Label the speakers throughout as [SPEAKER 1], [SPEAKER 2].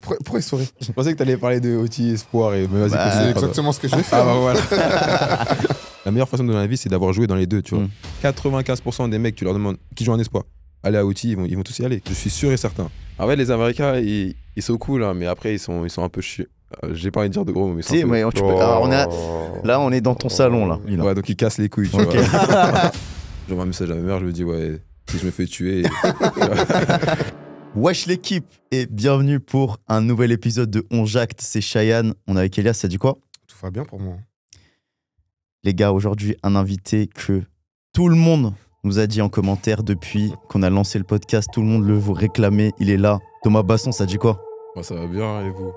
[SPEAKER 1] Pourquoi il sourit?
[SPEAKER 2] Je pensais que t'allais parler de Oti Espoir et mais vas-y.
[SPEAKER 3] Bah,
[SPEAKER 2] continue,
[SPEAKER 1] C'est
[SPEAKER 2] pardon.
[SPEAKER 1] exactement ce que je vais faire.
[SPEAKER 2] Ah bah voilà. La meilleure façon de donner la vie, c'est d'avoir joué dans les deux, tu vois. 95% des mecs, tu leur demandes qui jouent en espoir, allez à Oti, ils vont tous y aller. Je suis sûr et certain. En fait, les Américains, ils sont cool, hein, mais après, ils sont un peu chiants. J'ai pas envie de dire de gros mots, mais ils sont
[SPEAKER 3] Si,
[SPEAKER 2] un peu...
[SPEAKER 3] mais tu peux... Alors, là, on est dans ton salon, là.
[SPEAKER 2] Ouais, donc ils cassent les couilles, tu
[SPEAKER 3] Ok.
[SPEAKER 2] vois. J'envoie un message à ma mère, je lui dis, ouais, si je me fais tuer...
[SPEAKER 3] Wesh l'équipe et bienvenue pour un nouvel épisode de On Jacte, c'est Cheyenne. On est avec Elias, ça dit quoi?
[SPEAKER 1] Tout va bien pour moi.
[SPEAKER 3] Les gars, aujourd'hui, un invité que tout le monde nous a dit en commentaire depuis qu'on a lancé le podcast. Tout le monde le réclamait, il est là. Thomas Basson, ça dit quoi?
[SPEAKER 2] Moi, ça va bien, et vous?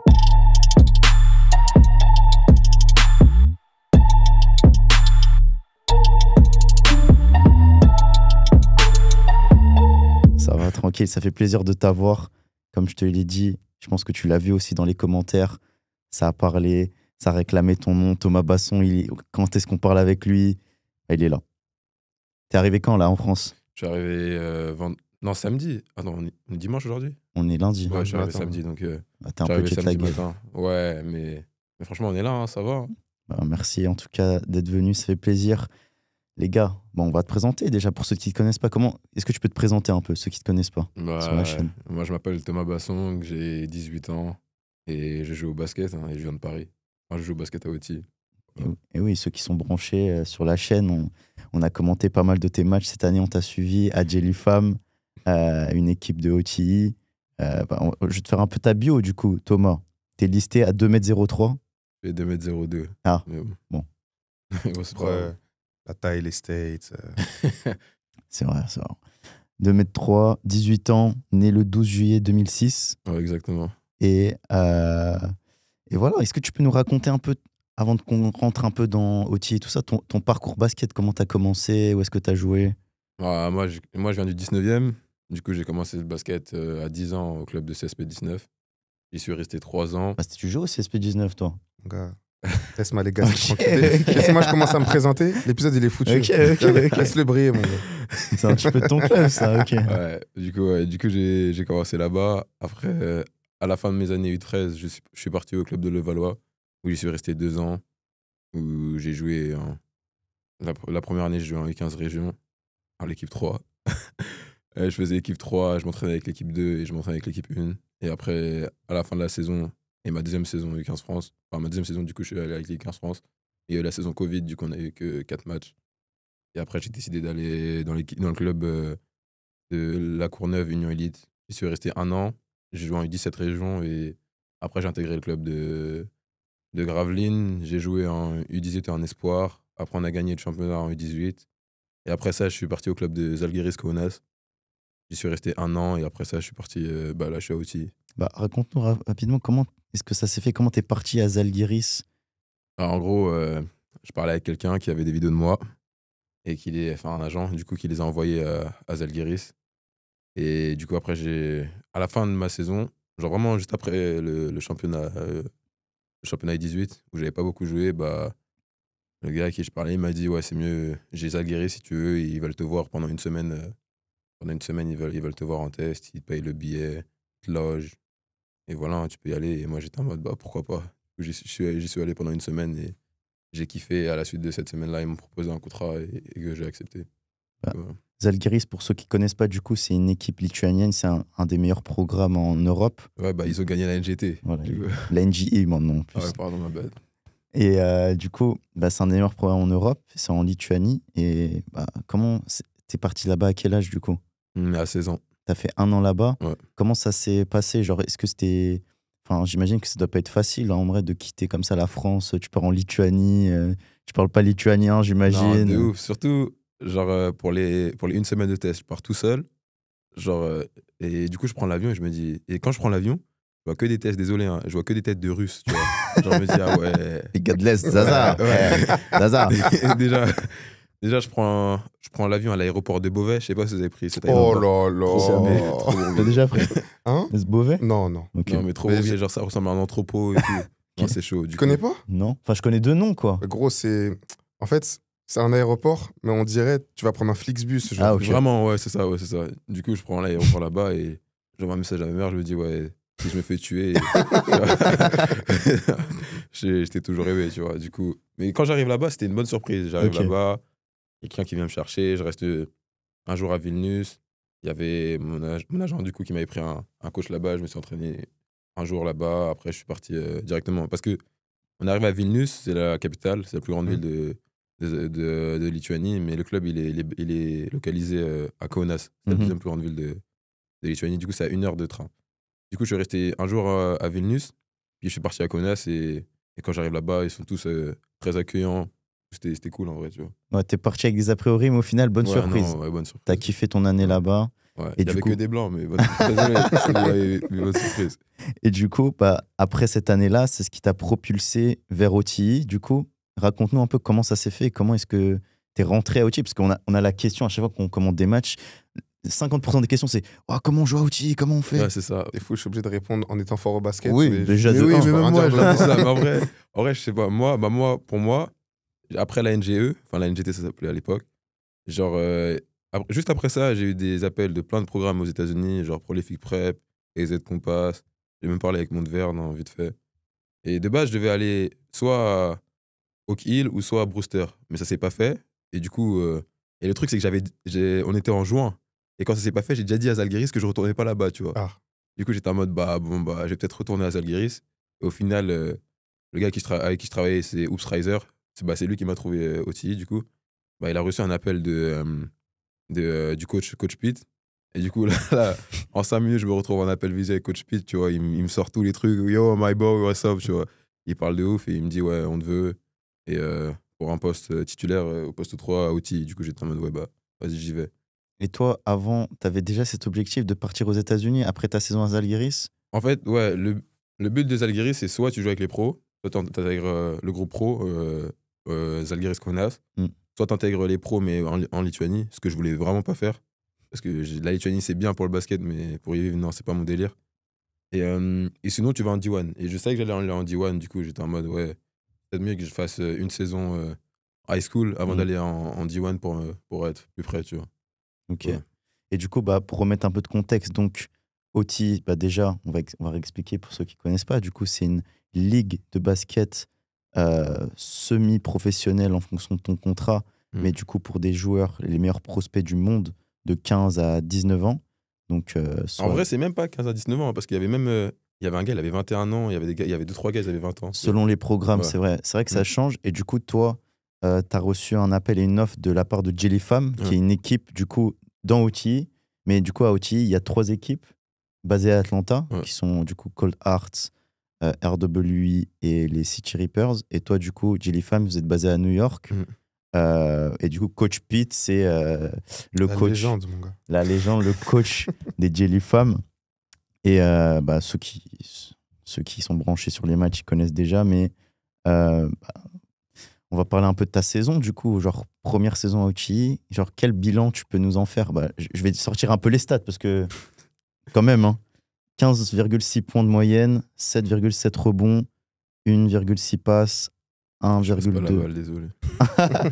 [SPEAKER 3] Ça va, tranquille, ça fait plaisir de t'avoir. Comme je te l'ai dit, je pense que tu l'as vu aussi dans les commentaires. Ça a parlé, ça réclamait ton nom. Thomas Basson, quand est-ce qu'on parle avec lui? Il est là. T'es arrivé quand, là, en France?
[SPEAKER 2] Je suis arrivé non, samedi. Ah non, on est dimanche aujourd'hui?
[SPEAKER 3] On est lundi.
[SPEAKER 2] Ouais, je suis arrivé
[SPEAKER 1] matin.
[SPEAKER 2] samedi, donc...
[SPEAKER 3] Ah, t'es un
[SPEAKER 2] je suis
[SPEAKER 3] peu
[SPEAKER 2] arrivé samedi
[SPEAKER 3] jetlagué.
[SPEAKER 2] matin. Ouais, mais franchement, on est là, hein, ça va.
[SPEAKER 3] Bah, merci en tout cas d'être venu, ça fait plaisir. Les gars, bon, on va te présenter déjà pour ceux qui ne te connaissent pas. Est-ce que tu peux te présenter un peu, ceux qui ne te connaissent pas sur la chaîne?
[SPEAKER 2] Moi, je m'appelle Thomas Basson, j'ai 18 ans et je joue au basket et je viens de Paris. Enfin, je joue au basket à Oti.
[SPEAKER 3] Et oui, ceux qui sont branchés sur la chaîne, on a commenté pas mal de tes matchs. Cette année, on t'a suivi à Jellyfam, une équipe de OTI. Je vais te faire un peu ta bio du coup, Thomas. T'es listé à 2m03.
[SPEAKER 2] Et 2m02.
[SPEAKER 3] Ah,
[SPEAKER 2] mais
[SPEAKER 3] bon.
[SPEAKER 2] Bon, c'est pas
[SPEAKER 1] Ouais,
[SPEAKER 2] grave.
[SPEAKER 1] la taille, les States.
[SPEAKER 3] C'est vrai, c'est vrai. 2m3, 18 ans, né le 12 juillet 2006.
[SPEAKER 2] Ouais, exactement.
[SPEAKER 3] Et voilà, est-ce que tu peux nous raconter un peu, avant qu'on rentre un peu dans OTI et tout ça, ton parcours basket, comment t'as commencé, où est-ce que t'as joué?
[SPEAKER 2] Moi, je viens du 19e. Du coup, j'ai commencé le basket à 10 ans au club de CSP 19. J'y suis resté 3 ans.
[SPEAKER 3] Bah, tu joues au CSP 19, toi?
[SPEAKER 1] Mon gars, laisse-moi les gars, c'est
[SPEAKER 3] Ok,
[SPEAKER 1] tranquille.
[SPEAKER 3] ok.
[SPEAKER 1] Laisse-moi, je commence à me présenter. L'épisode, il est foutu.
[SPEAKER 3] Ok.
[SPEAKER 1] Laisse-le briller, mon gars.
[SPEAKER 3] C'est un petit peu de ton club, ça, ok.
[SPEAKER 2] Ouais, du coup j'ai commencé là-bas. Après, à la fin de mes années U13, je suis parti au club de Levallois, où j'y suis resté 2 ans, où j'ai joué la première année, j'ai joué en U15 région, en l'équipe 3. Je faisais l'équipe 3, je m'entraînais avec l'équipe 2 et je m'entraînais avec l'équipe 1. Et après, à la fin de la saison, et ma deuxième saison U15 France, enfin ma deuxième saison, du coup, je suis allé avec l'équipe 15 France. Et la saison Covid, du coup, on n'a eu que 4 matchs. Et après, j'ai décidé d'aller dans le club de La Courneuve Union Elite. J'y suis resté 1 an. J'ai joué en U17 région et après, j'ai intégré le club de Gravelines. J'ai joué en U18 et en espoir. Après, on a gagné le championnat en U18. Et après ça, je suis parti au club de Zalgiris Kaunas. J'y suis resté 1 an et après ça, je suis parti, là, je suis à Oti.
[SPEAKER 3] Bah, raconte-nous rapidement comment est-ce que ça s'est fait, comment t'es parti à Zalgiris?
[SPEAKER 2] Alors, en gros, je parlais avec quelqu'un qui avait des vidéos de moi et un agent, du coup, qui les a envoyées à Zalgiris. Et du coup, après, à la fin de ma saison, genre vraiment juste après le championnat U18, où j'avais pas beaucoup joué, bah, le gars à qui je parlais, il m'a dit, ouais, c'est mieux, j'ai Zalgiris si tu veux, ils veulent te voir pendant une semaine. Pendant une semaine, ils veulent te voir en test, ils te payent le billet, ils te logent. Et voilà, tu peux y aller. Et moi, j'étais en mode, bah, pourquoi pas. J'y suis allé pendant une semaine et j'ai kiffé. À la suite de cette semaine-là, ils m'ont proposé un contrat et que j'ai accepté.
[SPEAKER 3] Bah,
[SPEAKER 2] Voilà.
[SPEAKER 3] Zalgiris, pour ceux qui ne connaissent pas, du coup, c'est une équipe lituanienne, c'est un des meilleurs programmes en Europe.
[SPEAKER 2] Ouais, bah, ils ont gagné la NGT.
[SPEAKER 3] Voilà,
[SPEAKER 2] Du coup.
[SPEAKER 3] la NGE maintenant. En plus.
[SPEAKER 2] Ah ouais, pardon, ma bad.
[SPEAKER 3] Et du coup, bah, c'est un des meilleurs programmes en Europe, c'est en Lituanie. Et bah, t'es parti là-bas à quel âge du coup?
[SPEAKER 2] À 16 ans.
[SPEAKER 3] T'as fait 1 an là-bas.
[SPEAKER 2] Ouais.
[SPEAKER 3] Comment ça s'est passé? Genre, est-ce que c'était... Enfin, j'imagine que ça doit pas être facile, hein, en vrai, de quitter comme ça la France. Tu pars en Lituanie, tu parles pas lituanien,
[SPEAKER 2] Non,
[SPEAKER 3] j'imagine.
[SPEAKER 2] de ouf. Surtout, genre, pour les 1 semaine de test, je pars tout seul. Genre, et du coup, je prends l'avion et je me dis... Et quand je prends l'avion, je vois que des tests, désolé, hein, je vois que des têtes de Russes, tu vois. Genre, je me dis, ah ouais...
[SPEAKER 3] Les gars de l'Est, Zaza.
[SPEAKER 2] Ouais.
[SPEAKER 3] Zaza.
[SPEAKER 2] Et déjà, je prends l'avion à l'aéroport de Beauvais. Je sais pas si vous avez pris cet
[SPEAKER 1] Oh
[SPEAKER 2] aéroport.
[SPEAKER 1] là
[SPEAKER 2] Trop
[SPEAKER 1] là.
[SPEAKER 2] bien, trop
[SPEAKER 3] T'as
[SPEAKER 2] bien.
[SPEAKER 3] déjà pris
[SPEAKER 1] Hein?
[SPEAKER 3] ce Beauvais?
[SPEAKER 1] Non, non.
[SPEAKER 3] Ok.
[SPEAKER 2] Non, mais trop
[SPEAKER 1] Mais
[SPEAKER 2] bien, genre ça ressemble à un entrepôt et tout. Non, c'est chaud.
[SPEAKER 1] Tu connais pas?
[SPEAKER 3] Non. Enfin, je connais 2 noms, quoi.
[SPEAKER 1] Gros, c'est... En fait, c'est un aéroport, mais on dirait tu vas prendre un Flixbus. Genre.
[SPEAKER 3] Ah, ok.
[SPEAKER 2] Vraiment, ouais, c'est ça, ouais, c'est ça. Du coup, je prends l'aéroport là-bas et j'envoie un message à ma mère. Je lui dis, ouais, si je me fais tuer. J'étais toujours rêvé, tu vois. Du coup, mais quand j'arrive là-bas, c'était une bonne surprise. J'arrive
[SPEAKER 3] Ok.
[SPEAKER 2] là-bas, quelqu'un qui vient me chercher. Je reste un jour à Vilnius. Il y avait mon agent du coup qui m'avait pris un coach là-bas. Je me suis entraîné un jour là-bas. Après, je suis parti directement. Parce que on arrive à Vilnius, c'est la capitale, c'est la plus grande ville de Lituanie. Mais le club, il est localisé à Kaunas. C'est la
[SPEAKER 3] Mhm.
[SPEAKER 2] deuxième plus grande ville de Lituanie. Du coup, c'est à 1 heure de train. Du coup, je suis resté un jour à Vilnius. Puis je suis parti à Kaunas. Et quand j'arrive là-bas, ils sont tous très accueillants. C'était cool en vrai, tu vois.
[SPEAKER 3] Ouais, t'es parti avec des a priori, mais au final, bonne
[SPEAKER 2] Ouais,
[SPEAKER 3] surprise.
[SPEAKER 2] non, ouais, bonne surprise.
[SPEAKER 3] T'as kiffé ton année
[SPEAKER 2] Ouais.
[SPEAKER 3] là-bas.
[SPEAKER 2] Ouais,
[SPEAKER 3] Et
[SPEAKER 2] il y
[SPEAKER 3] du
[SPEAKER 2] avait
[SPEAKER 3] coup-
[SPEAKER 2] que des blancs, mais bonne surprise. Mais bonne surprise.
[SPEAKER 3] Et du coup, bah, après cette année-là, c'est ce qui t'a propulsé vers OTI. Du coup, raconte-nous un peu comment ça s'est fait et comment est-ce que t'es rentré à OTI. Parce on a la question à chaque fois qu'on commente des matchs. 50% des questions, c'est oh, comment on joue à OTI, comment on fait.
[SPEAKER 2] Ouais, c'est ça.
[SPEAKER 1] Des fois, je suis obligé de répondre en étant fort au basket.
[SPEAKER 3] Oui,
[SPEAKER 1] mais
[SPEAKER 3] déjà
[SPEAKER 1] mais
[SPEAKER 3] de
[SPEAKER 1] oui,
[SPEAKER 3] un.
[SPEAKER 1] mais
[SPEAKER 2] Je peux
[SPEAKER 1] même
[SPEAKER 2] rien
[SPEAKER 1] moi,
[SPEAKER 2] dire
[SPEAKER 1] je
[SPEAKER 2] de ça, mais en vrai, je sais pas. Pour moi, après la NGE, enfin la NGT, ça s'appelait à l'époque, genre, juste après ça, j'ai eu des appels de plein de programmes aux États-Unis, genre Prolific Prep, AZ Compass. J'ai même parlé avec Montverne, vite fait. Et de base, je devais aller soit à Oak Hill ou soit à Brewster, mais ça s'est pas fait. Et du coup, et le truc, c'est que on était en juin. Et quand ça s'est pas fait, j'ai déjà dit à Zalgiris que je retournais pas là-bas, tu vois.
[SPEAKER 1] Ah,
[SPEAKER 2] Du coup, j'étais en mode, je vais peut-être retourner à Zalgiris. Et au final, le gars avec qui je travaillais, c'est Oops Riser. C'est lui qui m'a trouvé au TI, du coup. Bah, il a reçu un appel du coach Pete. Et du coup, là, en 5 minutes, je me retrouve en appel visé avec coach Pete, tu vois. Il me sort tous les trucs. Yo, my boy, what's up, tu vois. Il parle de ouf et il me dit, ouais, on te veut. Et pour un poste titulaire au poste 3 à TI. Du coup, j'étais en mode, ouais, bah, vas-y, j'y vais.
[SPEAKER 3] Et toi, avant, t'avais déjà cet objectif de partir aux États-Unis après ta saison à Zalgiris.
[SPEAKER 2] En fait, ouais, le but de Zalgiris, c'est soit tu joues avec les pros, soit tu intègres le groupe pro, Zalgiris Kaunas,
[SPEAKER 3] Mm.
[SPEAKER 2] soit tu intègres les pros, mais en Lituanie, ce que je voulais vraiment pas faire. Parce que la Lituanie, c'est bien pour le basket, mais pour y vivre, non, c'est pas mon délire. Et sinon, tu vas en D1. Et je savais que j'allais aller en D1, du coup, j'étais en mode, ouais, peut-être mieux que je fasse une saison high school avant
[SPEAKER 3] Mm.
[SPEAKER 2] d'aller en D1 pour être plus près, tu vois.
[SPEAKER 3] Ok.
[SPEAKER 2] Ouais.
[SPEAKER 3] Et du coup, bah, pour remettre un peu de contexte, donc OTI, bah déjà, on va réexpliquer pour ceux qui ne connaissent pas. Du coup, c'est une ligue de basket semi-professionnelle en fonction de ton contrat,
[SPEAKER 2] Mm.
[SPEAKER 3] mais du coup, pour des joueurs, les meilleurs prospects du monde de 15 à 19 ans. Donc,
[SPEAKER 2] En vrai, c'est même pas 15 à 19 ans, parce qu'il y avait même. Il y avait un gars, il avait 21 ans, il y avait il y avait 2-3 gars, ils avaient 20 ans.
[SPEAKER 3] selon les programmes,
[SPEAKER 2] Ouais.
[SPEAKER 3] c'est vrai. C'est vrai que ça
[SPEAKER 2] Mm.
[SPEAKER 3] change. Et du coup, toi, tu as reçu un appel et une offre de la part de Jellyfam, qui
[SPEAKER 2] Ouais.
[SPEAKER 3] est une équipe, du coup, dans OTI. Mais du coup, à OTI, il y a 3 équipes basées à Atlanta,
[SPEAKER 2] Ouais.
[SPEAKER 3] qui sont du coup Cold Hearts, RWI et les City Reapers. Et toi, du coup, Jellyfam, vous êtes basé à New York.
[SPEAKER 2] Mm.
[SPEAKER 3] Et du coup, Coach Pete, c'est le
[SPEAKER 1] la
[SPEAKER 3] coach,
[SPEAKER 1] légende, mon gars.
[SPEAKER 3] la légende, le coach des Jellyfam. Et bah, ceux qui sont branchés sur les matchs, ils connaissent déjà, mais on va parler un peu de ta saison, du coup, genre première saison à OTI, genre quel bilan tu peux nous en faire? Bah, je vais sortir un peu les stats parce que quand même, hein, 15,6 points de moyenne, 7,7 rebonds, 1,6 passes,
[SPEAKER 2] Je passe pas la
[SPEAKER 3] 1,2.
[SPEAKER 2] balle, désolé.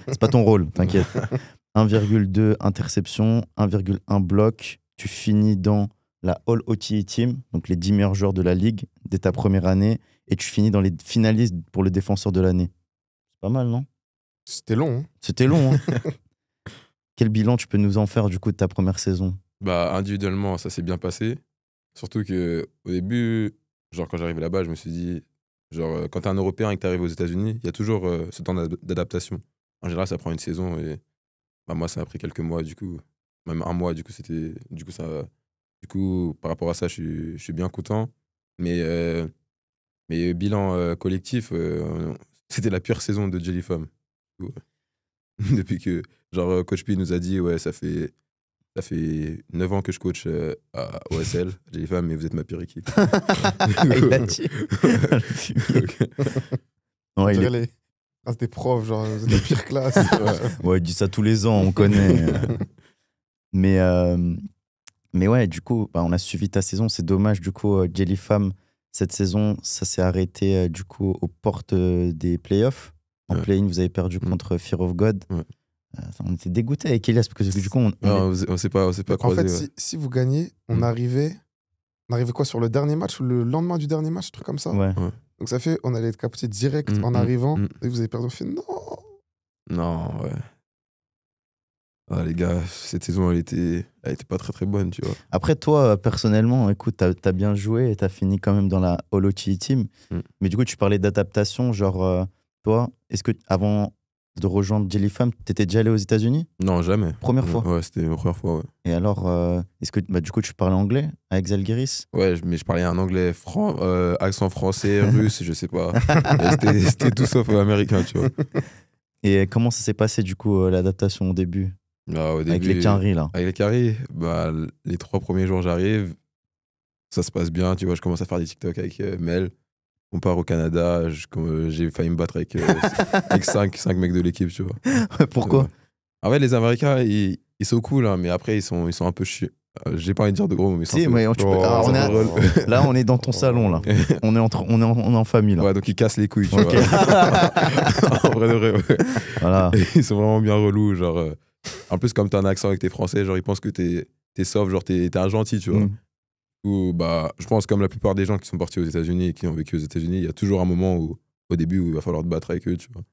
[SPEAKER 3] C'est pas ton rôle, t'inquiète. 1,2 interception, 1,1 bloc. Tu finis dans la All OTI Team, donc les 10 meilleurs joueurs de la ligue dès ta première année, et tu finis dans les finalistes pour le défenseur de l'année. C'est pas mal, non?
[SPEAKER 1] C'était long. Hein.
[SPEAKER 3] C'était long, hein. Quel bilan tu peux nous en faire du coup de ta première saison?
[SPEAKER 2] Bah, individuellement, ça s'est bien passé. Surtout que au début, genre quand j'arrivais là-bas, je me suis dit, genre quand t'es un Européen et que t'arrives aux États-Unis, il y a toujours ce temps d'adaptation. En général, ça prend une saison et bah, moi, ça a pris quelques mois, du coup, même un mois, du coup, par rapport à ça, je suis bien content. Mais bilan collectif, c'était la pire saison de Jellyfam. Ouais. Depuis que, genre, Coach P nous a dit, ouais, ça fait 9 ans que je coach à OSL. Jellyfam, mais vous êtes ma pire équipe.
[SPEAKER 3] Il a dit. Le fumier.
[SPEAKER 1] On
[SPEAKER 3] Ouais, il
[SPEAKER 1] dirait
[SPEAKER 3] est-
[SPEAKER 1] les phrases des profs, genre, vous êtes la pire classe.
[SPEAKER 3] ouais, il dit ça tous les ans, on connaît. Mais ouais, du coup, bah, on a suivi ta saison. C'est dommage, du coup, Jellyfam, cette saison, ça s'est arrêté du coup aux portes des playoffs. En
[SPEAKER 2] Ouais.
[SPEAKER 3] play-in, vous avez perdu contre Fear of God.
[SPEAKER 2] Ouais.
[SPEAKER 3] On était dégoûtés avec Elias parce que du coup,
[SPEAKER 2] Non, on s'est pas
[SPEAKER 1] En
[SPEAKER 2] croisés.
[SPEAKER 1] fait,
[SPEAKER 2] Ouais.
[SPEAKER 1] si vous gagnez, on
[SPEAKER 2] Mm.
[SPEAKER 1] arrivait On arrivait quoi sur le dernier match ou le lendemain du dernier match, un truc comme ça.
[SPEAKER 3] Ouais.
[SPEAKER 1] Donc ça fait, on allait être capté direct en arrivant. Et vous avez perdu, on fait non.
[SPEAKER 2] Non, ouais. Ah, les gars, cette saison, elle était pas très très bonne, tu vois.
[SPEAKER 3] Après, toi, personnellement, écoute, t'as bien joué et t'as fini quand même dans la All-OTI Team. Mais du coup, tu parlais d'adaptation. Genre, toi, est-ce que avant de rejoindre Jellyfam, t'étais déjà allé aux États-Unis?
[SPEAKER 2] Non, jamais.
[SPEAKER 3] Première fois?
[SPEAKER 2] Ouais, c'était ma première fois, ouais.
[SPEAKER 3] Et alors, est-ce que du coup, tu parlais anglais avec Zalgiris?
[SPEAKER 2] Ouais, mais je parlais un anglais accent français, russe, je sais pas. C'était tout sauf américain, tu vois.
[SPEAKER 3] Et comment ça s'est passé, du coup, l'adaptation au début?
[SPEAKER 2] Bah, au
[SPEAKER 3] Avec
[SPEAKER 2] début,
[SPEAKER 3] les Quinry, là.
[SPEAKER 2] Avec les carrés, bah, les 3 premiers jours, j'arrive. Ça se passe bien, tu vois. Je commence à faire des TikTok avec Mel. On part au Canada. J'ai failli me battre avec 5 mecs de l'équipe, tu vois.
[SPEAKER 3] Pourquoi?
[SPEAKER 2] En fait, les Américains, ils sont cool, hein, mais après, ils sont un peu chiants. J'ai pas envie de dire de gros mots, mais
[SPEAKER 3] Si, mais là, on est dans ton salon, là. On est en famille, là.
[SPEAKER 2] Ouais, donc ils cassent les couilles, tu
[SPEAKER 3] Okay.
[SPEAKER 2] vois. En vrai de vrai, ouais.
[SPEAKER 3] Voilà.
[SPEAKER 2] Ils sont vraiment bien relous, genre. En plus, comme t'as un accent avec tes français, genre, ils pensent que t'es soft, genre, t'es un gentil, tu vois. Ou, bah, je pense, comme la plupart des gens qui sont partis aux États-Unis et qui ont vécu aux États-Unis, il y a toujours un moment au début où il va falloir te battre avec eux, tu vois.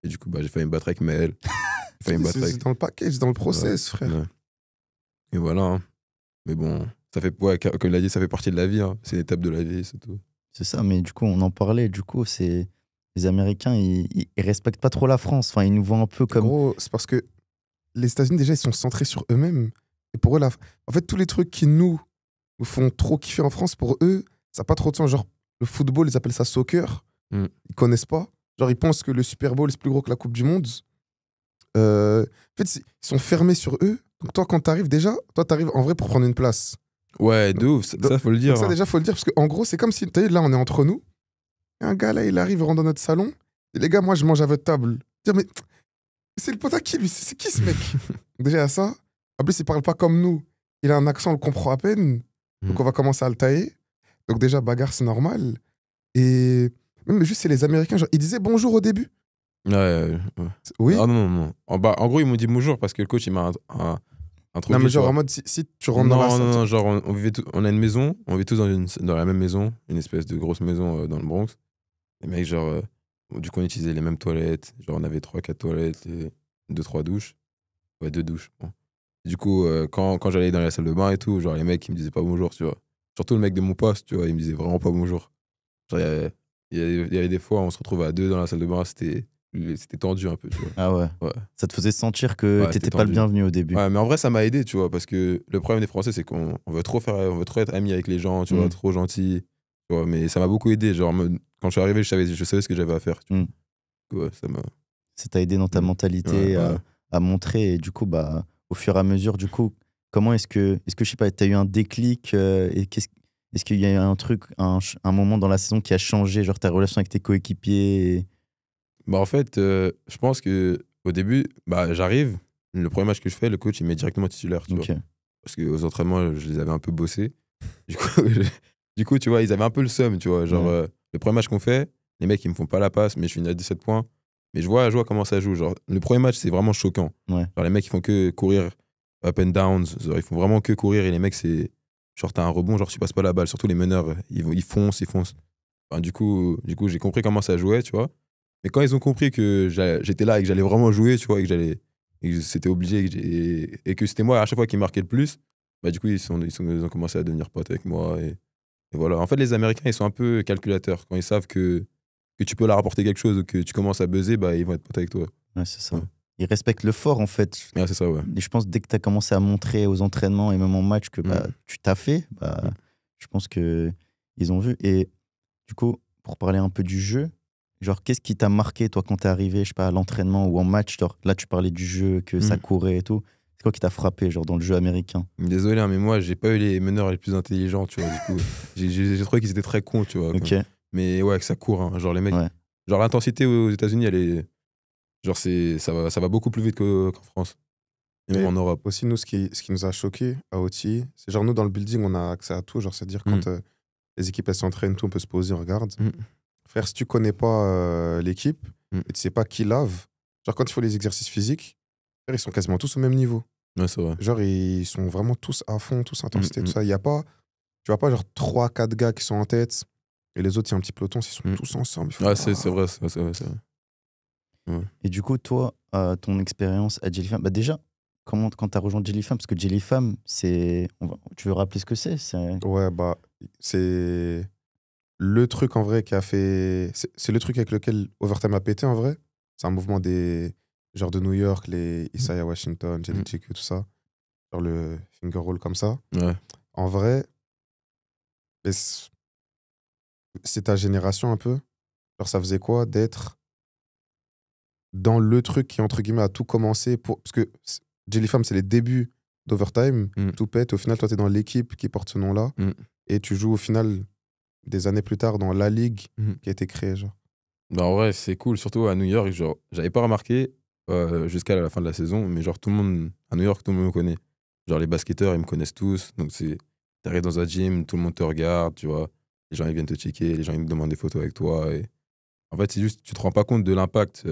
[SPEAKER 2] Et du coup, bah, j'ai failli me battre avec Mel.
[SPEAKER 1] C'est dans le package, dans le process, frère.
[SPEAKER 2] Ouais. Et voilà. Hein. Mais bon, ça fait, ouais, comme il a dit, ça fait partie de la vie. Hein. C'est une étape de la vie, c'est tout.
[SPEAKER 3] C'est ça, mais du coup, on en parlait. Du coup, les Américains, ils respectent pas trop la France. Enfin, ils nous voient un peu comme.
[SPEAKER 1] Gros, c'est parce que les États-Unis, déjà, ils sont centrés sur eux-mêmes. Et pour eux, en fait, tous les trucs qui nous font trop kiffer en France, pour eux, ça n'a pas trop de sens. Genre, le football, ils appellent ça soccer. Ils connaissent pas. Genre, ils pensent que le Super Bowl, c'est plus gros que la Coupe du Monde. En fait, ils sont fermés sur eux. Donc, toi, quand t'arrives déjà, toi, t'arrives en vrai pour prendre une place.
[SPEAKER 2] Ouais, de ouf. Ça, faut le dire.
[SPEAKER 1] Ça, déjà, faut le dire. Parce qu'en gros, c'est comme si, tu sais, là, on est entre nous. Et un gars, là, il arrive, il rentre dans notre salon. Et les gars, moi, je mange à votre table. Dire, mais c'est le pote à qui, lui? C'est qui, ce mec? Déjà, à ça. En plus, il parle pas comme nous. Il a un accent, on le comprend à peine. Donc, on va commencer à le tailler. Donc, déjà, bagarre, c'est normal. Et même juste, c'est les Américains. Genre, ils disaient bonjour au début.
[SPEAKER 2] Ouais.
[SPEAKER 1] Oui.
[SPEAKER 2] Ah non. En gros, ils m'ont dit bonjour parce que le coach, il m'a introduit.
[SPEAKER 1] Non, mais genre, en mode, si tu rentres dans la salle.
[SPEAKER 2] Non, genre, on a une maison, on vit tous dans la même maison, une espèce de grosse maison dans le Bronx. Les mecs, genre, du coup, on utilisait les mêmes toilettes. Genre, on avait 3-4 toilettes et 2-3 douches. Ouais, 2 douches. Bon. Du coup, quand j'allais dans la salle de bain et tout, genre, les mecs, ils me disaient pas bonjour, tu vois. Surtout le mec de mon poste, tu vois, il me disait vraiment pas bonjour. Genre, il y avait des fois, on se retrouvait à 2 dans la salle de bain, c'était tendu un peu, tu vois.
[SPEAKER 3] Ah ouais. Ça te faisait sentir que t'étais pas le bienvenu au début.
[SPEAKER 2] Ouais, mais en vrai, ça m'a aidé, tu vois, parce que le problème des Français, c'est qu'on veut trop être amis avec les gens, tu vois, trop gentil. Tu vois, mais ça m'a beaucoup aidé. Genre, quand je suis arrivé, je savais ce que j'avais à faire. Tu vois. Ouais, ça m'a.
[SPEAKER 3] Ça t'a aidé dans ta mentalité à montrer. Et du coup, bah, au fur et à mesure, du coup, comment est-ce que je sais pas, t'as eu un déclic et est-ce qu'il y a eu un truc, un moment dans la saison qui a changé, genre ta relation avec tes coéquipiers
[SPEAKER 2] Bah, en fait, je pense que au début, bah, j'arrive, le premier match que je fais, le coach, il met directement titulaire, tu vois. Parce qu'aux entraînements, je les avais un peu bossés. Du coup, tu vois, ils avaient un peu le seum, tu vois. Genre, le premier match qu'on fait, les mecs, ils me font pas la passe, mais je finis à 17 points. Mais je vois comment ça joue. Genre, le premier match, c'est vraiment choquant. Genre, les mecs, ils font que courir up and down. Genre, ils font vraiment que courir. Et les mecs, c'est. Genre, t'as un rebond, genre, tu passes pas la balle. Surtout les meneurs, ils foncent. Enfin, du coup, j'ai compris comment ça jouait, tu vois. Mais quand ils ont compris que j'étais là et que j'allais vraiment jouer, tu vois, et que c'était obligé et que c'était moi à chaque fois qui marquait le plus, bah, du coup, ils ont commencé à devenir potes avec moi. Et voilà. En fait, les Américains, ils sont un peu calculateurs. Quand ils savent que tu peux leur apporter quelque chose ou que tu commences à buzzer, bah, ils vont être potes avec toi.
[SPEAKER 3] Ouais, c'est ça. Ouais. Ils respectent le fort, en fait.
[SPEAKER 2] Ouais, c'est ça, ouais.
[SPEAKER 3] Et je pense dès que tu as commencé à montrer aux entraînements et même en match que bah, tu t'as fait, bah, je pense qu'ils ont vu. Et du coup, pour parler un peu du jeu, genre, qu'est-ce qui t'a marqué, toi, quand t'es arrivé, je sais pas, à l'entraînement ou en match? Genre, là, tu parlais du jeu, que ça courait et tout. C'est quoi qui t'a frappé, genre, dans le jeu américain?
[SPEAKER 2] Désolé, hein, mais moi, j'ai pas eu les meneurs les plus intelligents, tu vois, du coup. J'ai trouvé qu'ils étaient très cons, tu vois.
[SPEAKER 3] Ok.
[SPEAKER 2] Mais ouais, que ça court, hein. Genre, les mecs. Ouais. Genre, l'intensité aux États-Unis, elle est. Genre, ça va beaucoup plus vite qu'en France. Et même en Europe.
[SPEAKER 1] Aussi, nous, ce qui nous a choqué à OTI, c'est genre, nous, dans le building, on a accès à tout. Genre, c'est-à-dire, quand les équipes, elles s'entraînent, tout, on peut se poser, on regarde. Frère, si tu connais pas l'équipe et tu sais pas qui lave, genre quand il faut les exercices physiques, frère, ils sont quasiment tous au même niveau.
[SPEAKER 2] Ouais, c'est vrai.
[SPEAKER 1] Genre, ils sont vraiment tous à fond, tous intensité, tout ça. Il n'y a pas tu vois pas genre 3-4 gars qui sont en tête et les autres, il y a un petit peloton, s'ils sont tous ensemble.
[SPEAKER 2] Ouais, c'est vrai, c'est vrai.
[SPEAKER 3] Et du coup, toi, ton expérience à Jellyfam, bah déjà, quand tu as rejoint Jellyfam, parce que Jellyfam, c'est. Tu veux rappeler ce que c'est?
[SPEAKER 1] Ouais, bah, c'est le truc en vrai qui a fait. C'est le truc avec lequel Overtime a pété en vrai. C'est un mouvement des. Genre de New York, les Isaiah Washington, Jelly GQ, tout ça. Genre le finger roll comme ça.
[SPEAKER 2] Ouais.
[SPEAKER 1] En vrai, mais c'est ta génération un peu. Genre, ça faisait quoi d'être dans le truc qui, entre guillemets, a tout commencé pour. Parce que Jellyfam, c'est les débuts d'Overtime. Tout pète. Au final, toi, t'es dans l'équipe qui porte ce nom-là. Et tu joues au final des années plus tard dans la ligue qui a été créée. Genre.
[SPEAKER 2] Bah, en vrai, c'est cool. Surtout à New York, genre, j'avais pas remarqué jusqu'à la fin de la saison, mais genre, tout le monde, à New York, tout le monde me connaît. Genre, les basketteurs, ils me connaissent tous. Donc, t'arrives dans un gym, tout le monde te regarde, tu vois. Les gens, ils viennent te checker, les gens, ils me demandent des photos avec toi. Et... En fait, c'est juste, tu te rends pas compte de l'impact.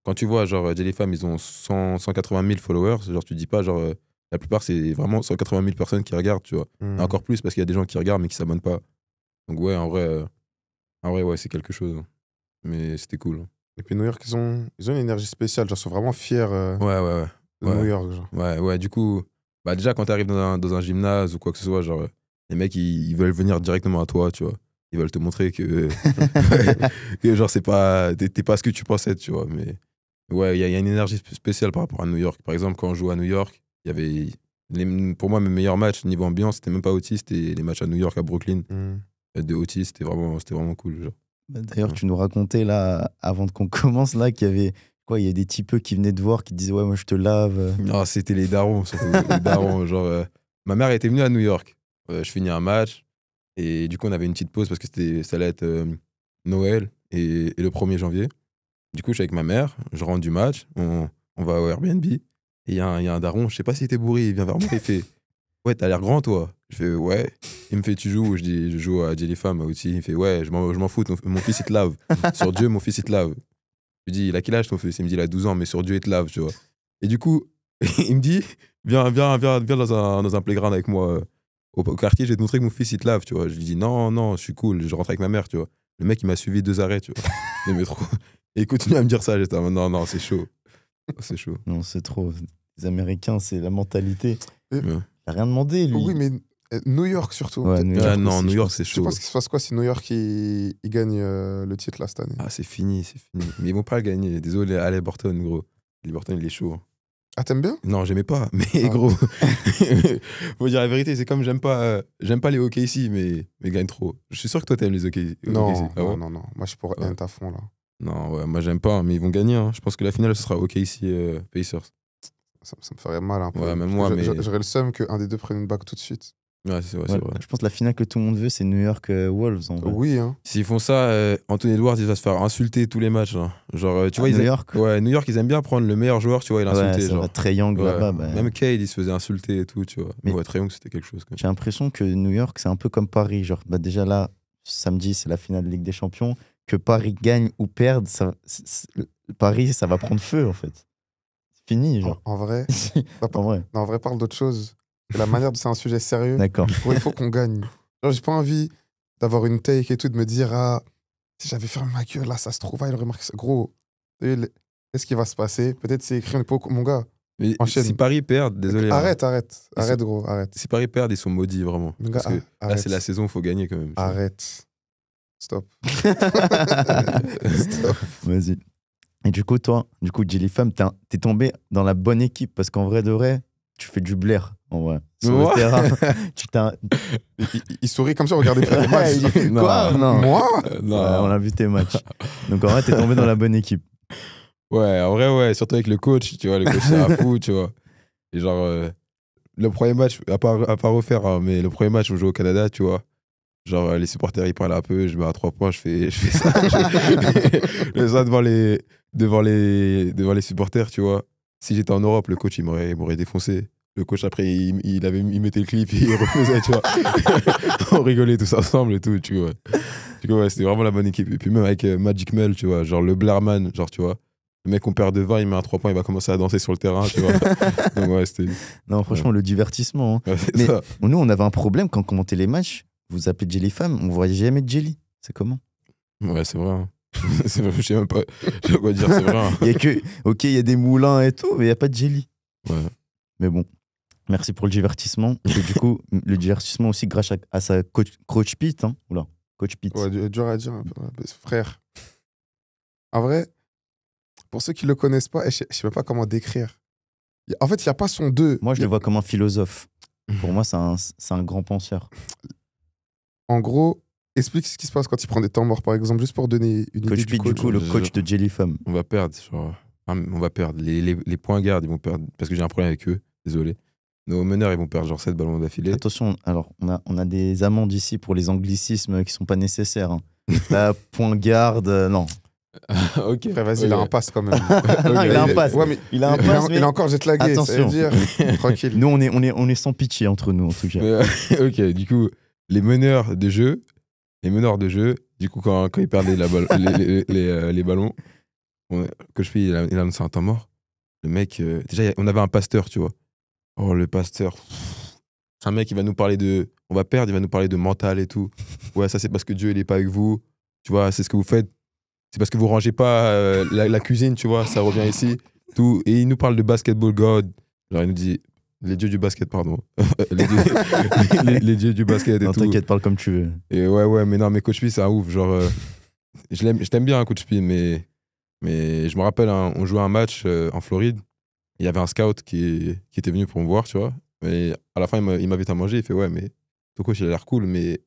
[SPEAKER 2] Quand tu vois, genre, Jellyfam, ils ont 180 000 followers, genre, tu dis pas, genre, la plupart, c'est vraiment 180 000 personnes qui regardent, tu vois. Et encore plus parce qu'il y a des gens qui regardent mais qui s'abonnent pas. Donc, ouais, en vrai, ouais, c'est quelque chose. Hein. Mais c'était cool. Hein.
[SPEAKER 1] Et puis, New York, ils ont une énergie spéciale. Genre, ils sont vraiment fiers
[SPEAKER 2] ouais.
[SPEAKER 1] de New York. Genre.
[SPEAKER 2] Ouais, du coup, bah, déjà, quand t'arrives dans un gymnase ou quoi que ce soit, genre, les mecs, ils veulent venir directement à toi, tu vois. Ils veulent te montrer que, que genre, t'es pas ce que tu pensais, tu vois. Mais ouais, il y a une énergie spéciale par rapport à New York. Par exemple, quand on joue à New York, il y avait, pour moi, mes meilleurs matchs niveau ambiance, c'était même pas OT, c'était les matchs à New York, à Brooklyn. De OT, c'était vraiment cool. Genre.
[SPEAKER 3] D'ailleurs, tu nous racontais, là, avant qu'on commence, là, qu'il y avait... Il y a des typeux qui venaient te voir, qui te disaient « Ouais, moi, je te lave. »
[SPEAKER 2] Non, c'était les darons, surtout. Les darons, genre... ma mère était venue à New York. Je finis un match. Et du coup, on avait une petite pause parce que ça allait être Noël et le 1er janvier. Du coup, je suis avec ma mère, je rentre du match, on va au Airbnb. Et il y a un daron, je sais pas s'il était bourré, il vient vers moi, il fait « Ouais, t'as l'air grand, toi ?» Je fais « Ouais. » Il me fait « Tu joues ?» Je dis « Je joue à Jellyfam aussi. » Il fait « Ouais, je m'en fous, mon fils, il te lave. Sur Dieu, mon fils, il te lave. » Je lui dis « Il a quel âge ton fils ?» Il me dit « Il a 12 ans, mais sur Dieu, il te lave, tu vois. » Et du coup, il me dit « Viens dans un playground avec moi. Au quartier, je vais te montrer que mon fils, il te lave, tu vois. » Je lui dis « Non, je suis cool, je rentre avec ma mère, tu vois. » Le mec, il m'a suivi 2 arrêts, tu vois, de métro. Et il continue à me dire ça. J'étais en mode, non, c'est chaud. C'est chaud.
[SPEAKER 3] Non, c'est trop. Les Américains, c'est la mentalité.
[SPEAKER 1] Ouais.
[SPEAKER 3] Il n'a rien demandé, lui.
[SPEAKER 1] Oui, mais New York surtout.
[SPEAKER 3] Ouais, New York,
[SPEAKER 2] non,
[SPEAKER 3] aussi,
[SPEAKER 2] New York, c'est
[SPEAKER 1] Je
[SPEAKER 2] chaud.
[SPEAKER 1] pense qu'il se passe quoi si New York il gagne le titre là cette année?
[SPEAKER 2] Ah, c'est fini. Mais ils vont pas le gagner. Désolé, allez, Burton, gros. Burton, il est chaud.
[SPEAKER 1] Ah, t'aimes bien?
[SPEAKER 2] Non, j'aimais pas. Mais gros, faut dire la vérité, c'est comme j'aime pas les OKC, mais gagne trop. Je suis sûr que toi, t'aimes les OKC.
[SPEAKER 1] Non,
[SPEAKER 2] ah ouais?
[SPEAKER 1] non. Moi, je pourrais être à fond là.
[SPEAKER 2] Non, ouais, moi, j'aime pas, mais ils vont gagner. Hein. Je pense que la finale, ce sera OKC Pacers.
[SPEAKER 1] Ça me ferait mal un peu.
[SPEAKER 2] Ouais, même moi, mais...
[SPEAKER 1] J'aurais le seum qu'un des deux prenne une bague tout de suite.
[SPEAKER 2] Ouais, c'est vrai.
[SPEAKER 3] Je pense que la finale que tout le monde veut, c'est New York Wolves, en vrai.
[SPEAKER 1] Oui, hein.
[SPEAKER 2] S'ils font ça, Anthony Edwards, il va se faire insulter tous les matchs. Hein. Genre, tu vois,
[SPEAKER 3] New York.
[SPEAKER 2] Ouais, New York, ils aiment bien prendre le meilleur joueur, tu vois, et l'insulter.
[SPEAKER 3] Ouais, Trae Young là-bas.
[SPEAKER 2] Même Cade, il se faisait insulter et tout, tu vois.
[SPEAKER 3] Mais
[SPEAKER 2] ouais, Trae Young, c'était quelque chose.
[SPEAKER 3] J'ai l'impression que New York, c'est un peu comme Paris. Genre, déjà là, samedi, c'est la finale de Ligue des Champions. Que Paris gagne ou perde, Paris, ça va prendre feu, en fait. C'est fini, genre.
[SPEAKER 1] En vrai,
[SPEAKER 3] en vrai.
[SPEAKER 1] Non, en vrai, parle d'autre chose. La manière dont c'est un sujet sérieux.
[SPEAKER 3] D'accord.
[SPEAKER 1] Il faut qu'on gagne. Genre, j'ai pas envie d'avoir une take et tout, de me dire, ah, si j'avais fermé ma gueule, là, ça se trouve, il aurait marqué ça. Gros, qu'est-ce qui va se passer? Peut-être c'est écrit, mon gars.
[SPEAKER 2] Mais
[SPEAKER 1] enchaîne.
[SPEAKER 2] Si Paris perd, désolé.
[SPEAKER 1] Arrête, gros, arrête.
[SPEAKER 2] Si Paris perd, ils sont maudits, vraiment.
[SPEAKER 1] Gars,
[SPEAKER 2] parce que là, c'est la saison, il faut gagner quand même.
[SPEAKER 1] Arrête. Stop.
[SPEAKER 3] Stop. Vas-y. Et du coup, toi, Jellyfam, t'es tombé dans la bonne équipe parce qu'en vrai de vrai, tu fais du blaire, en vrai. Sur le terrain.
[SPEAKER 1] Il sourit comme ça, regardez pas les matchs.
[SPEAKER 3] Quoi? Non.
[SPEAKER 1] Moi?
[SPEAKER 2] Non.
[SPEAKER 3] Ouais, on a vu tes matchs. Donc en vrai, t'es tombé dans la bonne équipe.
[SPEAKER 2] Ouais, en vrai, ouais. Surtout avec le coach, tu vois. Le coach, c'est un fou, tu vois. Et genre, le premier match, à pas refaire, hein, mais le premier match, on joue au Canada, tu vois. Genre, les supporters, ils parlent un peu, je mets à 3 points, je fais ça. Je fais ça devant les supporters, tu vois. Si j'étais en Europe, le coach, il m'aurait défoncé. Le coach, après, il mettait le clip et il refaisait, tu vois. On rigolait tous ensemble et tout, tu vois. Du coup, ouais, c'était vraiment la bonne équipe. Et puis même avec Magic Mel, tu vois, genre le Blairman, genre, tu vois. Le mec, on perd de 20, il met un 3 points, il va commencer à danser sur le terrain, tu vois. Donc, ouais, c'était.
[SPEAKER 3] Non, franchement, le divertissement. Hein.
[SPEAKER 2] Ouais, c'est
[SPEAKER 3] Mais
[SPEAKER 2] ça.
[SPEAKER 3] nous, on avait un problème quand on commentait les matchs. Vous appelez Jelly Fam, on voyait jamais de Jelly. C'est comment?
[SPEAKER 2] Ouais, c'est vrai. Hein. C'est vrai, je sais même pas. Je sais quoi dire, c'est vrai. Hein.
[SPEAKER 3] Il y a que, ok, il y a des moulins et tout, mais il n'y a pas de Jelly.
[SPEAKER 2] Ouais.
[SPEAKER 3] Mais bon, merci pour le divertissement. Et du coup, le divertissement aussi grâce à sa coach Pete. Hein. Oula, coach Pete.
[SPEAKER 1] Ouais, dur à dire, un peu, ouais, frère. En vrai, pour ceux qui le connaissent pas, je sais même pas comment décrire. En fait, il n'y a pas son 2.
[SPEAKER 3] Moi, je le vois comme un philosophe. Pour moi, c'est un grand penseur.
[SPEAKER 1] En gros, explique ce qui se passe quand il prend des temps morts, par exemple, juste pour donner une
[SPEAKER 3] Coach
[SPEAKER 1] idée
[SPEAKER 3] Pete,
[SPEAKER 1] du
[SPEAKER 3] du
[SPEAKER 1] coach.
[SPEAKER 3] coup, le coach de Jelly Fam.
[SPEAKER 2] On va perdre. Genre, on va perdre. Les points gardes, ils vont perdre. Parce que j'ai un problème avec eux. Désolé. Nos meneurs, ils vont perdre genre 7 ballons d'affilée.
[SPEAKER 3] Attention, alors, on a des amendes ici pour les anglicismes qui sont pas nécessaires. Hein. Là, point garde, non.
[SPEAKER 2] Ok.
[SPEAKER 1] Frère, vas-y, il a un pass quand même.
[SPEAKER 3] Non, il a un pass.
[SPEAKER 1] Ouais, mais
[SPEAKER 3] Il a un pass, mais
[SPEAKER 1] il a encore jet lagué, ça veut
[SPEAKER 3] attention.
[SPEAKER 1] dire. Tranquille.
[SPEAKER 3] Nous, on est sans pitié entre nous, en tout cas.
[SPEAKER 2] Ok, du coup, les meneurs de jeu, du coup, quand ils perdent les ballons, Coach P, il a annoncé un temps mort. Le mec, déjà, on avait un pasteur, tu vois. Oh, le pasteur. C'est un mec, il va nous parler de. On va perdre, il va nous parler de mental et tout. Ouais, ça, c'est parce que Dieu, il est pas avec vous. Tu vois, c'est ce que vous faites. C'est parce que vous rangez pas la cuisine, tu vois, ça revient ici. Tout. Et il nous parle de basketball God. Genre, il nous dit. Les dieux du basket, pardon. les dieux du basket et
[SPEAKER 3] Non,
[SPEAKER 2] tout.
[SPEAKER 3] t'inquiète, parle comme tu veux.
[SPEAKER 2] Et ouais, mais non, mais Coach P, c'est un ouf. Genre, je t'aime bien, Coach P, mais je me rappelle, hein, on jouait un match en Floride. Il y avait un scout qui était venu pour me voir, tu vois. Mais à la fin, il m'invite à manger. Il fait, ouais, mais ton coach, il a l'air cool, mais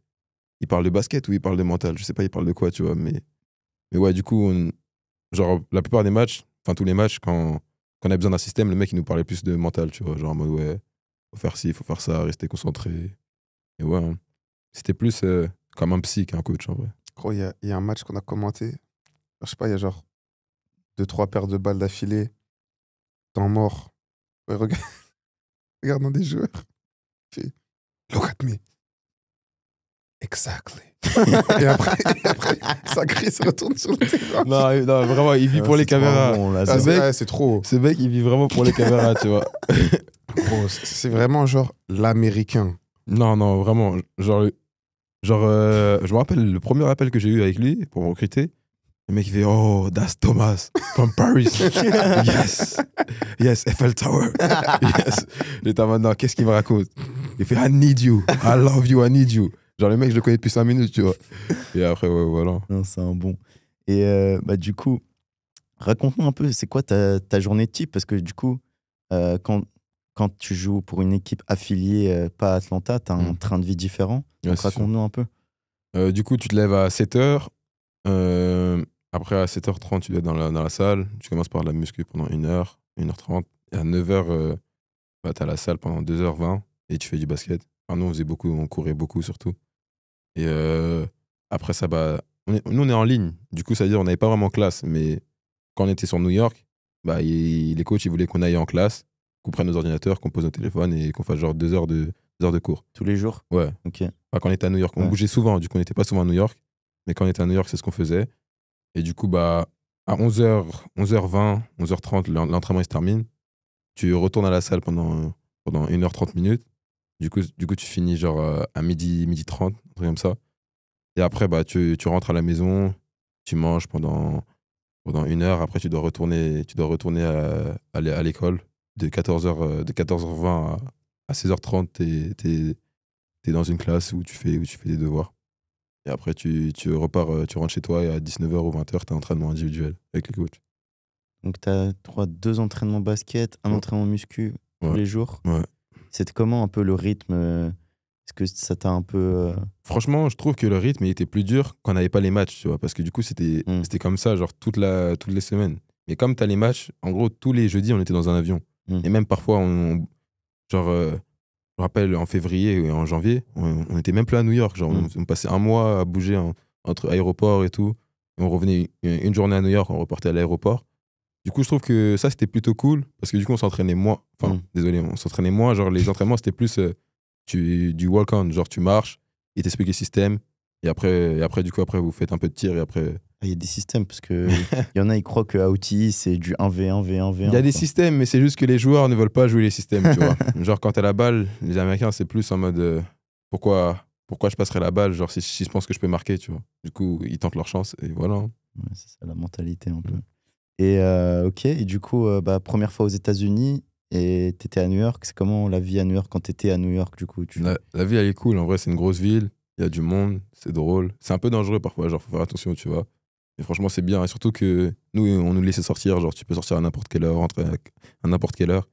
[SPEAKER 2] il parle de basket ou il parle de mental? Je sais pas, il parle de quoi, tu vois. Mais ouais, du coup, genre, la plupart des matchs, enfin tous les matchs, quand on a besoin d'un système, le mec, il nous parlait plus de mental, tu vois. Genre en mode, ouais, faut faire ci, faut faire ça, rester concentré. Et ouais, hein. C'était plus comme un psy qu'un coach, en vrai.
[SPEAKER 1] Gros, il y a un match qu'on a commenté. Je sais pas, il y a genre 2-3 paires de balles d'affilée. Temps mort. Ouais, regarde un des joueurs. Il fait, look at me. Exactly. et après, sa crie se retourne sur le terrain.
[SPEAKER 2] Non, vraiment, il vit pour les
[SPEAKER 3] C'est trop
[SPEAKER 2] caméras.
[SPEAKER 3] bon, là,
[SPEAKER 1] Ah,
[SPEAKER 3] c'est-
[SPEAKER 1] c'est trop.
[SPEAKER 2] Ce mec, il vit vraiment pour les caméras, tu vois.
[SPEAKER 1] Gros, c'est vraiment genre l'américain.
[SPEAKER 2] Non, vraiment. Genre je me rappelle le premier appel que j'ai eu avec lui pour me recruter. Le mec, il fait, oh, that's Thomas from Paris. Yes, Eiffel Tower. Yes. J'étais maintenant, qu'est-ce qu'il me raconte? Il fait, I need you. I love you, I need you. Genre, le mec, je le connais depuis 5 minutes, tu vois. Et après, ouais, voilà.
[SPEAKER 3] Non, c'est un bon. Et bah, du coup, raconte-nous un peu, c'est quoi ta journée type? Parce que du coup, quand tu joues pour une équipe affiliée, pas Atlanta, tu as un train de vie différent.
[SPEAKER 2] Ouais,
[SPEAKER 3] Donc
[SPEAKER 2] c'est sûr.
[SPEAKER 3] raconte-nous un peu.
[SPEAKER 2] Du coup, tu te lèves à 7h. Après, à 7h30, tu dois être dans la salle. Tu commences par la muscu pendant 1h, 1h30. Et à 9h, bah, tu es à la salle pendant 2h20 et tu fais du basket. Enfin, nous, on courait beaucoup surtout. Et après ça, bah, nous, on est en ligne. Du coup, ça veut dire qu'on n'avait pas vraiment classe. Mais quand on était sur New York, bah, les coachs, ils voulaient qu'on aille en classe, qu'on prenne nos ordinateurs, qu'on pose nos téléphones et qu'on fasse genre 2 heures de cours.
[SPEAKER 3] Tous les jours?
[SPEAKER 2] Ouais.
[SPEAKER 3] Ok.
[SPEAKER 2] Enfin, quand on était à New York, on
[SPEAKER 3] Ouais.
[SPEAKER 2] bougeait souvent. Du coup, on n'était pas souvent à New York. Mais quand on était à New York, c'est ce qu'on faisait. Et du coup, bah, à 11h20, 11h30, l'entraînement il se termine. Tu retournes à la salle pendant 1h30 minutes. Du coup, tu finis genre à midi 30, un truc comme ça. Et après, bah, tu rentres à la maison, tu manges pendant 1 heure. Après, tu dois retourner à l'école de 14h20 à 16h30. T'es dans une classe où tu fais des devoirs. Et après, tu repars, tu rentres chez toi et à 19h ou 20h, tu as un entraînement individuel avec les coachs.
[SPEAKER 3] Donc tu as 2 entraînements basket, un
[SPEAKER 2] Ouais.
[SPEAKER 3] entraînement muscu tous
[SPEAKER 2] Ouais.
[SPEAKER 3] les jours.
[SPEAKER 2] Ouais.
[SPEAKER 3] C'était comment un peu le rythme? Est-ce que ça t'a un peu...
[SPEAKER 2] Franchement, je trouve que le rythme il était plus dur quand on n'avait pas les matchs, tu vois, parce que du coup, c'était comme ça, genre toutes les semaines. Mais comme tu as les matchs, en gros, tous les jeudis, on était dans un avion. Et même parfois, je me rappelle en février et en janvier, on était même plus à New York. Genre, on passait un mois à bouger entre aéroports et tout. Et on revenait une journée à New York, on repartait à l'aéroport. Du coup, je trouve que ça, c'était plutôt cool parce que du coup, on s'entraînait moins. Enfin, désolé, on s'entraînait moins. Genre, les entraînements, c'était plus du walk-on. Genre, tu marches, il t'explique le système. Et après, du coup, après, vous faites un peu de tir et après,
[SPEAKER 3] Il y a des systèmes, parce que il y en a, ils croient que AOTI, c'est du 1v1, V1, V1.
[SPEAKER 2] Il y a des
[SPEAKER 3] quoi.
[SPEAKER 2] systèmes, mais c'est juste que les joueurs ne veulent pas jouer les systèmes, tu vois. Genre, quand t'as la balle, les Américains, c'est plus en mode pourquoi je passerai la balle, genre, si je pense que je peux marquer, tu vois. Du coup, ils tentent leur chance, et voilà.
[SPEAKER 3] Ouais, c'est ça la mentalité un peu. Et ok, et du coup, première fois aux États-Unis, et t'étais à New York. C'est comment la vie à New York quand t'étais à New York, du coup
[SPEAKER 2] La vie, elle est cool. En vrai, c'est une grosse ville, il y a du monde, c'est drôle. C'est un peu dangereux parfois, genre, faut faire attention, tu vois. Mais franchement, c'est bien. Et surtout que nous, on nous laissait sortir. Genre, tu peux sortir à n'importe quelle heure, rentrer à n'importe quelle heure.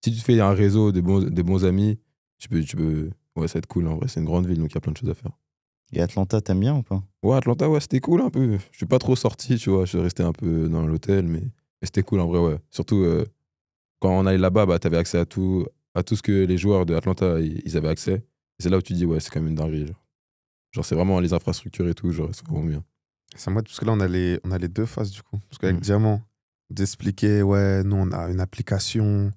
[SPEAKER 2] Si tu te fais un réseau, des bons amis, tu peux. Ouais, ça va être cool. En vrai, c'est une grande ville, donc il y a plein de choses à faire.
[SPEAKER 3] Et Atlanta, t'aimes bien ou pas?
[SPEAKER 2] Ouais, Atlanta, ouais, c'était cool un peu. Je suis pas trop sorti, tu vois. Je suis resté un peu dans l'hôtel, mais c'était cool en vrai, ouais. Surtout quand on allait là-bas, bah, t'avais accès à tout ce que les joueurs de Atlanta, ils avaient accès. Et c'est là où tu dis, ouais, c'est quand même une dinguerie. Genre, c'est vraiment les infrastructures et tout, genre, c'est vraiment bien.
[SPEAKER 1] C'est en mode, parce que là, on a les deux phases du coup. Parce qu'avec
[SPEAKER 2] Mm.
[SPEAKER 1] Diamant, d'expliquer, ouais, nous, on a une application,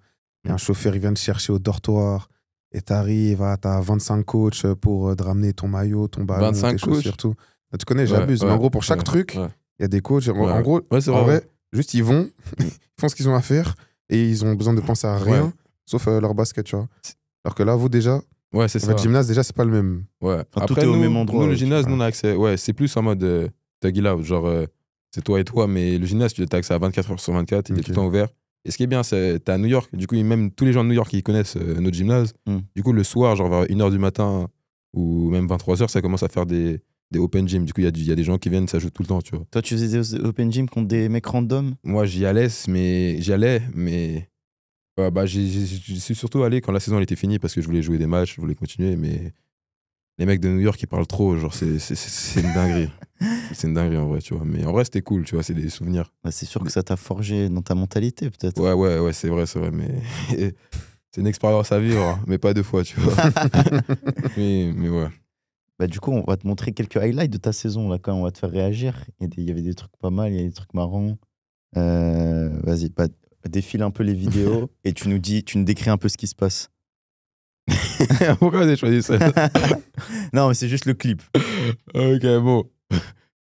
[SPEAKER 1] et un chauffeur, il vient te chercher au dortoir, et t'arrives, t'as 25 coachs pour te ramener ton maillot, ton ballon,
[SPEAKER 2] 25
[SPEAKER 1] tes chaussures, tout. Là, tu connais, j'abuse, mais en gros, pour chaque truc,
[SPEAKER 2] ouais.
[SPEAKER 1] il y a des coachs. En
[SPEAKER 2] Ouais.
[SPEAKER 1] gros,
[SPEAKER 2] Ouais, c'est
[SPEAKER 1] en
[SPEAKER 2] vrai.
[SPEAKER 1] vrai, juste ils vont, ils font ce qu'ils ont à faire, et ils ont besoin de penser à rien,
[SPEAKER 2] Ouais.
[SPEAKER 1] sauf leur basket, tu vois. Alors que là, vous, déjà,
[SPEAKER 2] Ouais, c'est ça.
[SPEAKER 1] votre gymnase, déjà, c'est pas le même.
[SPEAKER 2] Ouais.
[SPEAKER 3] Enfin, tout
[SPEAKER 2] Après,
[SPEAKER 3] est au
[SPEAKER 2] nous,
[SPEAKER 3] même endroit,
[SPEAKER 2] nous, le
[SPEAKER 3] ouais,
[SPEAKER 2] gymnase,
[SPEAKER 1] tu
[SPEAKER 2] nous,
[SPEAKER 1] vois.
[SPEAKER 2] on a accès. Ouais, c'est plus en mode tag it out. Genre, c'est toi et toi, mais le gymnase, tu as accès à 24 heures sur 24, il est
[SPEAKER 1] Ok.
[SPEAKER 2] tout le temps ouvert. Et ce qui est bien, c'est t'es à New York. Du coup, même tous les gens de New York qui connaissent notre gymnase,
[SPEAKER 3] Mm.
[SPEAKER 2] du coup, le soir, genre vers 1h du matin ou même 23h, ça commence à faire des open gym. Du coup, il y a des gens qui viennent, ça joue tout le temps, tu vois.
[SPEAKER 3] Toi, tu faisais des open gym contre des mecs random?
[SPEAKER 2] Moi, j'y allais, mais bah, j'y suis surtout allé quand la saison elle était finie parce que je voulais jouer des matchs, je voulais continuer, mais les mecs de New York ils parlent trop, genre c'est une dinguerie. C'est une dinguerie en vrai, tu vois. Mais en vrai, c'était cool, tu vois, c'est des souvenirs.
[SPEAKER 3] Bah, c'est sûr que ça t'a forgé dans ta mentalité, peut-être.
[SPEAKER 2] Ouais, c'est vrai, mais c'est une expérience à vivre, hein, mais pas deux fois, tu vois. mais ouais.
[SPEAKER 3] Bah, du coup, on va te montrer quelques highlights de ta saison, là, quand on va te faire réagir. Il y avait des trucs pas mal, il y a des trucs marrants. Vas-y, défile un peu les vidéos et tu nous décris un peu ce qui se passe.
[SPEAKER 2] Pourquoi vous avez choisi ça?
[SPEAKER 3] Non, mais c'est juste le clip.
[SPEAKER 2] Ok, bon.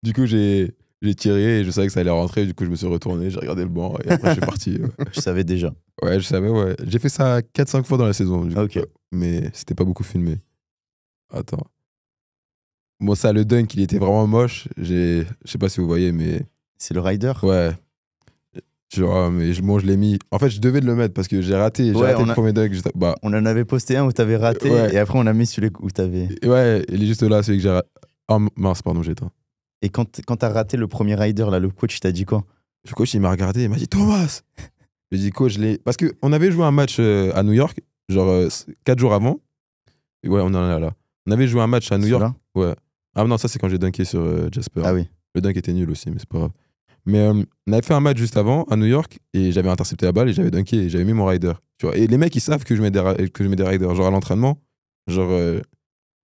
[SPEAKER 2] Du coup, j'ai tiré et je savais que ça allait rentrer, du coup, je me suis retourné, j'ai regardé le banc et après, je suis parti.
[SPEAKER 3] Tu savais déjà.
[SPEAKER 2] Ouais, je savais, ouais. J'ai fait ça 4-5 fois dans la saison, du coup,
[SPEAKER 3] Ok.
[SPEAKER 2] mais c'était pas beaucoup filmé. Attends. Bon, ça, le dunk, il était vraiment moche. Je sais pas si vous voyez, mais
[SPEAKER 3] C'est le rider.
[SPEAKER 2] ouais. Genre, mais je l'ai mis. En fait, je devais le mettre parce que j'ai raté. J'ai
[SPEAKER 3] Ouais,
[SPEAKER 2] raté le premier dunk. Bah,
[SPEAKER 3] On en avait posté un où t'avais raté
[SPEAKER 2] Ouais.
[SPEAKER 3] et après on a mis celui où t'avais.
[SPEAKER 2] ouais, il est juste là, celui que j'ai raté. Oh mince, pardon, j'ai éteint.
[SPEAKER 3] Et quand t'as raté le premier rider, là, le coach il t'a dit quoi?
[SPEAKER 2] Le coach, il m'a regardé, il m'a dit Thomas. J'ai dit coach, parce qu'on avait joué un match à New York, genre 4 jours avant. Et ouais, on en est là. On avait joué un match à New York.
[SPEAKER 3] Celui-là.
[SPEAKER 2] Ouais. Ah non, ça c'est quand j'ai dunké sur Jasper.
[SPEAKER 3] Ah oui.
[SPEAKER 2] Le dunk était nul aussi, mais c'est pas grave. Mais on avait fait un match juste avant à New York et j'avais intercepté la balle et j'avais dunké et j'avais mis mon rider. Tu vois. Et les mecs, ils savent que je mets des riders. Genre à l'entraînement, genre,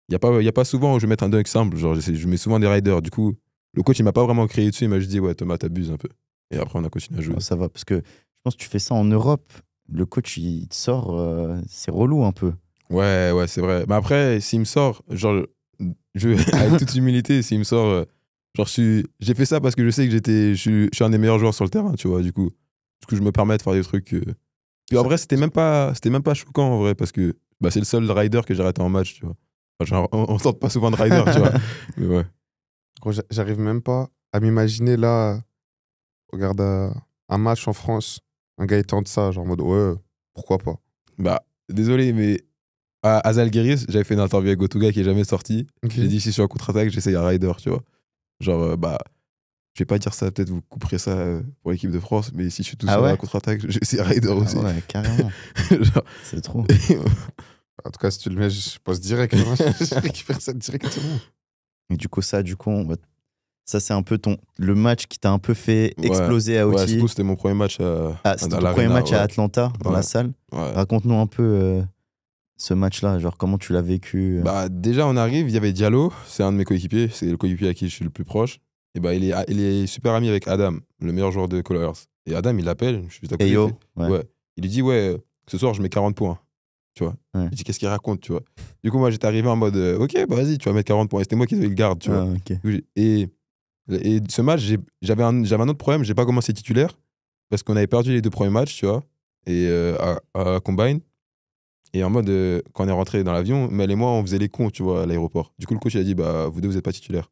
[SPEAKER 2] y a pas souvent où je vais mettre un dunk simple. Genre, je mets souvent des riders. Du coup, le coach, il m'a pas vraiment crié dessus. Il m'a juste dit, ouais, Thomas, t'abuses un peu. Et après, on a continué à jouer.
[SPEAKER 3] Oh, ça va, parce que je pense que tu fais ça en Europe. Le coach il te sort, c'est relou un peu.
[SPEAKER 2] Ouais, c'est vrai. Mais après, s'il me sort, genre, avec toute humilité, s'il me sort, genre, j'ai fait ça parce que je sais que je suis un des meilleurs joueurs sur le terrain, tu vois, du coup, je me permets de faire des trucs. Puis en vrai, c'était même pas choquant en vrai, parce que bah, c'est le seul rider que j'ai raté en match, tu vois. Enfin, genre, on tente pas souvent de rider, tu vois. Mais ouais.
[SPEAKER 1] Gros, j'arrive même pas à m'imaginer là, regarde un match en France, un gars il tente ça, genre en mode ouais, pourquoi pas.
[SPEAKER 2] Bah, désolé, mais à Zalgiris, j'avais fait une interview avec Gotuga qui est jamais sorti.
[SPEAKER 1] Ok.
[SPEAKER 2] J'ai dit si je suis en contre-attaque, j'essaye un rider, tu vois. Genre, bah, je vais pas dire ça, peut-être vous couperez ça pour l'équipe de France, mais si je suis tout
[SPEAKER 3] Ah
[SPEAKER 2] seul
[SPEAKER 3] ouais
[SPEAKER 2] à la contre-attaque, j'essaie un rider aussi.
[SPEAKER 3] Ah ouais, carrément.
[SPEAKER 2] Genre,
[SPEAKER 3] C'est trop.
[SPEAKER 1] En tout cas, si tu le mets, je pose direct. Je récupère ça directement.
[SPEAKER 3] Et du coup, ça c'est un peu le match qui t'a un peu fait
[SPEAKER 2] Ouais.
[SPEAKER 3] exploser à
[SPEAKER 2] ouais,
[SPEAKER 3] OT.
[SPEAKER 2] surtout, c'était mon premier match
[SPEAKER 3] C'était
[SPEAKER 2] à
[SPEAKER 3] ton premier
[SPEAKER 2] l'Arena,
[SPEAKER 3] match à
[SPEAKER 2] ouais.
[SPEAKER 3] Atlanta, dans
[SPEAKER 2] Ouais.
[SPEAKER 3] la salle.
[SPEAKER 2] Ouais.
[SPEAKER 3] Raconte-nous un peu ce match-là, genre comment tu l'as vécu.
[SPEAKER 2] Bah, déjà, on arrive, il y avait Diallo, c'est un de mes coéquipiers, c'est le coéquipier à qui je suis le plus proche. Et bah, il est super ami avec Adam, le meilleur joueur de Colors. Et Adam, il l'appelle, je suis juste à côté.
[SPEAKER 3] Hey yo,
[SPEAKER 2] il fait,
[SPEAKER 3] ouais.
[SPEAKER 2] Il lui dit, ouais, ce soir, je mets 40 points. Tu vois.
[SPEAKER 3] Ouais.
[SPEAKER 2] Je dis, qu'est-ce qu'il raconte, tu vois. Du coup, moi, j'étais arrivé en mode, ok, bah vas-y, tu vas mettre 40 points. Et c'était moi qui devais le garde, tu vois.
[SPEAKER 3] Ah, ok.
[SPEAKER 2] Et Et ce match, j'avais un autre problème, j'ai pas commencé titulaire parce qu'on avait perdu les 2 premiers matchs, tu vois, et à Combine. Et en mode, quand on est rentré dans l'avion, Mel et moi, on faisait les cons, tu vois, à l'aéroport. Du coup, le coach, il a dit, bah, vous deux, vous êtes pas titulaire.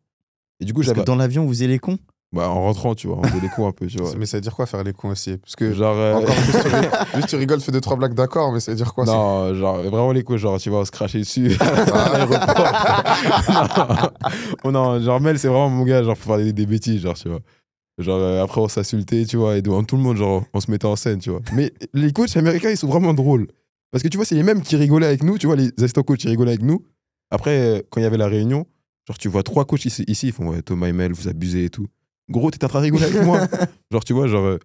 [SPEAKER 2] Et du coup,
[SPEAKER 3] Parce que dans l'avion, vous faisiez les cons.
[SPEAKER 2] Bah, en rentrant, tu vois, on faisait les cons un peu, tu vois.
[SPEAKER 1] Mais ça veut dire quoi faire les cons aussi? Parce que,
[SPEAKER 2] Genre.
[SPEAKER 1] encore, juste tu rigoles, tu fais 2-3 blagues d'accord, mais ça veut dire quoi?
[SPEAKER 2] Non, genre, vraiment les cons, genre, tu vois, on se crachait dessus à l'aéroport. non, genre, Mel, c'est vraiment mon gars, genre, pour faire des bêtises, genre, tu vois. Genre, après, on s'insultait, tu vois, et devant tout le monde, genre, on se mettait en scène, tu vois. Mais les coachs américains, ils sont vraiment drôles. Parce que tu vois, c'est les mêmes qui rigolaient avec nous, tu vois, les assistants coachs, ils rigolaient avec nous. Après, quand il y avait la réunion, genre, tu vois 3 coachs ici, ils font, ouais, Thomas et Mel, vous abusez et tout. Gros, t'es en train de rigoler avec moi. Genre, tu vois, genre.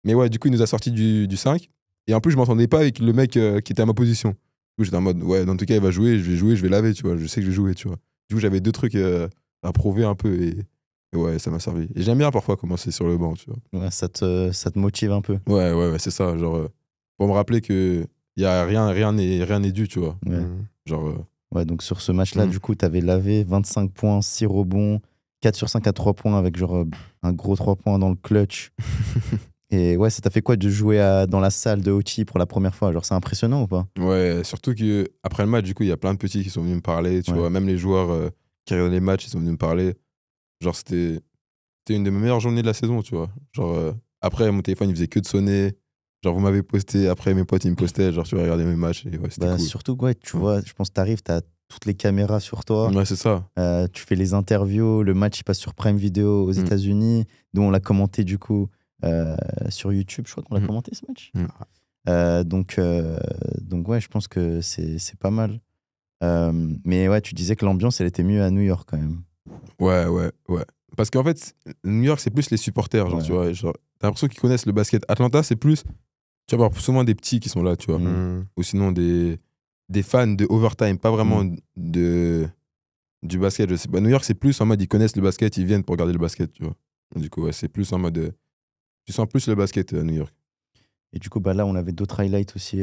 [SPEAKER 2] Mais ouais, du coup, il nous a sorti du 5. Et en plus, je m'entendais pas avec le mec qui était à ma position. Du coup, j'étais en mode, ouais, dans tout cas, il va jouer, je vais laver, tu vois. Je sais que je vais jouer, tu vois. Du coup, j'avais 2 trucs à prouver un peu. Et ouais, ça m'a servi. Et j'aime bien parfois commencer sur le banc, tu vois.
[SPEAKER 3] Ouais, ça te motive un peu.
[SPEAKER 2] Ouais, c'est ça. Genre, pour me rappeler que y a rien n'est dû, tu vois.
[SPEAKER 3] Ouais.
[SPEAKER 2] Genre.
[SPEAKER 3] Ouais, donc sur ce match-là, du coup, t'avais lavé 25 points, 6 rebonds, 4 sur 5 à 3 points avec genre un gros 3 points dans le clutch. Et ouais, ça t'a fait quoi de jouer dans la salle de OT pour la première fois? Genre, c'est impressionnant ou pas?
[SPEAKER 2] Ouais, surtout qu'après le match, du coup, il y a plein de petits qui sont venus me parler, tu vois. Même les joueurs qui regardaient les matchs, ils sont venus me parler. Genre, c'était une de mes meilleures journées de la saison, tu vois. Genre, après, mon téléphone, il faisait que de sonner. Genre, vous m'avez posté, après, mes potes, ils me postaient, genre, tu vas regarder mes matchs, et ouais, c'était cool.
[SPEAKER 3] Surtout, ouais, tu vois, je pense que t'arrives, t'as toutes les caméras sur toi.
[SPEAKER 2] Ouais, c'est ça.
[SPEAKER 3] Tu fais les interviews, le match, il passe sur Prime Video aux États-Unis, dont on l'a commenté, du coup, sur YouTube. Je crois qu'on l'a commenté, ce match. Donc, ouais, je pense que c'est pas mal. Mais ouais, tu disais que l'ambiance, elle était mieux à New York, quand même.
[SPEAKER 2] Ouais. Parce qu'en fait, New York, c'est plus les supporters, genre, tu vois. Genre, t'as l'impression qu'ils connaissent le basket. Atlanta, c'est plus. Tu vas avoir souvent des petits qui sont là, tu vois. Ou sinon des fans de overtime, pas vraiment du basket. Je sais pas. New York, c'est plus en mode ils connaissent le basket, ils viennent pour regarder le basket, tu vois. Du coup, ouais, c'est plus en mode. Tu sens plus le basket à New York.
[SPEAKER 3] Et du coup, bah là, on avait d'autres highlights aussi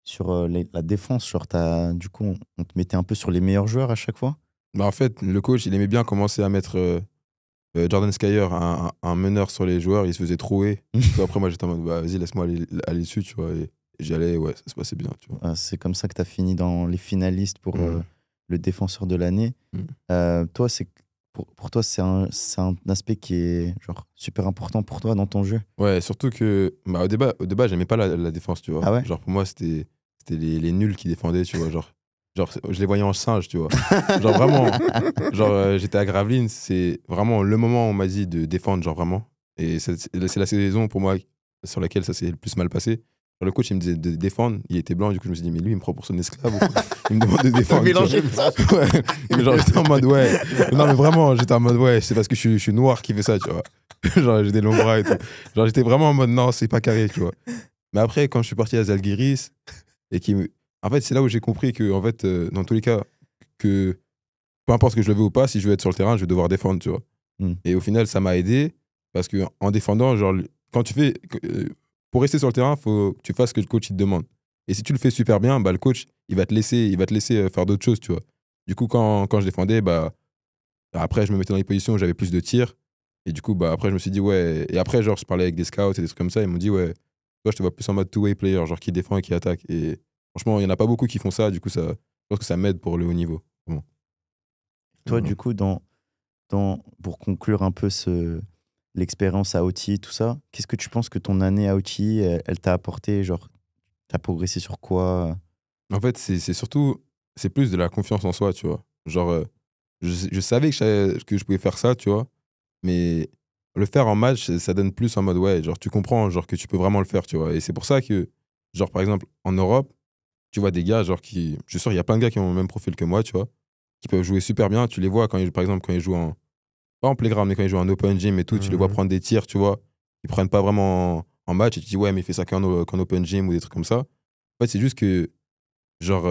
[SPEAKER 3] sur la défense. Genre, du coup, on te mettait un peu sur les meilleurs joueurs à chaque fois.
[SPEAKER 2] Bah en fait, le coach, il aimait bien commencer à mettre Jordan Skyer, un meneur sur les joueurs, il se faisait trouer. Après, moi, j'étais en mode, bah, vas-y, laisse-moi aller dessus, tu vois. Et j'y allais, ouais, ça se passait bien, tu vois.
[SPEAKER 3] C'est comme ça que tu as fini dans les finalistes pour le défenseur de l'année. Toi, pour toi, c'est un aspect qui est genre super important pour toi dans ton jeu.
[SPEAKER 2] Ouais, surtout que bah, au débat, j'aimais pas la défense, tu vois.
[SPEAKER 3] Ah ouais?
[SPEAKER 2] Genre, pour moi, c'était les nuls qui défendaient, tu vois. Genre, je les voyais en singe, tu vois. Genre, vraiment, genre, j'étais à Gravelines, c'est vraiment le moment où on m'a dit de défendre, genre, vraiment. Et c'est la saison, pour moi, sur laquelle ça s'est le plus mal passé. Genre, le coach, il me disait de défendre, il était blanc, du coup, je me suis dit, mais lui, il me prend pour son esclave ou quoi? Il me demande de défendre.
[SPEAKER 3] Mélanger le ça.
[SPEAKER 2] Ouais. Mais genre, j'étais en mode, ouais. Non, mais vraiment, j'étais en mode, ouais, c'est parce que je suis noir qui fait ça, tu vois. Genre, j'ai des longs bras et tout. Genre, j'étais vraiment en mode, non, c'est pas carré, tu vois. Mais après, quand je suis parti à Zalgiris, en fait, c'est là où j'ai compris que, en fait, dans tous les cas, que peu importe que je le veux ou pas, si je veux être sur le terrain, je vais devoir défendre, tu vois. Et au final, ça m'a aidé parce que en défendant, genre, quand tu fais. Pour rester sur le terrain, il faut que tu fasses ce que le coach il te demande. Et si tu le fais super bien, bah, le coach, il va te laisser faire d'autres choses, tu vois. Du coup, quand je défendais, bah, après, je me mettais dans les positions où j'avais plus de tirs. Et du coup, bah, après, je me suis dit, ouais. Et après, genre, je parlais avec des scouts et des trucs comme ça. Ils m'ont dit, ouais, toi, je te vois plus en mode two-way player, genre qui défend et qui attaque. Et franchement, il n'y en a pas beaucoup qui font ça. Du coup, je pense que ça m'aide pour le haut niveau. Bon.
[SPEAKER 3] Toi, du coup, pour conclure un peu l'expérience à OTI, tout ça, qu'est-ce que tu penses que ton année à OTI, elle t'a apporté? Genre, t'as progressé sur quoi?
[SPEAKER 2] En fait, c'est surtout, c'est plus de la confiance en soi, tu vois. Genre, je savais que je pouvais faire ça, tu vois. Mais le faire en match, ça donne plus en mode, ouais, genre, tu comprends, genre, que tu peux vraiment le faire, tu vois. Et c'est pour ça que, genre, par exemple, en Europe, tu vois des gars, genre, je suis sûr, il y a plein de gars qui ont le même profil que moi, tu vois, qui peuvent jouer super bien. Tu les vois, par exemple, quand ils jouent pas en playground, mais quand ils jouent en open gym et tout, tu les vois prendre des tirs, tu vois. Ils prennent pas vraiment en match et tu te dis, ouais, mais il fait ça qu'en open gym ou des trucs comme ça. En fait, c'est juste que, genre,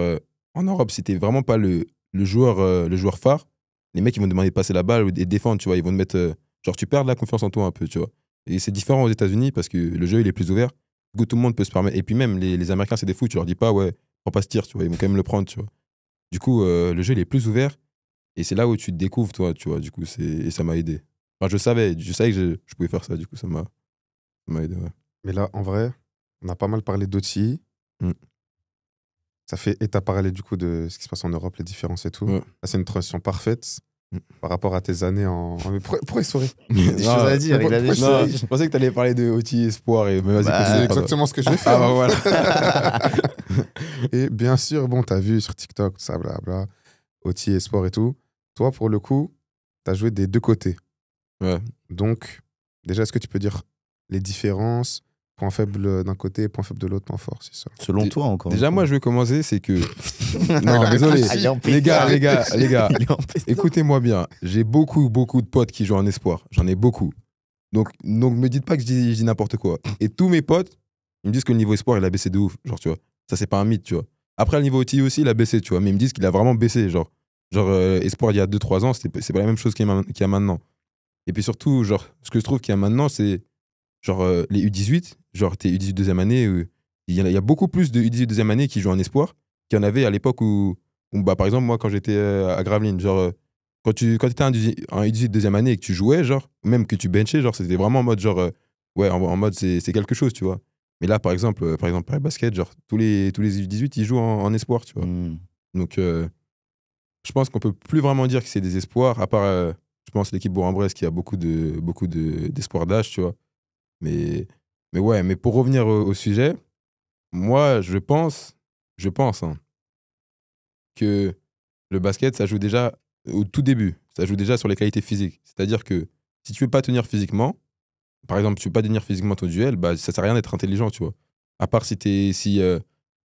[SPEAKER 2] en Europe, si t'es vraiment pas le joueur phare, les mecs, ils vont te demander de passer la balle et de défendre, tu vois. Ils vont te mettre. Genre, tu perds de la confiance en toi un peu, tu vois. Et c'est différent aux États-Unis parce que le jeu, il est plus ouvert. Du coup, tout le monde peut se permettre. Et puis, même, les Américains, c'est des fous. Tu leur dis pas, ouais, prends pas ce tir, tu vois. Ils vont quand même le prendre, tu vois. Du coup, le jeu, il est plus ouvert. Et c'est là où tu te découvres, toi, tu vois. Du coup, et ça m'a aidé. Enfin, je savais que je pouvais faire ça, du coup, ça m'a aidé, ouais.
[SPEAKER 1] Mais là, en vrai, on a pas mal parlé d'OTI.
[SPEAKER 2] Mm.
[SPEAKER 1] Et t'as parlé du coup de ce qui se passe en Europe, les différences et tout.
[SPEAKER 2] Ouais.
[SPEAKER 1] Là, c'est une transition parfaite
[SPEAKER 2] Mm.
[SPEAKER 1] par rapport à tes années en. Mais pourquoi il sourit?
[SPEAKER 3] Des choses à dire, il a des
[SPEAKER 1] Non,
[SPEAKER 3] choses
[SPEAKER 2] Non,
[SPEAKER 3] à dire.
[SPEAKER 2] je pensais que t'allais parler de OT Espoir et mais vas-y,
[SPEAKER 3] Bah,
[SPEAKER 2] continue,
[SPEAKER 1] C'est
[SPEAKER 2] pardon.
[SPEAKER 1] exactement ce que je vais faire.
[SPEAKER 2] Ah bah voilà.
[SPEAKER 1] Et bien sûr, bon, t'as vu sur TikTok, tout ça, blabla, OTI et sport et tout. Toi, pour le coup, t'as joué des deux côtés.
[SPEAKER 2] Ouais.
[SPEAKER 1] Donc, déjà, est-ce que tu peux dire les différences, points faibles d'un côté, points faibles de l'autre, points forts, c'est ça?
[SPEAKER 3] Selon toi, encore.
[SPEAKER 2] Déjà, moi, je vais commencer, c'est que.
[SPEAKER 1] Non,
[SPEAKER 2] Non, désolé.
[SPEAKER 3] Ah, il est en
[SPEAKER 2] Les gars,
[SPEAKER 3] pétard.
[SPEAKER 2] les gars,
[SPEAKER 3] Il est en pétard.
[SPEAKER 2] écoutez-moi bien. J'ai beaucoup de potes qui jouent en espoir. J'en ai beaucoup. Donc me dites pas que je dis n'importe quoi. Et tous mes potes, ils me disent que le niveau espoir, il a baissé de ouf. Genre, tu vois. Ça, c'est pas un mythe, tu vois. Après, le niveau OTI aussi, il a baissé, tu vois. Mais ils me disent qu'il a vraiment baissé. Genre espoir, il y a 2-3 ans, c'est pas la même chose qu'il y a maintenant. Et puis surtout, genre, ce que je trouve qu'il y a maintenant, c'est genre les U18. Genre, t'es U18 deuxième année. Il y a beaucoup plus de U18 deuxième année qui jouent en espoir qu'il y en avait à l'époque où bah, par exemple, moi, quand j'étais à Gravelines, genre, quand tu étais en U18 deuxième année et que tu jouais, genre, même que tu benchais, genre, c'était vraiment en mode, genre, ouais, en mode, c'est quelque chose, tu vois. Mais là, par exemple, par le basket, genre, tous les U18, ils jouent en espoir, tu vois.
[SPEAKER 3] Mm.
[SPEAKER 2] Donc, je pense qu'on peut plus vraiment dire que c'est des espoirs, à part, je pense, l'équipe Bourg-en-Bresse qui a beaucoup d'espoirs d'âge, tu vois. Mais ouais, mais pour revenir au sujet, moi, je pense, hein, que le basket, ça joue déjà au tout début. Ça joue déjà sur les qualités physiques. C'est-à-dire que si tu veux pas tenir physiquement, par exemple, tu veux pas tenir physiquement ton duel, bah, ça sert à rien d'être intelligent, tu vois. À part si tes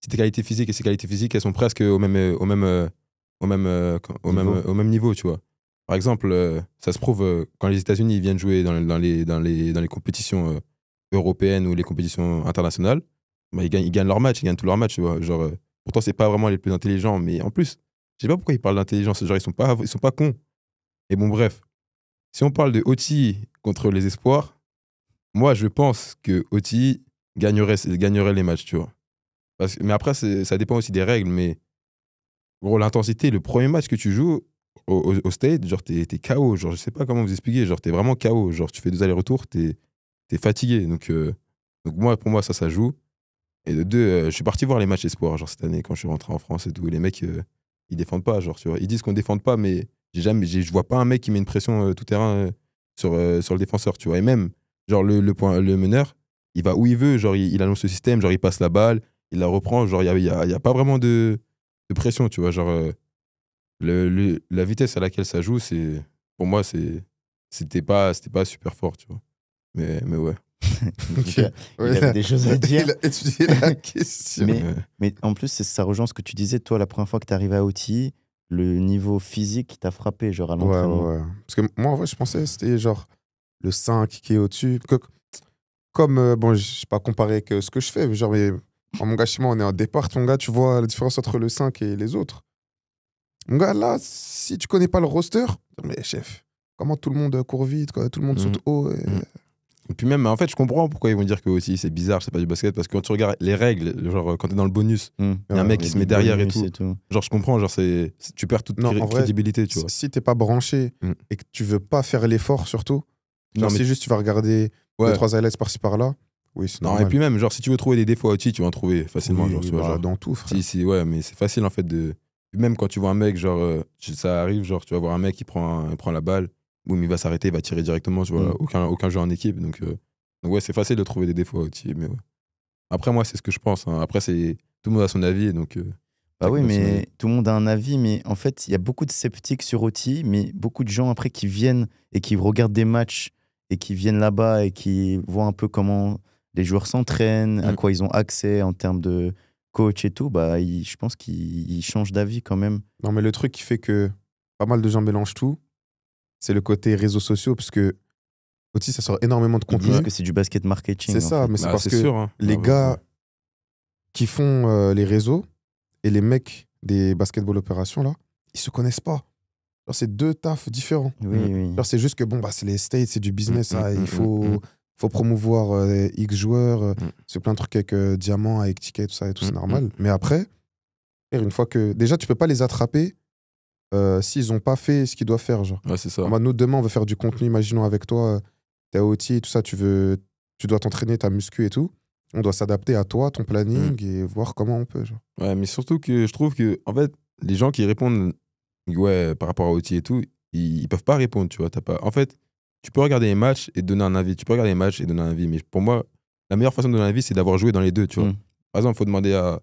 [SPEAKER 2] qualités physiques et ses qualités physiques, elles sont presque au même niveau, tu vois. Par exemple, ça se prouve quand les États-Unis viennent jouer dans les compétitions européennes ou les compétitions internationales, bah, ils gagnent leur match, ils gagnent tous leurs matchs, tu vois. Genre, pourtant, c'est pas vraiment les plus intelligents, mais en plus, je sais pas pourquoi ils parlent d'intelligence, genre, ils sont pas cons. Et bon, bref, si on parle de OTI contre les espoirs, moi, je pense que OTI gagnerait les matchs, tu vois. Mais après, ça dépend aussi des règles, mais gros, l'intensité, le premier match que tu joues au State, genre, t'es KO. Genre, je sais pas comment vous expliquer. Genre, t'es vraiment KO. Genre, tu fais 2 allers-retours, t'es fatigué. Donc moi, pour moi, ça joue. Et de deux, je suis parti voir les matchs espoirs, genre, cette année, quand je suis rentré en France et tout. Et les mecs, ils défendent pas, genre, tu vois. Ils disent qu'on défende pas, mais je vois pas un mec qui met une pression tout terrain sur le défenseur, tu vois. Et même, genre, le meneur, il va où il veut. Genre, il annonce le système, genre, il passe la balle, il la reprend. Genre, il y a pas vraiment de pression, tu vois. Genre, la vitesse à laquelle ça joue, pour moi, c'était pas super fort, tu vois. Mais ouais.
[SPEAKER 1] Ok.
[SPEAKER 3] Il
[SPEAKER 1] Ouais,
[SPEAKER 3] avait des choses à dire.
[SPEAKER 1] Il a étudié la question.
[SPEAKER 3] Mais,
[SPEAKER 2] Ouais.
[SPEAKER 3] mais en plus, ça rejoint ce que tu disais, toi, la première fois que tu arrivé à OTI, le niveau physique t'a frappé, genre à
[SPEAKER 1] Ouais,
[SPEAKER 3] l'entraînement.
[SPEAKER 1] ouais. Parce que moi, en vrai, je pensais que c'était genre le 5 qui est au-dessus. Comme, bon, je sais pas comparer avec ce que je fais, mais genre, mais, mon gars, chez moi, on est en départ, mon gars, tu vois la différence entre le 5 et les autres. Mon gars, là, si tu connais pas le roster, mais chef, comment tout le monde court vite, quoi, tout le monde saute haut.
[SPEAKER 2] Et puis même, en fait, je comprends pourquoi ils vont dire que aussi c'est bizarre, c'est pas du basket, parce que quand tu regardes les règles, genre quand t'es dans le bonus, il y a un mec qui se met derrière et tout. Genre, je comprends, genre, tu perds toute
[SPEAKER 1] Non, en vrai,
[SPEAKER 2] crédibilité, tu vois.
[SPEAKER 1] Si t'es pas branché
[SPEAKER 2] Mm.
[SPEAKER 1] et que tu veux pas faire l'effort, surtout,
[SPEAKER 2] Non,
[SPEAKER 1] genre,
[SPEAKER 2] mais-
[SPEAKER 1] si juste tu vas regarder
[SPEAKER 2] Ouais.
[SPEAKER 1] 2-3 highlights par-ci par-là, oui, c'est
[SPEAKER 2] Non,
[SPEAKER 1] normal.
[SPEAKER 2] et puis même, genre, si tu veux trouver des défauts à OT, tu vas en trouver facilement,
[SPEAKER 1] Oui,
[SPEAKER 2] genre, tu vois,
[SPEAKER 1] bah,
[SPEAKER 2] genre.
[SPEAKER 1] dans tout, frère.
[SPEAKER 2] Ouais, mais c'est facile en fait de. Même quand tu vois un mec, genre, ça arrive, genre, tu vas voir un mec qui prend la balle, boum, il va s'arrêter, il va tirer directement, tu vois, aucun jeu en équipe. Donc ouais, c'est facile de trouver des défauts aussi, mais ouais. Après, moi, c'est ce que je pense. Hein. Après, tout le monde a son avis, donc.
[SPEAKER 3] Bah oui,
[SPEAKER 2] chacun a son
[SPEAKER 3] mais
[SPEAKER 2] avis.
[SPEAKER 3] tout le monde a un avis, mais en fait, il y a beaucoup de sceptiques sur OTI, mais beaucoup de gens après qui viennent et qui regardent des matchs et qui viennent là-bas et qui voient un peu comment les joueurs s'entraînent, à quoi ils ont accès en termes de coach et tout, bah, je pense qu'ils changent d'avis quand même.
[SPEAKER 1] Non, mais le truc qui fait que pas mal de gens mélangent tout, c'est le côté réseaux sociaux, parce que aussi, ça sort énormément de
[SPEAKER 3] Ils
[SPEAKER 1] contenu.
[SPEAKER 3] disent que c'est du basket marketing.
[SPEAKER 1] C'est
[SPEAKER 3] en
[SPEAKER 1] ça,
[SPEAKER 3] fait.
[SPEAKER 1] mais c'est
[SPEAKER 2] Bah,
[SPEAKER 1] parce
[SPEAKER 2] c'est
[SPEAKER 1] que
[SPEAKER 2] sûr, hein.
[SPEAKER 1] les
[SPEAKER 2] Bah,
[SPEAKER 1] gars
[SPEAKER 2] ouais.
[SPEAKER 1] qui font les réseaux et les mecs des basketball opérations, là, ils se connaissent pas. Genre, c'est deux tafs différents.
[SPEAKER 3] Oui, oui.
[SPEAKER 1] Genre, c'est juste que, bon, bah, c'est les States, c'est du business, il
[SPEAKER 2] mm,
[SPEAKER 1] faut promouvoir X joueurs,
[SPEAKER 2] Mm.
[SPEAKER 1] c'est plein de trucs avec Diamant, avec Ticket, tout ça et tout, c'est
[SPEAKER 2] Mm,
[SPEAKER 1] normal. Mais après, une fois que. Déjà, tu peux pas les attraper s'ils n'ont pas fait ce qu'ils doivent faire, genre.
[SPEAKER 2] Ouais, c'est ça.
[SPEAKER 1] Nous, demain, on veut faire du contenu, imaginons avec toi, t'es à OT et tout ça, tu dois t'entraîner, ta muscu et tout. On doit s'adapter à toi, ton planning et voir comment on peut, genre.
[SPEAKER 2] Ouais, mais surtout que je trouve que, en fait, les gens qui répondent, ouais, par rapport à OT et tout, ils peuvent pas répondre, tu vois. En fait, tu peux regarder les matchs et donner un avis. Tu peux regarder les matchs et donner un avis. Mais pour moi, la meilleure façon de donner un avis, c'est d'avoir joué dans les deux, tu vois. Par exemple, il faut demander à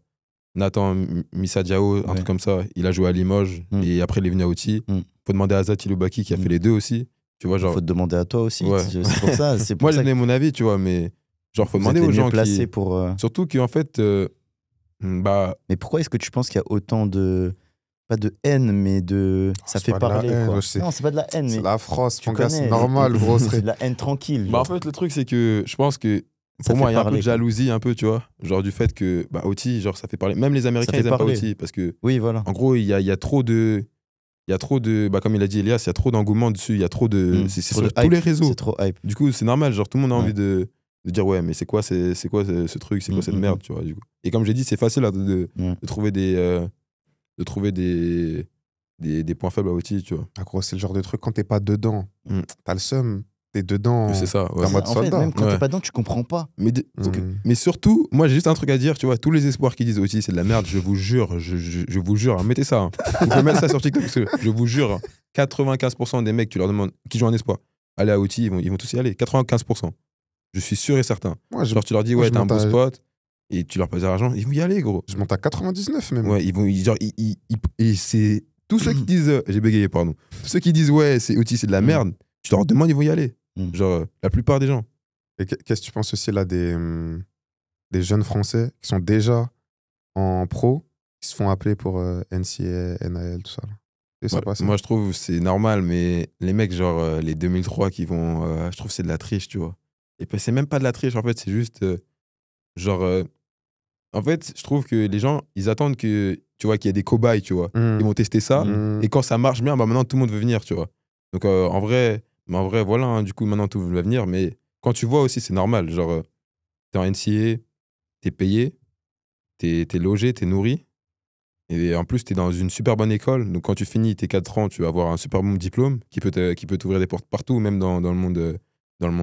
[SPEAKER 2] Nathan Missa Diao, un truc comme ça. Il a joué à Limoges et après, il est venu à OT. Il faut demander à Azat Iloubaki qui a fait les deux aussi. Tu vois, genre...
[SPEAKER 3] faut te demander à toi aussi.
[SPEAKER 2] Ouais.
[SPEAKER 3] C'est pour ça.
[SPEAKER 2] Moi, j'ai donné mon avis, tu vois, mais genre, faut demander aux gens
[SPEAKER 3] placés pour.
[SPEAKER 2] Surtout qu'en fait,
[SPEAKER 3] Mais pourquoi est-ce que tu penses qu'il y a autant de. Pas de haine, mais de. Ça fait parler, quoi. Non, c'est pas de la haine, mais.
[SPEAKER 1] C'est la France, mon gars, c'est normal, gros.
[SPEAKER 3] C'est de la haine tranquille.
[SPEAKER 2] En fait, le truc, c'est que je pense que. Pour moi, il y a un peu de jalousie, un peu, tu vois. Genre du fait que, OT, genre, ça fait parler. Même les Américains, ils aiment pas OT. Parce que.
[SPEAKER 3] Oui, voilà.
[SPEAKER 2] En gros, il y a trop de. Il y a trop de. Comme il a dit Elias, il y a trop d'engouement dessus. Il y a trop de. C'est sur tous les réseaux.
[SPEAKER 3] C'est trop hype.
[SPEAKER 2] Du coup, c'est normal. Genre, tout le monde a envie de dire, ouais, mais c'est quoi ce truc, c'est quoi cette merde, tu vois. Du coup. Et comme j'ai dit, c'est facile là, de trouver des points faibles à OT, tu vois.
[SPEAKER 1] Ah, gros, c'est le genre de truc, quand t'es pas dedans, t'as le seum. T'es dedans.
[SPEAKER 2] C'est ça. Ouais.
[SPEAKER 1] En mode soldat.
[SPEAKER 3] Fait, même quand t'es pas dedans, tu comprends pas.
[SPEAKER 2] Mais surtout, moi j'ai juste un truc à dire, tu vois, tous les espoirs qui disent OT c'est de la merde, je vous jure, je vous jure, hein, mettez ça. Hein. Vous pouvez mettre ça sur TikTok parce que je vous jure, 95% des mecs, tu leur demandes, qui jouent en espoir, aller à OT, ils vont tous y aller. 95%. Je suis sûr et certain. Genre tu leur dis, ouais, t'as un beau spot, et tu leur passes de l'argent, ils vont y aller, gros.
[SPEAKER 1] Je monte à 99 même.
[SPEAKER 2] Ouais, et c'est tous ceux qui disent, j'ai bégayé, pardon. Tous ceux qui disent, ouais, c'est OT, c'est de la merde, tu leur demandes, ils vont y aller. Genre, la plupart des gens.
[SPEAKER 1] Et qu'est-ce que tu penses aussi là des jeunes Français qui sont déjà en pro, qui se font appeler pour NCA, NAL, tout ça là.
[SPEAKER 2] Moi, je trouve c'est normal, mais les mecs, genre les 2003 qui vont. Je trouve c'est de la triche, tu vois. Et puis, c'est même pas de la triche, en fait, c'est juste. En fait, je trouve que les gens, ils attendent que, tu vois, qu'il y ait des cobayes, tu vois. Ils vont tester ça, et quand ça marche bien, maintenant, tout le monde veut venir, tu vois. Donc, en vrai, voilà, hein, du coup, maintenant, tout va venir. Mais quand tu vois aussi, c'est normal. Genre, t'es en NCA, t'es payé, t'es logé, t'es nourri. Et en plus, t'es dans une super bonne école. Donc, quand tu finis tes 4 ans, tu vas avoir un super bon diplôme qui peut t'ouvrir des portes partout, même dans le monde,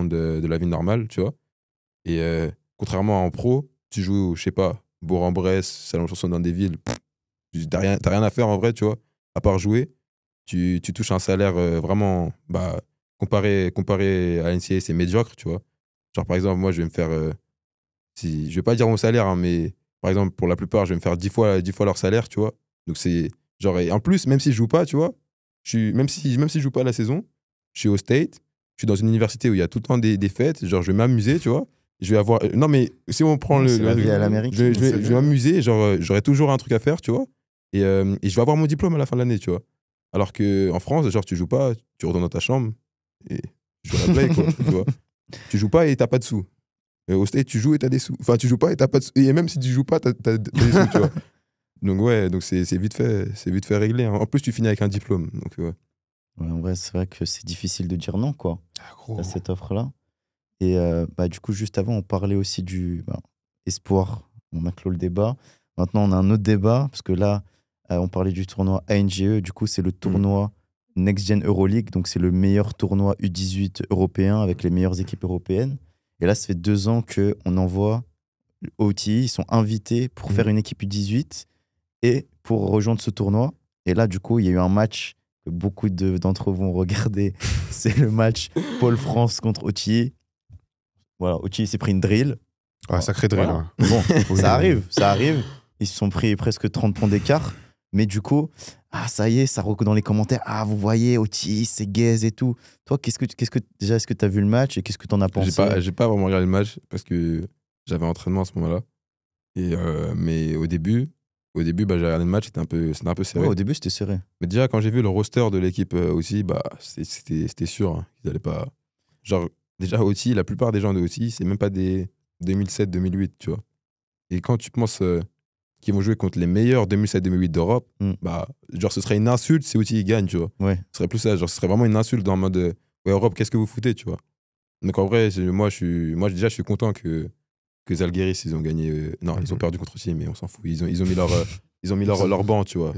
[SPEAKER 2] de la vie normale, tu vois. Et contrairement à en pro, tu joues, je sais pas, Bourg-en-Bresse, Salon-Chanson dans des villes. T'as rien à faire en vrai, tu vois, à part jouer. Tu touches un salaire vraiment, comparé à NCA, c'est médiocre, tu vois. Genre, par exemple, moi, je vais me faire. Je vais pas dire mon salaire, hein, mais par exemple, pour la plupart, je vais me faire 10 fois leur salaire, tu vois. Donc, c'est. Genre, et en plus, même si je joue pas, tu vois, même si je joue pas la saison, je suis au State, je suis dans une université où il y a tout le temps des fêtes, genre, je vais m'amuser, tu vois. Je vais avoir. Non, mais si on prend
[SPEAKER 3] la vie à l'Amérique.
[SPEAKER 2] Je vais m'amuser, genre, j'aurai toujours un truc à faire, tu vois. Et je vais avoir mon diplôme à la fin de l'année, tu vois. Alors qu'en France, genre, tu joues pas, tu retournes dans ta chambre et tu joues à la play, quoi, tu vois. Tu joues pas et t'as pas de sous. Au State, tu joues et t'as des sous. Enfin, tu joues pas et t'as pas de sous. Et même si tu joues pas, t'as des sous, tu vois. Donc, ouais, donc c'est vite fait réglé. Hein. En plus, tu finis avec un diplôme. Donc, ouais.
[SPEAKER 3] Ouais, en vrai, c'est vrai que c'est difficile de dire non, quoi,
[SPEAKER 1] à
[SPEAKER 3] cette offre-là. Et du coup, juste avant, on parlait aussi du espoir. On a clos le débat. Maintenant, on a un autre débat, parce que là, on parlait du tournoi ANGE. Du coup, c'est le tournoi Next Gen Euroleague. Donc, c'est le meilleur tournoi U18 européen avec les meilleures équipes européennes. Et là, ça fait 2 ans qu'on envoie OTI. Ils sont invités pour faire une équipe U18 et pour rejoindre ce tournoi. Et là, du coup, il y a eu un match que beaucoup d'entre vous vont regarder. C'est le match Pôle-France contre OTI. Voilà, OTI s'est pris une drill.
[SPEAKER 1] Ouais, sacré drill.
[SPEAKER 3] Voilà.
[SPEAKER 1] Ouais.
[SPEAKER 3] Bon, ça arrive. Ils se sont pris presque 30 points d'écart. Mais du coup, ça y est, ça recoue dans les commentaires. Vous voyez, OTI, c'est gaze et tout. Toi, déjà, est-ce que tu as vu le match et qu'est-ce que tu en as pensé?
[SPEAKER 2] J'ai pas vraiment regardé le match parce que j'avais entraînement à ce moment-là. Mais au début, j'ai regardé le match, c'était un peu serré.
[SPEAKER 3] Ouais, au début, c'était serré.
[SPEAKER 2] Mais déjà, quand j'ai vu le roster de l'équipe aussi, c'était sûr hein, qu'ils allaient pas. Genre, déjà, OTI, la plupart des gens de OTI, c'est même pas des 2007-2008, tu vois. Et quand tu penses qu'ils vont jouer contre les meilleurs 2007-2008 d'Europe, genre, ce serait une insulte si OTI gagne, tu vois.
[SPEAKER 3] Ouais.
[SPEAKER 2] Ce serait plus ça, genre, ce serait vraiment une insulte dans le mode ouais, Europe, qu'est-ce que vous foutez, tu vois. Donc, en vrai, moi, déjà, je suis content que Zalgiris, ils ont gagné. Non, ils ont perdu contre OTI, mais on s'en fout. Ils ont mis leur banc, tu vois.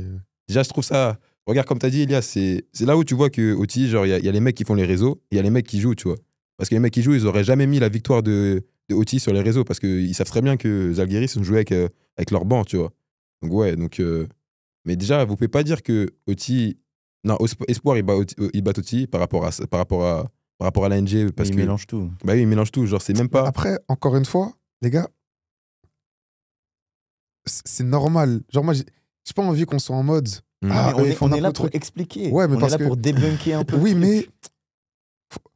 [SPEAKER 2] Déjà, je trouve ça. regarde, comme tu as dit, Elias, c'est là où tu vois que OTI, genre, il y a les mecs qui font les réseaux, et il y a les mecs qui jouent, tu vois. Parce que les mecs qui jouent, ils auraient jamais mis la victoire de OTI sur les réseaux, parce qu'ils savent très bien que Zalgiris ont joué avec leur banc, tu vois. Donc, ouais, mais déjà, vous pouvez pas dire que OTI. Non, Espoir, il bat OTI par rapport à l'ANG. Parce
[SPEAKER 3] Il
[SPEAKER 2] que,
[SPEAKER 3] mélange tout.
[SPEAKER 2] bah oui, il mélange tout. Genre, c'est même pas.
[SPEAKER 1] Après, encore une fois, les gars, c'est normal. Genre, moi, j'ai pas envie qu'on soit en mode.
[SPEAKER 3] Ah, mais on est là
[SPEAKER 1] pour
[SPEAKER 3] expliquer.
[SPEAKER 1] Ouais, mais
[SPEAKER 3] on est
[SPEAKER 1] parce
[SPEAKER 3] là
[SPEAKER 1] que-
[SPEAKER 3] pour débunker un peu.
[SPEAKER 1] Oui,
[SPEAKER 3] le
[SPEAKER 1] mais
[SPEAKER 3] truc.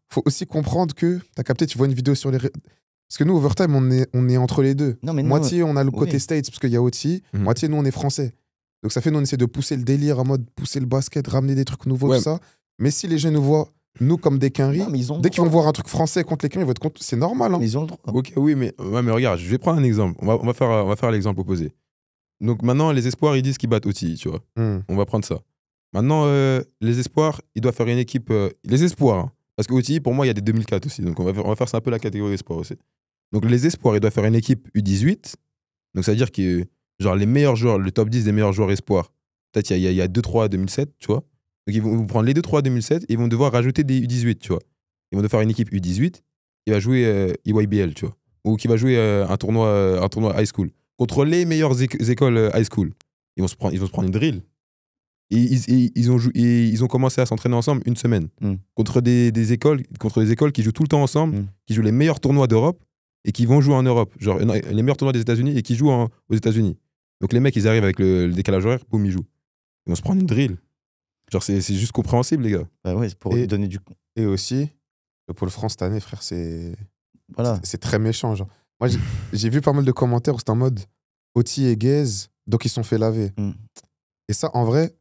[SPEAKER 1] faut aussi comprendre que, t'as capté, tu vois une vidéo sur les. Parce que nous, Overtime, on est entre les deux.
[SPEAKER 3] Non, mais nous,
[SPEAKER 1] Moitié, on a le côté
[SPEAKER 3] oui.
[SPEAKER 1] States, parce qu'il y a OTI.
[SPEAKER 2] Mhm.
[SPEAKER 1] Moitié, nous, on est français. Donc, ça fait, nous, on essaie de pousser le délire en mode pousser le basket, ramener des trucs nouveaux,
[SPEAKER 2] Ouais.
[SPEAKER 1] tout ça. Mais si les gens nous voient, nous, comme des quinries,
[SPEAKER 3] Non, mais ils ont le
[SPEAKER 1] dès qu'ils vont
[SPEAKER 3] droit.
[SPEAKER 1] voir un truc français contre les quinries, ils vont être contre. C'est normal. Hein.
[SPEAKER 3] Ils ont le droit.
[SPEAKER 2] Ok, oui, mais regarde, je vais prendre un exemple. On va faire l'exemple opposé. Donc maintenant, les espoirs, ils disent qu'ils battent OTI, tu vois. On va prendre ça. Maintenant, les espoirs, ils doivent faire une équipe. Les espoirs, hein. Parce que OTI, pour moi, il y a des 2004 aussi. Donc on va faire ça un peu la catégorie espoirs aussi. Donc les espoirs, ils doivent faire une équipe U18. Donc ça veut dire que genre les meilleurs joueurs, le top 10 des meilleurs joueurs espoirs, peut-être il y a 2-3 2007, tu vois. Donc ils vont prendre les 2-3 2007 et ils vont devoir rajouter des U18, tu vois. Ils vont devoir faire une équipe U18 qui va jouer EYBL, tu vois. Ou qui va jouer un tournoi high school. Contre les meilleures écoles high school. Ils vont se prendre une drill. Et ils ont commencé à s'entraîner ensemble une semaine. Contre des écoles qui jouent tout le temps ensemble, qui jouent les meilleurs tournois d'Europe et qui vont jouer en Europe. Genre les meilleurs tournois des États-Unis et qui jouent aux États-Unis. Donc les mecs, ils arrivent avec le décalage horaire, boum, ils jouent. Ils vont se prendre une drill. Genre, c'est juste compréhensible, les gars.
[SPEAKER 3] Bah ouais, c'est pour
[SPEAKER 1] Et-
[SPEAKER 3] donner du.
[SPEAKER 1] Et aussi, le Pôle France cette année, frère, c'est
[SPEAKER 3] Voilà.
[SPEAKER 1] c'est très méchant. Genre. Moi, j'ai vu pas mal de commentaires où c'était en mode Oti et Gaze, donc ils se sont fait laver.
[SPEAKER 3] Mm.
[SPEAKER 1] Et ça, en vrai,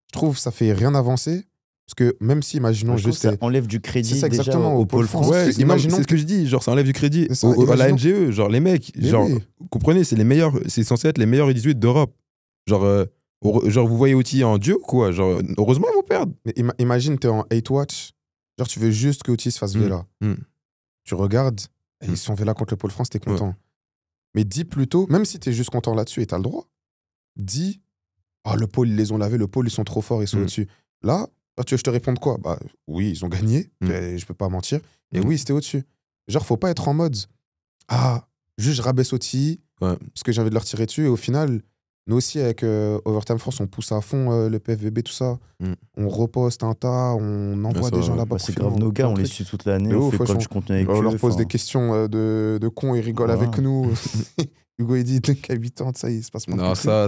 [SPEAKER 1] je trouve ça fait rien avancer. Parce que même si, imaginons
[SPEAKER 3] Je trouve
[SPEAKER 1] juste.
[SPEAKER 3] que ça enlève du crédit
[SPEAKER 1] c'est ça
[SPEAKER 3] déjà
[SPEAKER 1] exactement,
[SPEAKER 3] au Pôle France.
[SPEAKER 1] Ouais,
[SPEAKER 2] Ouais,
[SPEAKER 1] imaginons
[SPEAKER 2] c'est ce que je dis. Genre, ça enlève du crédit
[SPEAKER 1] C'est ça,
[SPEAKER 2] à la
[SPEAKER 1] imaginons-
[SPEAKER 2] NGE. Genre, les mecs,
[SPEAKER 1] Mais
[SPEAKER 2] genre,
[SPEAKER 1] oui.
[SPEAKER 2] vous comprenez, c'est censé être les meilleurs U18 d'Europe. Genre, genre, vous voyez Oti en Dieu ou quoi? Genre, heureusement, ils vont perdre.
[SPEAKER 1] Mais imagine, t'es en 8 watch. Genre, tu veux juste que Oti se fasse Vela. Tu regardes, et ils se sont Vela contre le Pôle France, t'es content. Mais dis plutôt, même si t'es juste content là-dessus et t'as le droit, dis ah, le Pôle, ils les ont lavés, le Pôle, ils sont trop forts, ils sont au-dessus. Là, tu veux que je te réponde quoi? Bah oui, ils ont gagné, je peux pas mentir. Et oui, c'était au-dessus. Genre, faut pas être en mode ah, juste je rabaisse Oti parce que j'ai envie de leur tirer dessus. Et au final, nous aussi, avec Overtime France, on pousse à fond le PFVB, tout ça. On reposte un tas, on envoie
[SPEAKER 2] ça
[SPEAKER 1] des
[SPEAKER 2] va.
[SPEAKER 1] gens là-bas.
[SPEAKER 3] Bah, c'est grave nos gars, on les suit toute l'année,
[SPEAKER 1] Mais
[SPEAKER 3] on
[SPEAKER 1] ouf,
[SPEAKER 3] fait comme
[SPEAKER 1] franchement.
[SPEAKER 3] du contenu avec
[SPEAKER 1] On
[SPEAKER 3] eux.
[SPEAKER 1] leur pose
[SPEAKER 3] enfin,
[SPEAKER 1] des questions de cons, ils rigolent
[SPEAKER 3] Voilà.
[SPEAKER 1] avec nous. Hugo, il dit qu'à 8 ans, ça, il se passe pas.
[SPEAKER 2] Non, ça.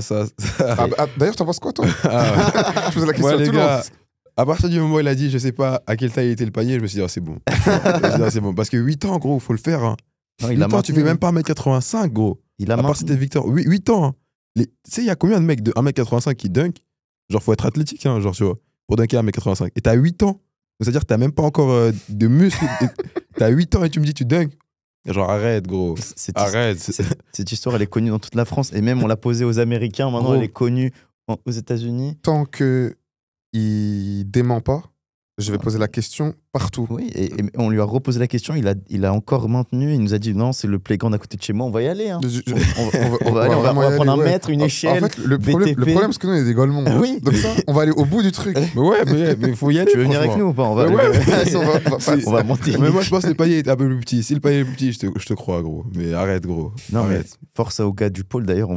[SPEAKER 1] D'ailleurs, t'en penses quoi, toi
[SPEAKER 2] Ah.
[SPEAKER 1] Je pose la question
[SPEAKER 2] Moi,
[SPEAKER 1] à
[SPEAKER 2] les
[SPEAKER 1] tout le
[SPEAKER 2] gars,
[SPEAKER 1] monde.
[SPEAKER 2] à partir du moment où il a dit, je sais pas à quelle taille était le panier, je me suis dit, ah, c'est bon. Je me suis dit, ah, c'est bon. Parce que 8 ans, gros, faut le faire. Hein.
[SPEAKER 3] non,
[SPEAKER 2] 8 ans, tu fais même pas 1m85, gros.
[SPEAKER 3] Il a
[SPEAKER 2] À part si t'es Victor. 8 ans. Hein. Tu sais, il y a combien de mecs de 1m85 qui dunk? Genre, faut être athlétique, hein, genre, tu vois, pour dunker à 1m85. Et t'as 8 ans. C'est-à-dire que t'as même pas encore de muscles. T'as 8 ans et tu me dis, tu dunks. Genre, arrête, gros. Arrête.
[SPEAKER 3] Cette histoire, elle est connue dans toute la France et même on l'a posée aux Américains. Maintenant,
[SPEAKER 1] Gros.
[SPEAKER 3] elle est connue aux États-Unis.
[SPEAKER 1] Tant que il dément pas, je vais poser la question partout.
[SPEAKER 3] Oui, et on lui a reposé la question. Il a encore maintenu. Il nous a dit non, c'est le playground à côté de chez moi. On va y aller. Hein.
[SPEAKER 1] On
[SPEAKER 3] va aller, on va
[SPEAKER 1] vraiment y
[SPEAKER 3] prendre
[SPEAKER 1] aller,
[SPEAKER 3] un
[SPEAKER 1] ouais.
[SPEAKER 3] mètre, une échelle.
[SPEAKER 1] En fait, le problème, c'est que nous, on est des golemons.
[SPEAKER 3] Oui.
[SPEAKER 1] Donc ça, on va aller au bout du truc.
[SPEAKER 2] Mais ouais, mais faut y aller.
[SPEAKER 3] Tu veux venir avec nous ou pas? On va,
[SPEAKER 1] Ouais.
[SPEAKER 3] on va monter.
[SPEAKER 2] Mais moi, je pense que le panier est un peu plus petit. Si le panier est plus petit, je te crois, gros. Mais arrête, gros.
[SPEAKER 3] Non, mais
[SPEAKER 2] Arrête.
[SPEAKER 3] force aux gars du pôle. D'ailleurs,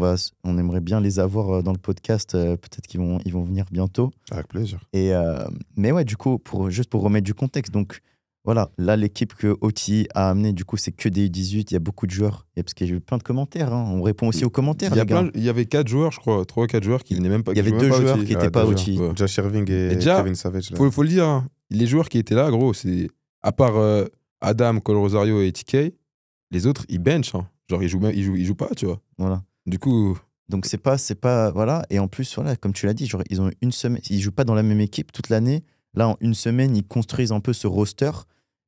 [SPEAKER 3] on aimerait bien les avoir dans le podcast. Peut-être qu'ils vont venir bientôt.
[SPEAKER 1] Avec plaisir.
[SPEAKER 3] Et mais ouais, du coup, juste pour remettre du contexte, donc voilà, là, l'équipe que OTI a amenée, du coup, c'est que des U18. Il y a beaucoup de joueurs. Parce qu'il y a eu plein de commentaires. Hein. On répond aussi aux commentaires, les gars.
[SPEAKER 2] Il y avait 4 joueurs, je crois. 3 ou 4 joueurs qui venaient même pas.
[SPEAKER 3] Il y avait 2 joueurs qui n'étaient pas OTI.
[SPEAKER 2] Ouais.
[SPEAKER 1] Josh Irving et
[SPEAKER 2] déjà,
[SPEAKER 1] Kevin Savage. Là.
[SPEAKER 2] Faut le dire, hein. Les joueurs qui étaient là, gros, c'est. À part Adam, Cole Rosario et TK, les autres, ils bench. Hein. Genre, ils jouent pas, tu vois.
[SPEAKER 3] Voilà.
[SPEAKER 2] Du coup.
[SPEAKER 3] Donc, c'est pas. Voilà. Et en plus, voilà, comme tu l'as dit, genre, ils ont une semaine. Ils jouent pas dans la même équipe toute l'année. Là, en une semaine, ils construisent un peu ce roster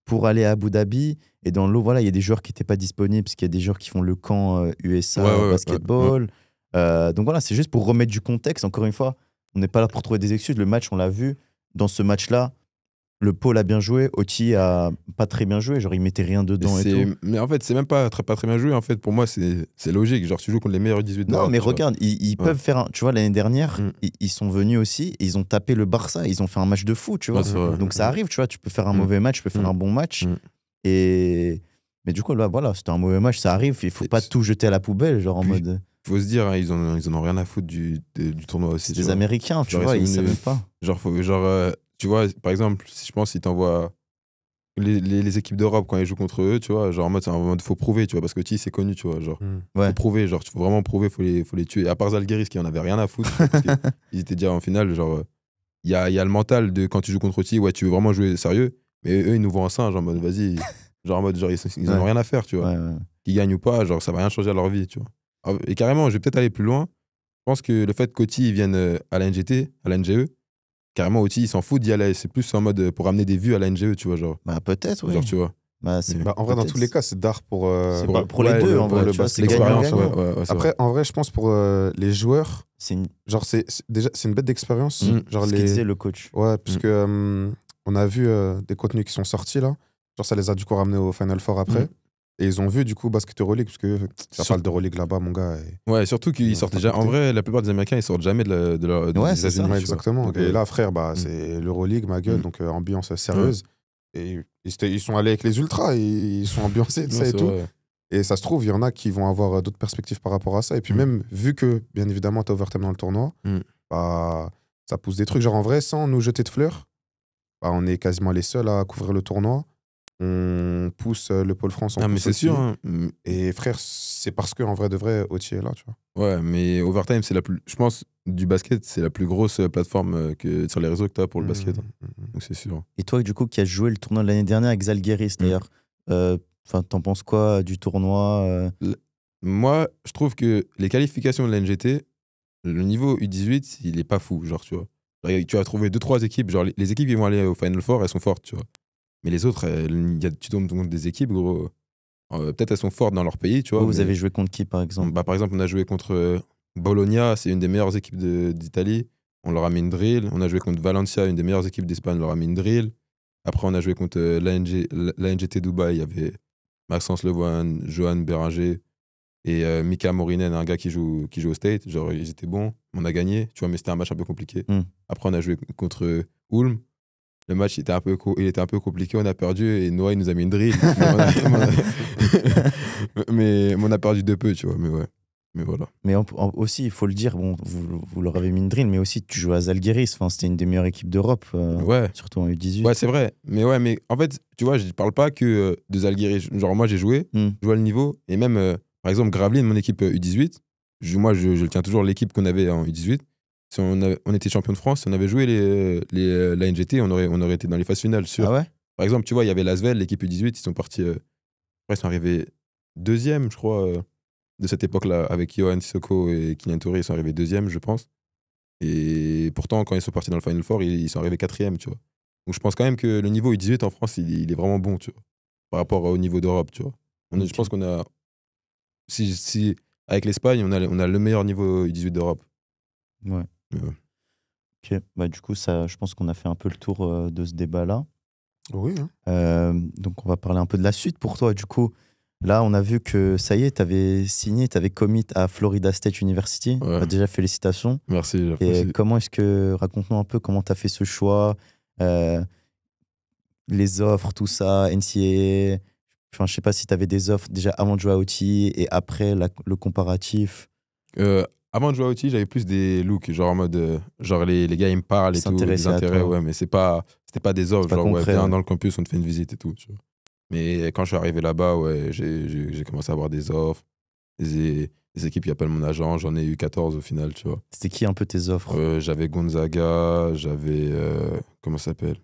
[SPEAKER 3] pour aller à Abu Dhabi. Et dans l'eau, voilà, il y a des joueurs qui n'étaient pas disponibles parce qu'il y a des joueurs qui font le camp USA basketball. Donc voilà, c'est juste pour remettre du contexte. Encore une fois, on n'est pas là pour trouver des excuses. Le match, on l'a vu. Dans ce match-là, le pôle a bien joué, Oti a pas très bien joué, genre il mettait rien dedans et tout.
[SPEAKER 2] Mais en fait, c'est même pas très bien joué. En fait, pour moi, c'est logique. Genre, tu joues contre les meilleurs 18
[SPEAKER 3] Non,
[SPEAKER 2] d'Europe,
[SPEAKER 3] mais
[SPEAKER 2] tu vois.
[SPEAKER 3] regarde, ils
[SPEAKER 2] Ouais.
[SPEAKER 3] peuvent faire. Tu vois, l'année dernière,
[SPEAKER 2] Mm.
[SPEAKER 3] ils sont venus aussi, et ils ont tapé le Barça, ils ont fait un match de fou, tu vois.
[SPEAKER 2] Ouais, c'est vrai.
[SPEAKER 3] Donc ça arrive, tu vois, tu peux faire un
[SPEAKER 2] Mm.
[SPEAKER 3] mauvais match, tu peux faire
[SPEAKER 2] Mm.
[SPEAKER 3] un bon match.
[SPEAKER 2] Mm.
[SPEAKER 3] Mais du coup, là, voilà, c'était un mauvais match, ça arrive, il faut
[SPEAKER 2] Et
[SPEAKER 3] pas
[SPEAKER 2] c'est-
[SPEAKER 3] tout jeter à la poubelle, genre en
[SPEAKER 2] Puis,
[SPEAKER 3] mode.
[SPEAKER 2] Faut se dire, hein, ils en ont rien à foutre du tournoi aussi.
[SPEAKER 3] C'est
[SPEAKER 2] tu
[SPEAKER 3] des
[SPEAKER 2] vois.
[SPEAKER 3] Américains, tu
[SPEAKER 2] Genre,
[SPEAKER 3] vois,
[SPEAKER 2] ils
[SPEAKER 3] ils
[SPEAKER 2] sont
[SPEAKER 3] savent
[SPEAKER 2] venus-
[SPEAKER 3] même pas.
[SPEAKER 2] Tu vois, par exemple, si je pense, si t'envoies les équipes d'Europe quand ils jouent contre eux, tu vois, genre en mode, c'est en mode, faut prouver, tu vois, parce que Oti, c'est connu, tu vois, genre.
[SPEAKER 3] Ouais.
[SPEAKER 2] Faut prouver, genre, faut vraiment prouver, faut les tuer. Et à part Zalgiris qui en avait rien à foutre, tu vois, parce qu'ils étaient déjà en finale, genre, il y a le mental de quand tu joues contre Oti, ouais, tu veux vraiment jouer sérieux, mais eux, ils nous voient en singe, en mode, vas-y, genre en mode, genre, ils en ont
[SPEAKER 3] Ouais.
[SPEAKER 2] rien à faire, tu vois.
[SPEAKER 3] Ouais, ouais.
[SPEAKER 2] Qu'ils gagnent ou pas, genre, ça va rien changer à leur vie, tu vois. Et carrément, je vais peut-être aller plus loin. Je pense que le fait qu'Oti vienne à la NGT, à la NGE, carrément, Oti, il s'en fout d'y aller. C'est plus en mode pour ramener des vues à la NGE, tu vois, genre.
[SPEAKER 3] Bah, peut-être, oui.
[SPEAKER 2] Genre, tu vois.
[SPEAKER 3] Bah, c'est
[SPEAKER 1] Bah, en vrai, dans
[SPEAKER 3] peut-être.
[SPEAKER 1] tous les cas, c'est d'art pour.
[SPEAKER 3] C'est pas pour les
[SPEAKER 2] ouais,
[SPEAKER 3] deux,
[SPEAKER 2] le-
[SPEAKER 3] en
[SPEAKER 2] pour
[SPEAKER 3] vrai,
[SPEAKER 2] le
[SPEAKER 3] tu vois,
[SPEAKER 2] bas-
[SPEAKER 3] c'est
[SPEAKER 2] l'expérience,
[SPEAKER 3] gagnant-gagnant.
[SPEAKER 2] c'est
[SPEAKER 1] Après,
[SPEAKER 2] vrai.
[SPEAKER 1] en vrai, je pense pour les joueurs,
[SPEAKER 3] C'est
[SPEAKER 1] genre, déjà, c'est une bête d'expérience.
[SPEAKER 2] Mm.
[SPEAKER 1] Genre,
[SPEAKER 3] ce qu'il disait le coach.
[SPEAKER 1] Ouais, puisque on a vu des contenus qui sont sortis là. Genre, ça les a du coup ramenés au Final Four après.
[SPEAKER 2] Mm.
[SPEAKER 1] Et ils ont vu du coup Basket Euroleague, parce que ça
[SPEAKER 2] Sur-
[SPEAKER 1] parle d'Euroleague là-bas, mon gars.
[SPEAKER 2] Ouais, surtout
[SPEAKER 1] Ils
[SPEAKER 2] qu'ils
[SPEAKER 1] ont
[SPEAKER 2] sortent
[SPEAKER 1] pas
[SPEAKER 2] déjà. En
[SPEAKER 1] capté.
[SPEAKER 2] vrai, la plupart des Américains, ils sortent jamais des
[SPEAKER 3] Ouais, c'est ça.
[SPEAKER 2] États-Unis.
[SPEAKER 1] Ouais,
[SPEAKER 2] tu vois.
[SPEAKER 1] exactement.
[SPEAKER 2] Donc,
[SPEAKER 1] Et là, frère, bah,
[SPEAKER 2] Mm.
[SPEAKER 1] c'est l'Euroleague, ma gueule,
[SPEAKER 2] Mm.
[SPEAKER 1] donc ambiance sérieuse. Et ils sont allés avec les ultras, ils sont ambiancés, tout
[SPEAKER 2] non,
[SPEAKER 1] ça et
[SPEAKER 2] c'est
[SPEAKER 1] tout.
[SPEAKER 2] vrai.
[SPEAKER 1] Et ça se trouve, il y en a qui vont avoir d'autres perspectives par rapport à ça. Et puis
[SPEAKER 2] Mm.
[SPEAKER 1] même, vu que, bien évidemment, t'as overtime dans le tournoi,
[SPEAKER 2] Mm.
[SPEAKER 1] bah, ça pousse des trucs. Genre, en vrai, sans nous jeter de fleurs, bah, on est quasiment les seuls à couvrir le tournoi. On pousse le pôle France, on
[SPEAKER 2] Ah, mais
[SPEAKER 1] pousse
[SPEAKER 2] c'est
[SPEAKER 1] aussi.
[SPEAKER 2] sûr. Hein.
[SPEAKER 1] Et frère, c'est parce que en vrai de vrai, Oti est là, tu vois.
[SPEAKER 2] Ouais, mais Overtime, c'est la plus. Je pense, du basket, c'est la plus grosse plateforme que sur les réseaux que t'as pour le basket. Hein. Donc, c'est sûr.
[SPEAKER 3] Et toi, du coup, qui as joué le tournoi de l'année dernière avec Zalgiris, d'ailleurs, t'en penses quoi du tournoi
[SPEAKER 2] Moi, je trouve que les qualifications de la NGT, le niveau U18, il est pas fou, genre, tu vois. Genre, tu as trouvé 2-3 équipes, genre, les équipes qui vont aller au Final Four, elles sont fortes, tu vois. Mais les autres, tu tombes contre des équipes, gros. Peut-être elles sont fortes dans leur pays, tu vois.
[SPEAKER 3] Vous
[SPEAKER 2] mais-
[SPEAKER 3] avez joué contre qui, par exemple
[SPEAKER 2] Bah, par exemple, on a joué contre Bologna, c'est une des meilleures équipes d'Italie. On leur a mis une drill. On a joué contre Valencia, une des meilleures équipes d'Espagne, on leur a mis une drill. Après, on a joué contre l'ANGT Dubaï. Il y avait Maxence Levoine, Johan Béranger et Mika Morinen, un gars qui joue au State. Genre, ils étaient bons. On a gagné, tu vois, mais c'était un match un peu compliqué.
[SPEAKER 3] Mm.
[SPEAKER 2] Après, on a joué contre Ulm. Le match il était un peu compliqué, on a perdu et Noah il nous a mis une drill. mais on a perdu de peu, tu vois. Mais ouais. Mais voilà.
[SPEAKER 3] Mais aussi, il faut le dire, bon, vous leur avez mis une drill, mais aussi tu joues à Zalgiris, enfin, c'était une des meilleures équipes d'Europe,
[SPEAKER 2] Ouais.
[SPEAKER 3] surtout en U18.
[SPEAKER 2] Ouais, c'est vrai. Mais ouais, mais en fait, tu vois, je parle pas que de Zalgiris. Genre, moi, j'ai joué,
[SPEAKER 3] Mm.
[SPEAKER 2] je vois le niveau. Et même, par exemple, Gravelines, mon équipe U18, moi, je tiens toujours l'équipe qu'on avait en U18. Si on était champion de France, si on avait joué la NGT, on aurait été dans les phases finales, sûr.
[SPEAKER 3] Ah ouais
[SPEAKER 2] Par exemple, tu vois, il y avait l'Asvel, l'équipe U18, ils sont partis. Après, ils sont arrivés deuxième, je crois, de cette époque-là, avec Johan Sissoko et Kylian Touré, ils sont arrivés deuxième, je pense. Et pourtant, quand ils sont partis dans le Final Four, ils sont arrivés quatrième, tu vois. Donc je pense quand même que le niveau U18 en France, il est vraiment bon, tu vois, par rapport au niveau d'Europe, tu vois. Je
[SPEAKER 3] Ok.
[SPEAKER 2] pense qu'on a. Si, avec l'Espagne, on a le meilleur niveau U18 d'Europe.
[SPEAKER 3] Ouais.
[SPEAKER 2] Ouais.
[SPEAKER 3] Ok, bah, du coup, ça, je pense qu'on a fait un peu le tour de ce débat-là.
[SPEAKER 1] Oui, hein.
[SPEAKER 3] Donc, on va parler un peu de la suite pour toi. Du coup, là, on a vu que ça y est, tu avais signé, tu avais commit à Florida State University.
[SPEAKER 2] Ouais.
[SPEAKER 3] Bah, déjà, félicitations.
[SPEAKER 2] Merci,
[SPEAKER 3] Et
[SPEAKER 2] j'apprécie.
[SPEAKER 3] comment est-ce que, raconte-nous un peu comment tu as fait ce choix, les offres, tout ça, NCAA. Enfin, je sais pas si tu avais des offres déjà avant de jouer à OT et après le comparatif.
[SPEAKER 2] Avant de jouer à OT, j'avais plus des looks, genre en mode. Genre les gars, ils me parlent et tout, des
[SPEAKER 3] S'intéresser à
[SPEAKER 2] intérêts,
[SPEAKER 3] toi.
[SPEAKER 2] ouais, mais c'était pas des offres,
[SPEAKER 3] C'est pas
[SPEAKER 2] genre, ouais,
[SPEAKER 3] concret,
[SPEAKER 2] viens
[SPEAKER 3] ouais.
[SPEAKER 2] dans le campus, on te fait une visite et tout, tu vois. Mais quand je suis arrivé là-bas, ouais, j'ai commencé à avoir des offres, des équipes qui appellent mon agent, j'en ai eu 14 au final, tu vois.
[SPEAKER 3] C'était qui un peu tes offres?
[SPEAKER 2] J'avais Gonzaga, j'avais. Comment ça s'appelle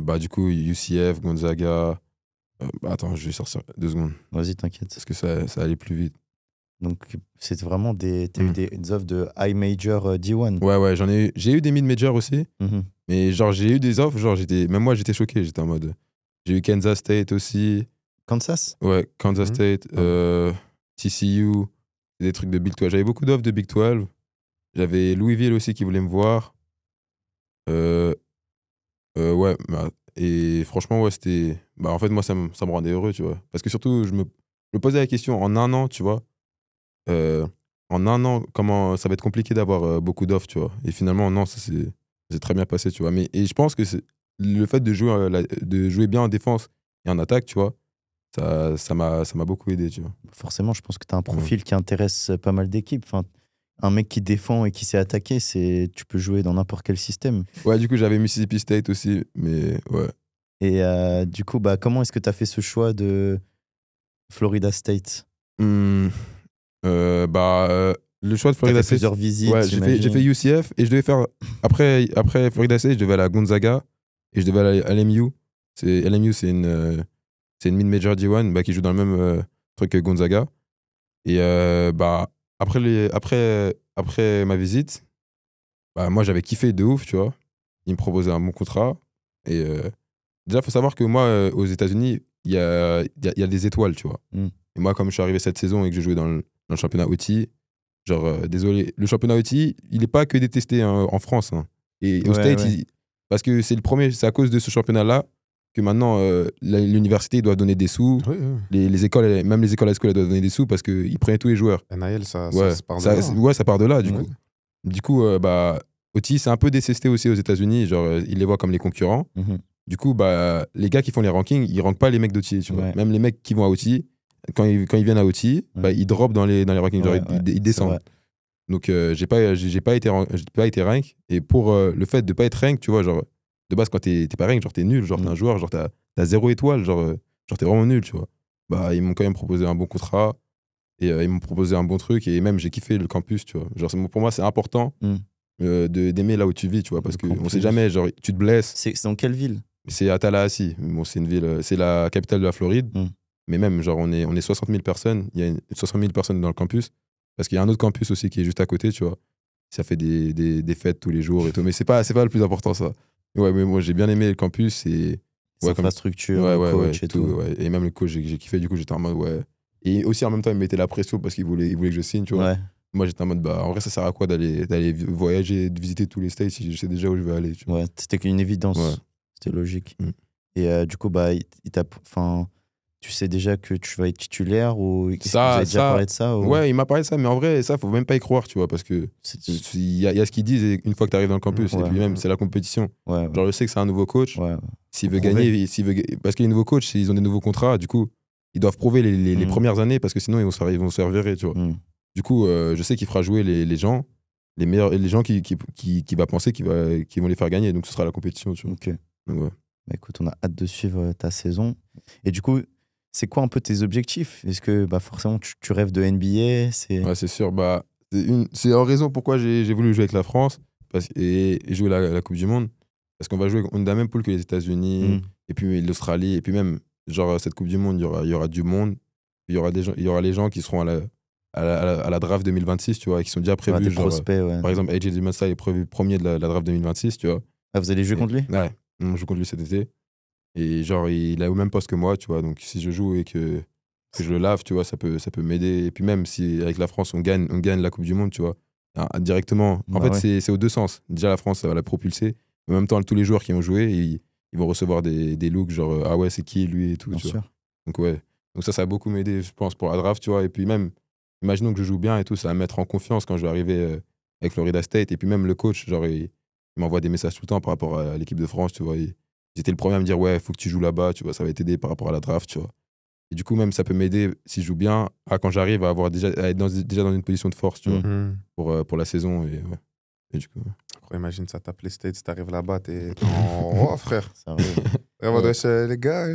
[SPEAKER 2] bah, du coup, UCF, Gonzaga. Bah, attends, je vais sortir 2 secondes,
[SPEAKER 3] Vas-y, t'inquiète.
[SPEAKER 2] parce que ça allait plus vite.
[SPEAKER 3] Donc, c'est vraiment t'as eu des offres de high major D1.
[SPEAKER 2] Ouais, j'ai eu des mid-majors aussi.
[SPEAKER 3] Mhm.
[SPEAKER 2] Mais genre, j'ai eu des offres, genre, même moi, j'étais choqué. J'étais en mode. J'ai eu Kansas State aussi.
[SPEAKER 3] Kansas?
[SPEAKER 2] Ouais, Kansas
[SPEAKER 1] Mhm.
[SPEAKER 2] State, TCU, des trucs de Big 12. J'avais beaucoup d'offres de Big 12. J'avais Louisville aussi qui voulait me voir. Ouais, et franchement, ouais, c'était. Bah, en fait, moi, ça me rendait heureux, tu vois. Parce que surtout, je me posais la question, en un an, tu vois, euh, en un an, comment ça va être compliqué d'avoir beaucoup d'offres, tu vois. Et finalement, non, c'est très bien passé, tu vois. Et je pense que le fait de jouer, de jouer bien en défense et en attaque, tu vois, ça m'a beaucoup aidé, tu vois.
[SPEAKER 3] Forcément, je pense que tu as un profil qui intéresse pas mal d'équipes. Enfin, un mec qui défend et qui sait attaquer, tu peux jouer dans n'importe quel système.
[SPEAKER 2] Ouais, du coup, j'avais Mississippi State aussi, mais ouais.
[SPEAKER 3] Et du coup, comment est-ce que tu as fait ce choix de Florida State?
[SPEAKER 2] Hmm, le choix de
[SPEAKER 3] Tu as
[SPEAKER 2] Florida
[SPEAKER 3] fait
[SPEAKER 2] State.
[SPEAKER 3] plusieurs visites,
[SPEAKER 2] Ouais, j'ai fait UCF et je devais faire. Après Florida State, je devais aller à Gonzaga et je devais aller à LMU. LMU, c'est une mid-major D1 qui joue dans le même truc que Gonzaga. Et après ma visite, moi j'avais kiffé de ouf, tu vois. Ils me proposaient un bon contrat. Et déjà, il faut savoir que moi, aux États-Unis, il y a des étoiles, tu vois.
[SPEAKER 3] Mm.
[SPEAKER 2] Et moi, comme je suis arrivé cette saison et que j'ai joué dans le championnat OTI, genre, désolé, le championnat OTI, il n'est pas que détesté hein, en France. Hein. Et au States, parce que c'est c'est à cause de ce championnat-là que maintenant, l'université doit donner des sous.
[SPEAKER 1] Oui, oui.
[SPEAKER 2] Les écoles, même les écoles à school, elles doivent donner des sous parce qu'ils prenaient tous les joueurs.
[SPEAKER 1] NIL, ça
[SPEAKER 2] Ouais,
[SPEAKER 1] part de là.
[SPEAKER 2] ouais, ça part de là, du
[SPEAKER 1] Ouais.
[SPEAKER 2] coup. Du coup, OTI, c'est un peu détesté aussi aux États-Unis. Genre, ils les voient comme les concurrents.
[SPEAKER 3] Mhm.
[SPEAKER 2] Du coup, les gars qui font les rankings, ils rankent pas les mecs d'OTI, tu vois.
[SPEAKER 3] Ouais.
[SPEAKER 2] Même les mecs qui vont à OTI, quand ils viennent à OTI, ils droppent dans les rankings, genre, ils descendent. Donc, j'ai pas été rank. Et pour le fait de pas être rank, tu vois, genre, de base, quand t'es pas rank, genre, t'es nul, genre, t'es un joueur, genre, t'as 0 étoile, genre, t'es vraiment nul, tu vois. Ils m'ont quand même proposé un bon contrat et ils m'ont proposé un bon truc et même j'ai kiffé le campus, tu vois. Genre, pour moi, c'est important d'aimer là où tu vis, tu vois, parce qu'on sait jamais, genre, tu te blesses.
[SPEAKER 3] C'est dans quelle ville?
[SPEAKER 2] C'est à Tallahassee. Bon, c'est une ville, c'est la capitale de la Floride. Mais même, genre, on est 60 000 personnes. Il y a 60 000 personnes dans le campus. Parce qu'il y a un autre campus aussi qui est juste à côté, tu vois. Ça fait des fêtes tous les jours et tout. Mais c'est pas le plus important, ça. Ouais, mais moi, j'ai bien aimé le campus et.
[SPEAKER 3] L'infrastructure, le coach et tout.
[SPEAKER 2] Ouais. Et même le coach, j'ai kiffé. Du coup, j'étais en mode, ouais. Et aussi, en même temps, il me mettait la pression parce qu'il voulait que je signe, tu vois.
[SPEAKER 3] Ouais.
[SPEAKER 2] Moi, j'étais en mode, en vrai, ça sert à quoi d'aller voyager, de visiter tous les States si je sais déjà où je vais aller, tu vois.
[SPEAKER 3] Ouais, c'était qu'une évidence.
[SPEAKER 2] Ouais.
[SPEAKER 3] C'était logique. Et du coup, tu sais déjà que tu vas être titulaire ou vous avez déjà parlé de ça ou...
[SPEAKER 2] Ouais, il m'a parlé de ça, mais en vrai, ça, faut même pas y croire, tu vois, parce que il y a ce qu'ils disent une fois que tu arrives dans le campus, et puis même, c'est la compétition.
[SPEAKER 3] Ouais.
[SPEAKER 2] Genre, je sais que c'est un nouveau coach.
[SPEAKER 3] Ouais.
[SPEAKER 2] S'il veut gagner, parce qu'il y a des nouveaux coachs, ils ont des nouveaux contrats, du coup, ils doivent prouver les premières années, parce que sinon, ils vont se faire virer, tu vois. Du coup, je sais qu'il fera jouer les gens, les gens qui va penser qu'ils vont les faire gagner, donc ce sera la compétition, tu vois.
[SPEAKER 3] Ok.
[SPEAKER 2] Donc, ouais.
[SPEAKER 3] Écoute, on a hâte de suivre ta saison. Et du coup, c'est quoi un peu tes objectifs? Est-ce que forcément tu rêves de NBA?
[SPEAKER 2] Ouais, c'est sûr. C'est en raison pourquoi j'ai voulu jouer avec la France et jouer la Coupe du Monde. Parce qu'on va jouer, on est dans la même poule que les États-Unis, et puis l'Australie, et puis même, genre, cette Coupe du Monde, il y aura du monde. Il y aura les gens qui seront à la draft 2026, tu vois, et qui sont déjà prévus. Genre,
[SPEAKER 3] prospects, ouais.
[SPEAKER 2] Par exemple, AJ Dimasa est prévu premier de la draft 2026, tu vois.
[SPEAKER 3] Ah, vous allez jouer contre lui?
[SPEAKER 2] Ouais, on joue contre lui cet été. Et genre, il a au même poste que moi, tu vois. Donc, si je joue et que je le lave, tu vois, ça peut m'aider. Et puis même si avec la France, on gagne la Coupe du Monde, tu vois, directement. En fait, c'est aux deux sens. Déjà, la France, ça va la propulser. En même temps, tous les joueurs qui ont joué, ils vont recevoir des looks genre, ah ouais, c'est qui lui et tout, tu vois. Donc, ouais. Donc, ça va beaucoup m'aider, je pense, pour la draft, tu vois. Et puis même, imaginons que je joue bien et tout, ça va me mettre en confiance quand je vais arriver avec Florida State. Et puis même le coach, genre, il m'envoie des messages tout le temps par rapport à l'équipe de France, tu vois. J'étais le premier à me dire, ouais, faut que tu joues là-bas, tu vois, ça va t'aider par rapport à la draft, tu vois. Et du coup, même, ça peut m'aider, si je joue bien, quand j'arrive à être déjà dans une position de force, tu vois, pour la saison. Et du coup,
[SPEAKER 1] imagine, ça tape les States, t'arrives là-bas, t'es en roi, frère.
[SPEAKER 3] Ça arrive.
[SPEAKER 1] Les gars,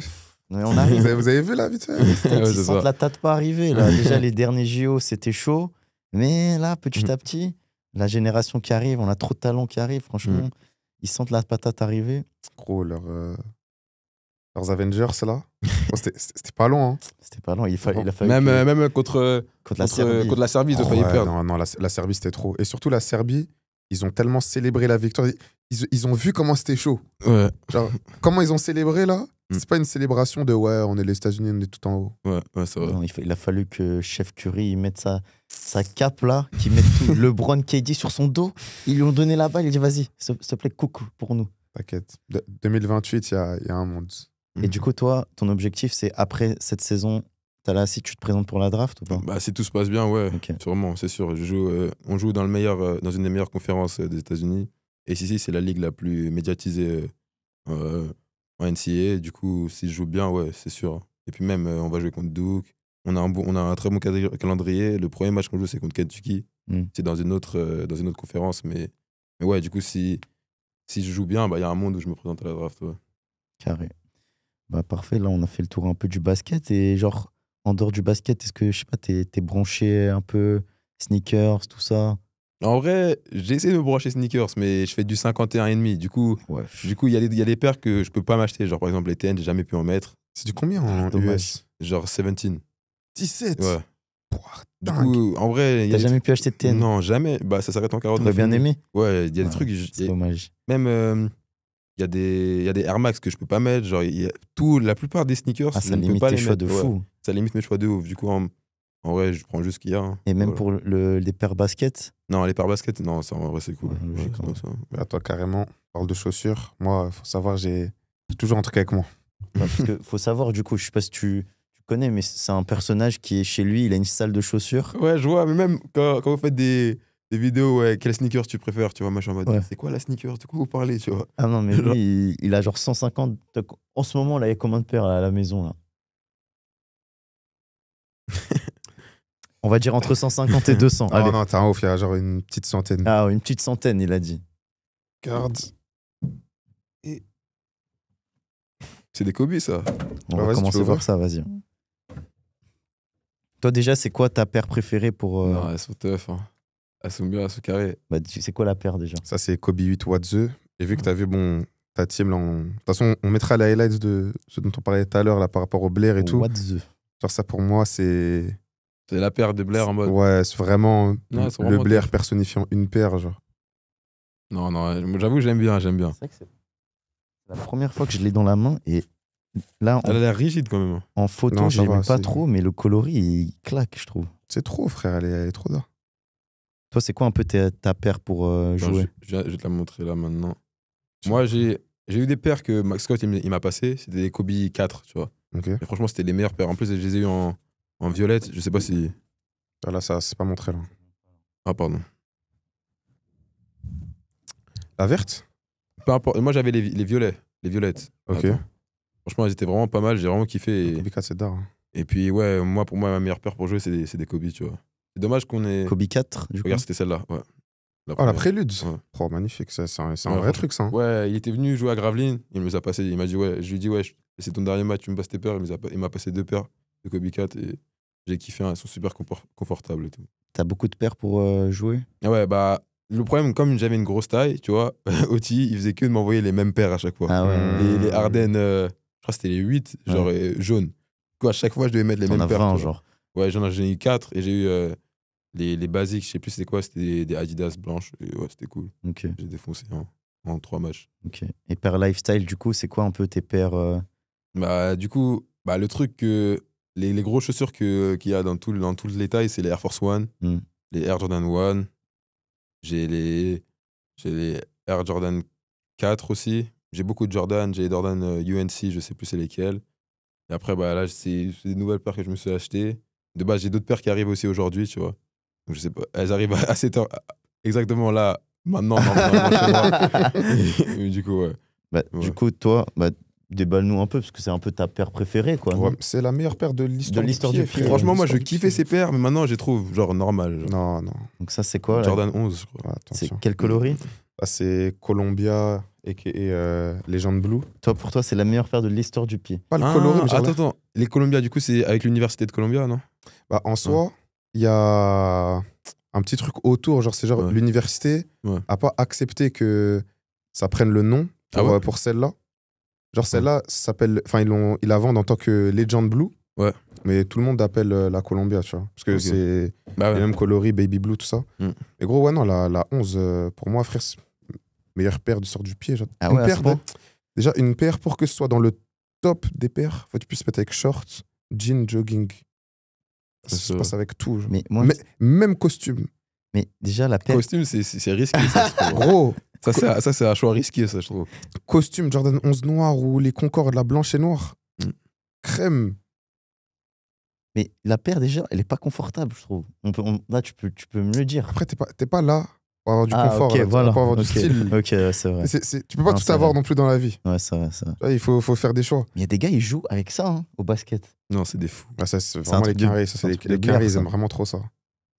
[SPEAKER 3] on arrive.
[SPEAKER 1] Vous avez vu là, vite fait?
[SPEAKER 3] Ils sentent la tâte pas arriver, là. Déjà, les derniers JO, c'était chaud. Mais là, petit à petit, la génération qui arrive, on a trop de talents qui arrivent, franchement. Ils sentent la patate arriver.
[SPEAKER 1] Gros, leurs Avengers, là. C'était pas long, hein.
[SPEAKER 3] C'était pas long. Il a fallu
[SPEAKER 2] même contre la Serbie, ils ont failli perdre.
[SPEAKER 1] Non, la Serbie, c'était trop. Et surtout, la Serbie, ils ont tellement célébré la victoire. Ils ont vu comment c'était chaud.
[SPEAKER 2] Ouais.
[SPEAKER 1] Genre, comment ils ont célébré, là. C'est pas une célébration de ouais, on est les États-Unis, on est tout en haut.
[SPEAKER 2] Ouais, c'est vrai.
[SPEAKER 3] Non, il a fallu que Chef Curry il mette sa cape là, qu'il mette tout LeBron KD sur son dos. Ils lui ont donné la balle, il dit vas-y, s'il te plaît, coucou pour nous.
[SPEAKER 1] T'inquiète. 2028, il y a un monde.
[SPEAKER 3] Et du coup, toi, ton objectif, c'est après cette saison, Tallahassee, tu te présentes pour la draft ou pas?
[SPEAKER 2] Bah, si tout se passe bien, ouais,
[SPEAKER 3] Ok.
[SPEAKER 2] sûrement, c'est sûr. On joue dans, dans une des meilleures conférences des États-Unis. Et ici, c'est la ligue la plus médiatisée en NCAA. Du coup, si je joue bien, ouais, c'est sûr. Et puis même, on va jouer contre Duke. On a un très bon calendrier. Le premier match qu'on joue, c'est contre Kentucky. C'est dans une autre conférence. Mais ouais, du coup, si je joue bien, bah, y a un monde où je me présente à la draft. Ouais.
[SPEAKER 3] Carré. Bah, parfait, là, on a fait le tour un peu du basket. Et genre, en dehors du basket, est-ce que, je sais pas, t'es branché un peu sneakers, tout ça?
[SPEAKER 2] En vrai, j'ai essayé de me brancher sneakers, mais je fais du 51,5. Du coup,
[SPEAKER 3] Ouais.
[SPEAKER 2] il y a des paires que je peux pas m'acheter. Genre, par exemple, les TN, j'ai jamais pu en mettre.
[SPEAKER 1] C'est du combien en
[SPEAKER 3] dommage.
[SPEAKER 1] US?
[SPEAKER 2] Genre 17.
[SPEAKER 1] 17.
[SPEAKER 2] Ouais.
[SPEAKER 1] Pouah,
[SPEAKER 2] Du
[SPEAKER 1] dingue.
[SPEAKER 2] coup, en vrai.
[SPEAKER 3] T'as jamais pu acheter de TN?
[SPEAKER 2] Non, jamais. Bah, ça s'arrête en 49.
[SPEAKER 3] T'aurais bien aimé?
[SPEAKER 2] Ouais, il y a des
[SPEAKER 3] Ouais,
[SPEAKER 2] trucs.
[SPEAKER 3] c'est dommage.
[SPEAKER 2] Même, il y a des Air Max que je peux pas mettre. Genre, la plupart des sneakers,
[SPEAKER 3] Ah,
[SPEAKER 2] je
[SPEAKER 3] ça
[SPEAKER 2] ne peux
[SPEAKER 3] limite
[SPEAKER 2] pas
[SPEAKER 3] tes
[SPEAKER 2] les
[SPEAKER 3] choix
[SPEAKER 2] mettre.
[SPEAKER 3] de
[SPEAKER 2] Ouais.
[SPEAKER 3] fou.
[SPEAKER 2] Ça limite mes choix de ouf. Du coup, en vrai, je prends juste ce qu'il y a. Hein.
[SPEAKER 3] Et même
[SPEAKER 2] Voilà.
[SPEAKER 3] pour les paires basket?
[SPEAKER 2] Non, les paires basket, non, ça, en vrai, c'est cool.
[SPEAKER 3] Ouais, logique,
[SPEAKER 2] Ouais,
[SPEAKER 3] hein.
[SPEAKER 2] ça.
[SPEAKER 1] Bah, toi, carrément, on parle de chaussures. Moi, faut savoir, j'ai toujours un truc avec moi.
[SPEAKER 3] Ouais, parce que faut savoir, du coup, je sais pas si tu connais, mais c'est un personnage qui est chez lui, il a une salle de chaussures.
[SPEAKER 2] Ouais, je vois, mais même quand vous faites des vidéos, ouais, quel sneakers tu préfères, tu vois, moi je suis en mode,
[SPEAKER 3] Ouais.
[SPEAKER 2] c'est quoi la sneaker, de quoi vous parlez, tu vois.
[SPEAKER 3] Ah non, mais
[SPEAKER 2] Genre-
[SPEAKER 3] lui, il a genre 150. En ce moment, là, il y a combien de paires à la maison, là? On va dire entre 150 et 200.
[SPEAKER 1] Oh
[SPEAKER 3] Allez.
[SPEAKER 1] non, t'as un ouf, il y a genre une petite centaine.
[SPEAKER 3] Ah, une petite centaine, il a dit.
[SPEAKER 1] Garde.
[SPEAKER 2] C'est des Kobe, ça.
[SPEAKER 3] On
[SPEAKER 1] Bah,
[SPEAKER 3] va
[SPEAKER 1] vas-y, tu
[SPEAKER 3] commencer
[SPEAKER 1] peux
[SPEAKER 3] par
[SPEAKER 1] ouvrir.
[SPEAKER 3] ça, vas-y. Toi, déjà, c'est quoi ta paire préférée pour.
[SPEAKER 2] Non, elles sont tough, hein. Elles sont bien, elles sont carrées.
[SPEAKER 3] Bah, c'est quoi la paire déjà?
[SPEAKER 1] Ça, c'est Kobe 8 What The. Et vu que t'as vu, bon, ta team, là, de toute façon, on mettra les highlights de ce dont on parlait tout à l'heure, là, par rapport au Blair et tout.
[SPEAKER 3] What the?
[SPEAKER 1] Genre, ça, pour moi, c'est.
[SPEAKER 2] C'est la paire de Blair en mode.
[SPEAKER 1] Ouais, c'est vraiment
[SPEAKER 2] Non, elles sont
[SPEAKER 1] le
[SPEAKER 2] vraiment
[SPEAKER 1] Blair
[SPEAKER 2] tough.
[SPEAKER 1] personnifiant une paire, genre.
[SPEAKER 2] Non, j'avoue, j'aime bien.
[SPEAKER 3] C'est vrai que c'est la première fois que je l'ai dans la main et là,
[SPEAKER 2] Elle a l'air rigide quand même. hein.
[SPEAKER 3] en photo,
[SPEAKER 1] Non,
[SPEAKER 3] je
[SPEAKER 1] ça
[SPEAKER 3] l'aimais
[SPEAKER 1] va,
[SPEAKER 3] pas
[SPEAKER 1] c'est-
[SPEAKER 3] trop, mais le coloris, il claque, je trouve.
[SPEAKER 1] C'est trop, frère, elle est trop d'art.
[SPEAKER 3] Toi, c'est quoi un peu ta paire pour
[SPEAKER 2] Genre,
[SPEAKER 3] jouer?
[SPEAKER 2] je vais te la montrer là maintenant. Moi, j'ai eu des paires que Max Scott il m'a passé. C'était des Kobe 4, tu vois.
[SPEAKER 1] Ok.
[SPEAKER 2] Et franchement, c'était les meilleures paires. En plus, je les ai eu en violette. Je sais pas si.
[SPEAKER 1] Là, ça, c'est pas montré, là.
[SPEAKER 2] Ah, pardon.
[SPEAKER 1] La verte?
[SPEAKER 2] Peu importe. Moi, j'avais les violets. Les violettes.
[SPEAKER 1] Ok.
[SPEAKER 2] Attends. Franchement, elles étaient vraiment pas mal. J'ai vraiment kiffé.
[SPEAKER 1] Kobe 4, c'est d'art. hein.
[SPEAKER 2] Et puis, ouais, pour moi, ma meilleure paire pour jouer, c'est des Kobe, tu vois. C'est dommage qu'on ait.
[SPEAKER 3] Kobe 4, du coup.
[SPEAKER 2] Regarde, c'était celle-là. Ouais.
[SPEAKER 1] Oh, la
[SPEAKER 2] première.
[SPEAKER 1] prélude.
[SPEAKER 2] Ouais.
[SPEAKER 1] Oh, magnifique. C'est un
[SPEAKER 2] Ouais,
[SPEAKER 1] vrai
[SPEAKER 2] franchement.
[SPEAKER 1] truc, ça. hein.
[SPEAKER 2] Ouais, il était venu jouer à Gravelines. Il me les a passé. Il m'a dit, ouais. Je lui ai dit, ouais, c'est ton dernier match, tu me passes tes paires. Il m'a passé 2 paires de Kobe 4 et j'ai kiffé. Elles sont super confortables et tout.
[SPEAKER 3] T'as beaucoup de paires pour jouer?
[SPEAKER 2] Ah ouais, bah, le problème, comme j'avais une grosse taille, tu vois, Oti, il faisait que de m'envoyer les mêmes paires à chaque fois.
[SPEAKER 3] Ah ouais.
[SPEAKER 2] Les Ardennes, je crois que c'était les 8, genre jaunes. Du coup, à chaque fois, je devais mettre les
[SPEAKER 3] T'en
[SPEAKER 2] mêmes
[SPEAKER 3] as
[SPEAKER 2] paires.
[SPEAKER 3] 20,
[SPEAKER 2] tu vois.
[SPEAKER 3] genre.
[SPEAKER 2] Ouais, j'ai eu 4 et j'ai eu les basiques, je sais plus c'était quoi, c'était des Adidas blanches. Et ouais, c'était cool.
[SPEAKER 3] Ok,
[SPEAKER 2] J'ai défoncé en 3 matchs.
[SPEAKER 3] ok. Et paire lifestyle, du coup, c'est quoi un peu tes paires
[SPEAKER 2] Bah, du coup, bah, le truc que. Les grosses chaussures qu'il y a dans toutes les tailles, c'est les Air Force One,
[SPEAKER 3] Hmm.
[SPEAKER 2] les Air Jordan 1. J'ai les Air Jordan 4 aussi. J'ai beaucoup de Jordan. J'ai les Jordan UNC, je sais plus c'est lesquels. Et après, bah, là, c'est des nouvelles paires que je me suis achetées. De base, j'ai d'autres paires qui arrivent aussi aujourd'hui, tu vois. Donc, je sais pas. Elles arrivent à cette heure, exactement là, maintenant, normalement, chez moi. Et du coup, ouais.
[SPEAKER 3] Bah,
[SPEAKER 2] Ouais.
[SPEAKER 3] Du coup, toi, bah, déballe-nous un peu, parce que c'est un peu ta paire préférée, quoi.
[SPEAKER 1] Ouais,
[SPEAKER 3] non
[SPEAKER 1] c'est la meilleure paire de l'histoire
[SPEAKER 3] De l'histoire du pied.
[SPEAKER 1] frère.
[SPEAKER 2] Franchement, moi, je
[SPEAKER 1] L'histoire du
[SPEAKER 2] kiffais
[SPEAKER 1] pied.
[SPEAKER 2] ces paires, mais maintenant, je les trouve genre normal. Genre.
[SPEAKER 1] Non, non.
[SPEAKER 3] Donc ça, c'est quoi là
[SPEAKER 2] Jordan 11, je crois.
[SPEAKER 1] Ouais,
[SPEAKER 3] C'est
[SPEAKER 1] attention.
[SPEAKER 3] quel coloris?
[SPEAKER 1] Ça, c'est Columbia et Legend Blue.
[SPEAKER 3] Toi, pour toi, c'est la meilleure paire de l'histoire du pied.
[SPEAKER 1] Pas le coloris, mais genre là-
[SPEAKER 2] attends. Les Columbia, du coup, c'est avec l'université de Columbia, non?
[SPEAKER 1] Bah, en soi, il y a un petit truc autour. Genre, c'est genre
[SPEAKER 2] Ouais.
[SPEAKER 1] l'université
[SPEAKER 2] Ouais.
[SPEAKER 1] a pas accepté que ça prenne le nom pour,
[SPEAKER 2] Ah ouais
[SPEAKER 1] pour celle-là. Genre, celle-là s'appelle. Enfin, ils la vendent en tant que Legend Blue.
[SPEAKER 2] Ouais.
[SPEAKER 1] Mais tout le monde appelle la Columbia, tu vois. Parce que
[SPEAKER 2] Ok.
[SPEAKER 1] c'est
[SPEAKER 2] Bah
[SPEAKER 1] les
[SPEAKER 2] ouais.
[SPEAKER 1] mêmes coloris, Baby Blue, tout ça.
[SPEAKER 2] Mm.
[SPEAKER 1] Mais gros, ouais, non, la 11, pour moi, frère, c'est meilleure paire du sort du pied. Genre.
[SPEAKER 3] Ah
[SPEAKER 1] Une
[SPEAKER 3] ouais, à
[SPEAKER 1] paire
[SPEAKER 3] ce point
[SPEAKER 1] déjà, une paire pour que ce soit dans le top des paires, faut que tu puisses mettre avec shorts, jean, jogging. Ça
[SPEAKER 2] C'est
[SPEAKER 1] se
[SPEAKER 2] ça.
[SPEAKER 1] passe avec tout. genre.
[SPEAKER 3] Mais moi,
[SPEAKER 1] Mais, même costume.
[SPEAKER 3] mais déjà, la paire.
[SPEAKER 2] Costume, c'est risqué, ça, je trouve.
[SPEAKER 1] Gros,
[SPEAKER 2] Ça, c'est un choix risqué, ça, je trouve.
[SPEAKER 1] Costume Jordan 11 noir ou les Concorde, la blanche et noire.
[SPEAKER 2] Mm.
[SPEAKER 1] Crème.
[SPEAKER 3] Mais la paire, déjà, elle est pas confortable, je trouve. Là, tu peux me le dire.
[SPEAKER 1] Après, t'es pas là pour avoir du confort,
[SPEAKER 3] ok,
[SPEAKER 1] là,
[SPEAKER 3] voilà.
[SPEAKER 1] pour avoir du
[SPEAKER 3] Ok,
[SPEAKER 1] style.
[SPEAKER 3] Ok, ouais, c'est vrai.
[SPEAKER 1] Tu peux pas
[SPEAKER 3] Non,
[SPEAKER 1] tout
[SPEAKER 3] c'est
[SPEAKER 1] avoir
[SPEAKER 3] vrai.
[SPEAKER 1] non plus dans la vie.
[SPEAKER 3] Ouais, c'est vrai, c'est vrai.
[SPEAKER 1] Tu vois, il faut faire des choix.
[SPEAKER 3] Il y a des gars, ils jouent avec ça, hein, au basket.
[SPEAKER 2] Non, c'est des fous.
[SPEAKER 1] Ah, ça, c'est
[SPEAKER 3] un
[SPEAKER 1] vraiment les
[SPEAKER 3] truc de-
[SPEAKER 1] carrés. Ça,
[SPEAKER 3] c'est un
[SPEAKER 1] c'est
[SPEAKER 3] truc
[SPEAKER 1] les
[SPEAKER 3] de
[SPEAKER 1] carrés,
[SPEAKER 3] blur,
[SPEAKER 1] ils
[SPEAKER 3] ça.
[SPEAKER 1] aiment vraiment trop ça.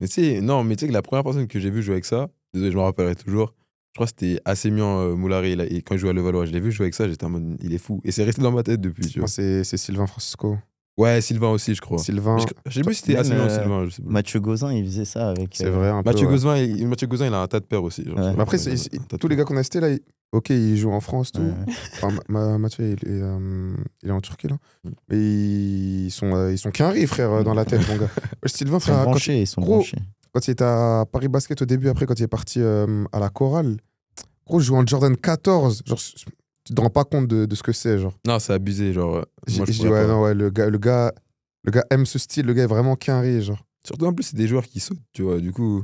[SPEAKER 2] Mais tu sais que la première personne que j'ai vu jouer avec ça, désolé, je me rappellerai toujours, je crois que c'était Assemian Moulari. Et quand il jouait à Levallois, je l'ai vu jouer avec ça, j'étais en mode, il est fou. Et c'est resté dans ma tête depuis, tu
[SPEAKER 1] Moi,
[SPEAKER 2] vois.
[SPEAKER 1] c'est Sylvain Francisco.
[SPEAKER 2] Ouais, Sylvain aussi, je crois.
[SPEAKER 1] Sylvain,
[SPEAKER 2] Je sais plus si c'était
[SPEAKER 3] Même,
[SPEAKER 2] Assemian ou Sylvain, je sais pas.
[SPEAKER 3] Mathieu Gauzin, il faisait ça avec.
[SPEAKER 1] c'est vrai un peu.
[SPEAKER 2] Mathieu
[SPEAKER 1] ouais.
[SPEAKER 2] Gozin, il a un tas de paires aussi. Genre,
[SPEAKER 3] Ouais.
[SPEAKER 1] Mais après,
[SPEAKER 2] il a un tas de
[SPEAKER 1] tous les
[SPEAKER 2] paires.
[SPEAKER 1] gars qu'on a cités là, ok, ils jouent en France, tout.
[SPEAKER 3] Ouais.
[SPEAKER 1] Enfin, Mathieu, il est en Turquie, là.
[SPEAKER 2] Mm.
[SPEAKER 1] Mais ils sont qu'un riz, frère, dans la tête, mon gars. Ouais, Sylvain,
[SPEAKER 3] Ils sont
[SPEAKER 1] frère,
[SPEAKER 3] branchés, ils sont
[SPEAKER 1] gros,
[SPEAKER 3] branchés.
[SPEAKER 1] quand il était à Paris Basket au début, après, quand il est parti à la chorale, gros, je joue en Jordan 14. Genre, tu te rends pas compte de ce que c'est, genre.
[SPEAKER 2] Non, c'est abusé, genre.
[SPEAKER 1] J'ai
[SPEAKER 2] moi, je
[SPEAKER 1] dit,
[SPEAKER 2] pourrais
[SPEAKER 1] ouais,
[SPEAKER 2] pas.
[SPEAKER 1] non, ouais, le gars aime ce style, le gars est vraiment qu'un riz, genre.
[SPEAKER 2] Surtout en plus, c'est des joueurs qui sautent, tu vois. Du coup,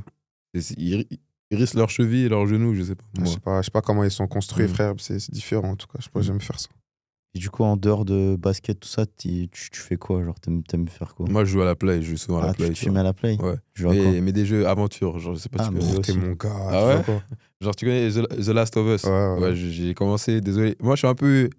[SPEAKER 2] ils risquent leurs chevilles et leurs genoux, je sais pas. Moi.
[SPEAKER 1] Je sais pas comment ils sont construits,
[SPEAKER 2] Mm.
[SPEAKER 1] frère, c'est différent, en tout cas. Je sais pas, j'aime faire ça.
[SPEAKER 3] Et du coup, en dehors de basket, tout ça, tu fais quoi? Genre, t'aimes faire quoi?
[SPEAKER 2] Moi, je joue à la play, je joue souvent à la play.
[SPEAKER 3] Tu mets à la play?
[SPEAKER 2] Ouais.
[SPEAKER 3] Tu joues à quoi?
[SPEAKER 2] Mais des jeux aventure, genre, je sais pas
[SPEAKER 3] Ah,
[SPEAKER 2] si tu
[SPEAKER 3] mais
[SPEAKER 2] connais.
[SPEAKER 3] eux
[SPEAKER 1] T'es
[SPEAKER 3] aussi.
[SPEAKER 1] mon gars.
[SPEAKER 2] Ah
[SPEAKER 1] tu vois
[SPEAKER 2] ouais
[SPEAKER 1] quoi.
[SPEAKER 2] Genre, tu connais The Last of Us.
[SPEAKER 1] Ouais.
[SPEAKER 2] Ouais, j'ai commencé, désolé. Moi, je suis un peu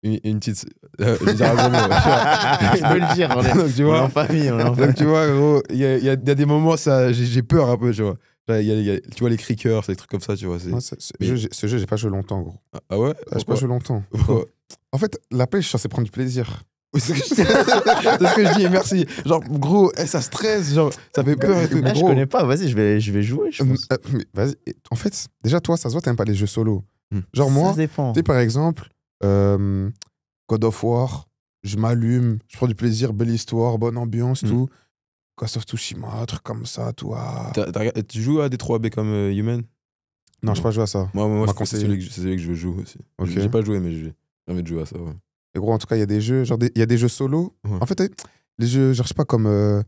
[SPEAKER 2] une petite. Je vais dire un gros mot, ouais.
[SPEAKER 3] Je peux le dire, on est,
[SPEAKER 2] Donc, tu
[SPEAKER 3] on est
[SPEAKER 2] vois,
[SPEAKER 3] en famille, on est en
[SPEAKER 2] donc,
[SPEAKER 3] famille.
[SPEAKER 2] tu vois, gros, il y a des moments, ça, j'ai peur un peu, tu vois. Tu vois, les crickers, les trucs comme ça, tu vois.
[SPEAKER 1] Moi, ce jeu, j'ai pas joué longtemps, gros.
[SPEAKER 2] Ah ouais
[SPEAKER 1] J'ai pas joué longtemps.
[SPEAKER 2] Pourquoi
[SPEAKER 1] En fait, la play, je suis censé prendre du plaisir.
[SPEAKER 2] Oui, c'est ce que je dis, merci. Genre, gros, ça stresse, genre, ça fait peur et tout.
[SPEAKER 3] Ah, je
[SPEAKER 2] Gros,
[SPEAKER 3] connais pas, vas-y, je vais jouer, je pense.
[SPEAKER 1] Mais vas-y. En fait, déjà, toi, ça se voit, t'aimes pas les jeux solo.
[SPEAKER 2] Hmm.
[SPEAKER 1] Genre, moi,
[SPEAKER 3] Ça dépend.
[SPEAKER 1] tu sais, par exemple, God of War, je m'allume, je prends du plaisir, belle histoire, bonne ambiance,
[SPEAKER 2] Hmm.
[SPEAKER 1] tout. Ghost of Tsushima, un truc comme ça, tout. Ah.
[SPEAKER 2] tu joues à des 3B comme Human
[SPEAKER 1] Non, je pas joué à ça.
[SPEAKER 2] Moi,
[SPEAKER 1] m'a
[SPEAKER 2] c'est
[SPEAKER 1] conseillé.
[SPEAKER 2] celui que je joue aussi.
[SPEAKER 1] Ok.
[SPEAKER 2] J'ai pas joué, mais j'ai jamais de jouer à ça. Ouais.
[SPEAKER 1] Et gros, en tout cas, il y a des jeux, genre, il y a des jeux solo.
[SPEAKER 2] Ouais.
[SPEAKER 1] En fait, les jeux, genre, je sais pas, comme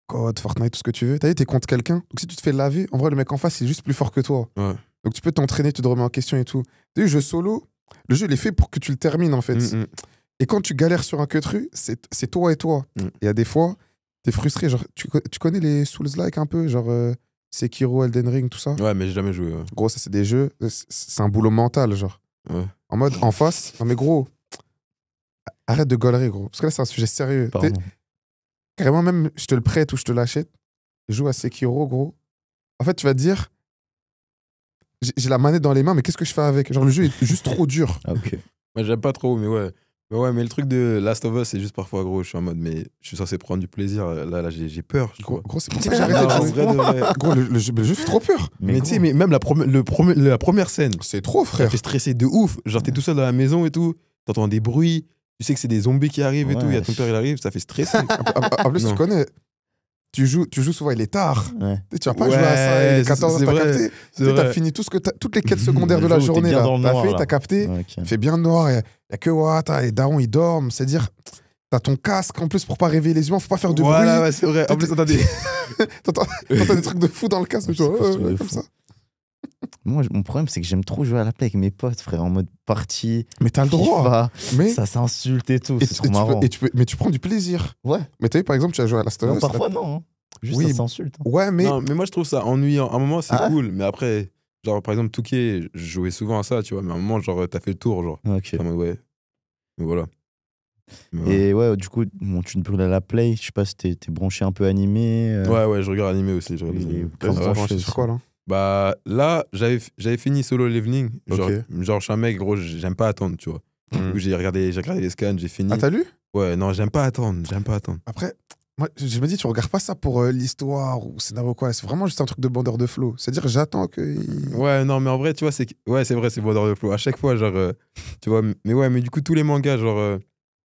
[SPEAKER 1] COD, Fortnite, tout ce que tu veux. T'es contre quelqu'un. Donc, si tu te fais laver, en vrai, le mec en face, il est juste plus fort que toi.
[SPEAKER 2] Ouais.
[SPEAKER 1] Donc, tu peux t'entraîner, tu te remets en question et tout. T'as vu, jeu solo, le jeu, il est fait pour que tu le termines, en fait.
[SPEAKER 2] Mm.
[SPEAKER 1] Et quand tu galères sur un queutru, c'est toi et toi.
[SPEAKER 2] Mm.
[SPEAKER 1] Et il y a des fois, t'es frustré. Genre, tu connais les Souls-like un peu, genre Sekiro, Elden Ring, tout ça.
[SPEAKER 2] Ouais, mais j'ai jamais joué. Ouais.
[SPEAKER 1] Gros, ça, c'est des jeux, c'est un boulot mental, genre.
[SPEAKER 2] Ouais.
[SPEAKER 1] En mode, en face, non mais gros, arrête de gaulerie, gros. Parce que là, c'est un sujet sérieux.
[SPEAKER 3] Pardon.
[SPEAKER 1] Carrément, même, je te le prête ou je te l'achète, joue à Sekiro, gros. En fait, tu vas te dire, j'ai la manette dans les mains, mais qu'est-ce que je fais avec? Genre, le jeu est juste trop dur.
[SPEAKER 3] Ah, ok.
[SPEAKER 2] Moi, j'aime pas trop, mais ouais. Mais le truc de Last of Us, c'est juste parfois, gros, je suis en mode, mais je suis censé prendre du plaisir. Là j'ai peur. Je crois.
[SPEAKER 1] Gros, c'est pour ça que j'ai arrêté de
[SPEAKER 2] Non, en
[SPEAKER 1] jouer.
[SPEAKER 2] vrai, de vrai.
[SPEAKER 1] Gros, le jeu fait trop peur.
[SPEAKER 2] Mais tu sais, mais même la première scène,
[SPEAKER 1] C'est trop,
[SPEAKER 2] ça
[SPEAKER 1] frère.
[SPEAKER 2] fait stresser de ouf. Genre, t'es tout seul dans la maison et tout, t'entends des bruits, tu sais que c'est des zombies qui arrivent et
[SPEAKER 3] Ouais.
[SPEAKER 2] tout, il y a ton père, il arrive, ça fait stresser.
[SPEAKER 1] En plus,
[SPEAKER 2] Non.
[SPEAKER 1] tu connais, tu joues souvent, il est tard.
[SPEAKER 3] Ouais.
[SPEAKER 1] Tu vas pas
[SPEAKER 2] Ouais,
[SPEAKER 1] jouer à ça, il est
[SPEAKER 2] c'est
[SPEAKER 1] 14
[SPEAKER 2] vrai,
[SPEAKER 1] t'as capté.
[SPEAKER 2] c'est
[SPEAKER 1] Tu sais,
[SPEAKER 2] vrai.
[SPEAKER 1] t'as fini toutes les quêtes secondaires de la
[SPEAKER 3] Le jour où
[SPEAKER 1] journée,
[SPEAKER 3] t'es bien
[SPEAKER 1] là.
[SPEAKER 3] dans le
[SPEAKER 1] T'as
[SPEAKER 3] noir,
[SPEAKER 1] fait,
[SPEAKER 3] là.
[SPEAKER 1] t'as capté.
[SPEAKER 3] Ouais, ok.
[SPEAKER 1] Il fait bien noir, il y a que Wata et Daron, ils dorment. C'est-à-dire, t'as ton casque en plus pour pas réveiller les humains, faut pas faire de
[SPEAKER 2] Voilà,
[SPEAKER 1] bruit.
[SPEAKER 2] ouais, c'est vrai. En plus, attendez.
[SPEAKER 1] T'entends des trucs de fou dans le casque, tu vois,
[SPEAKER 3] C'est des trucs de
[SPEAKER 1] comme
[SPEAKER 3] fou.
[SPEAKER 1] ça.
[SPEAKER 3] Moi, mon problème, c'est que j'aime trop jouer à la play avec mes potes, frère, en mode partie,
[SPEAKER 1] Mais t'as le droit.
[SPEAKER 3] FIFA,
[SPEAKER 1] Mais,
[SPEAKER 3] ça s'insulte et tout,
[SPEAKER 1] et
[SPEAKER 3] c'est
[SPEAKER 1] tu
[SPEAKER 3] trop marrant.
[SPEAKER 1] peux, mais tu prends du plaisir.
[SPEAKER 3] Ouais,
[SPEAKER 1] Mais t'as vu, par exemple, tu as joué à Last of
[SPEAKER 3] non,
[SPEAKER 1] Us.
[SPEAKER 3] parfois non. Hein. Juste
[SPEAKER 1] Oui.
[SPEAKER 3] ça s'insulte. Hein.
[SPEAKER 1] Ouais, mais
[SPEAKER 2] Non, mais moi, je trouve ça ennuyant. À un moment, c'est
[SPEAKER 3] Ah.
[SPEAKER 2] cool, mais après, genre, par exemple, Touquet, je jouais souvent à ça, tu vois, mais à un moment, genre, t'as fait le tour, genre.
[SPEAKER 3] Ok.
[SPEAKER 2] En mode, ouais. Mais voilà. Mais voilà.
[SPEAKER 3] Et ouais, du coup, bon, tu te brûles à la play, je sais pas si t'es branché un peu animé.
[SPEAKER 2] Ouais, je regarde animé aussi. Je regarde des
[SPEAKER 3] Et-
[SPEAKER 2] animés.
[SPEAKER 3] Vas-y,
[SPEAKER 1] T'as
[SPEAKER 3] branché
[SPEAKER 1] branché
[SPEAKER 3] aussi.
[SPEAKER 1] sur quoi, là?
[SPEAKER 2] Bah, là, j'avais fini Solo Leveling. Genre,
[SPEAKER 1] Ok.
[SPEAKER 2] genre, je suis un mec, gros, j'aime pas attendre, tu vois. Du coup, j'ai regardé les scans, j'ai fini.
[SPEAKER 1] Ah, t'as lu?
[SPEAKER 2] Ouais, non, j'aime pas attendre.
[SPEAKER 1] Après, moi, je me dis, tu regardes pas ça pour l'histoire ou scénario quoi. C'est vraiment juste un truc de bandeur de flow. C'est-à-dire, j'attends que.
[SPEAKER 2] Ouais, non, mais en vrai, tu vois, c'est vrai, c'est Border de Flow. À chaque fois, genre, tu vois, mais ouais, mais du coup, tous les mangas, genre,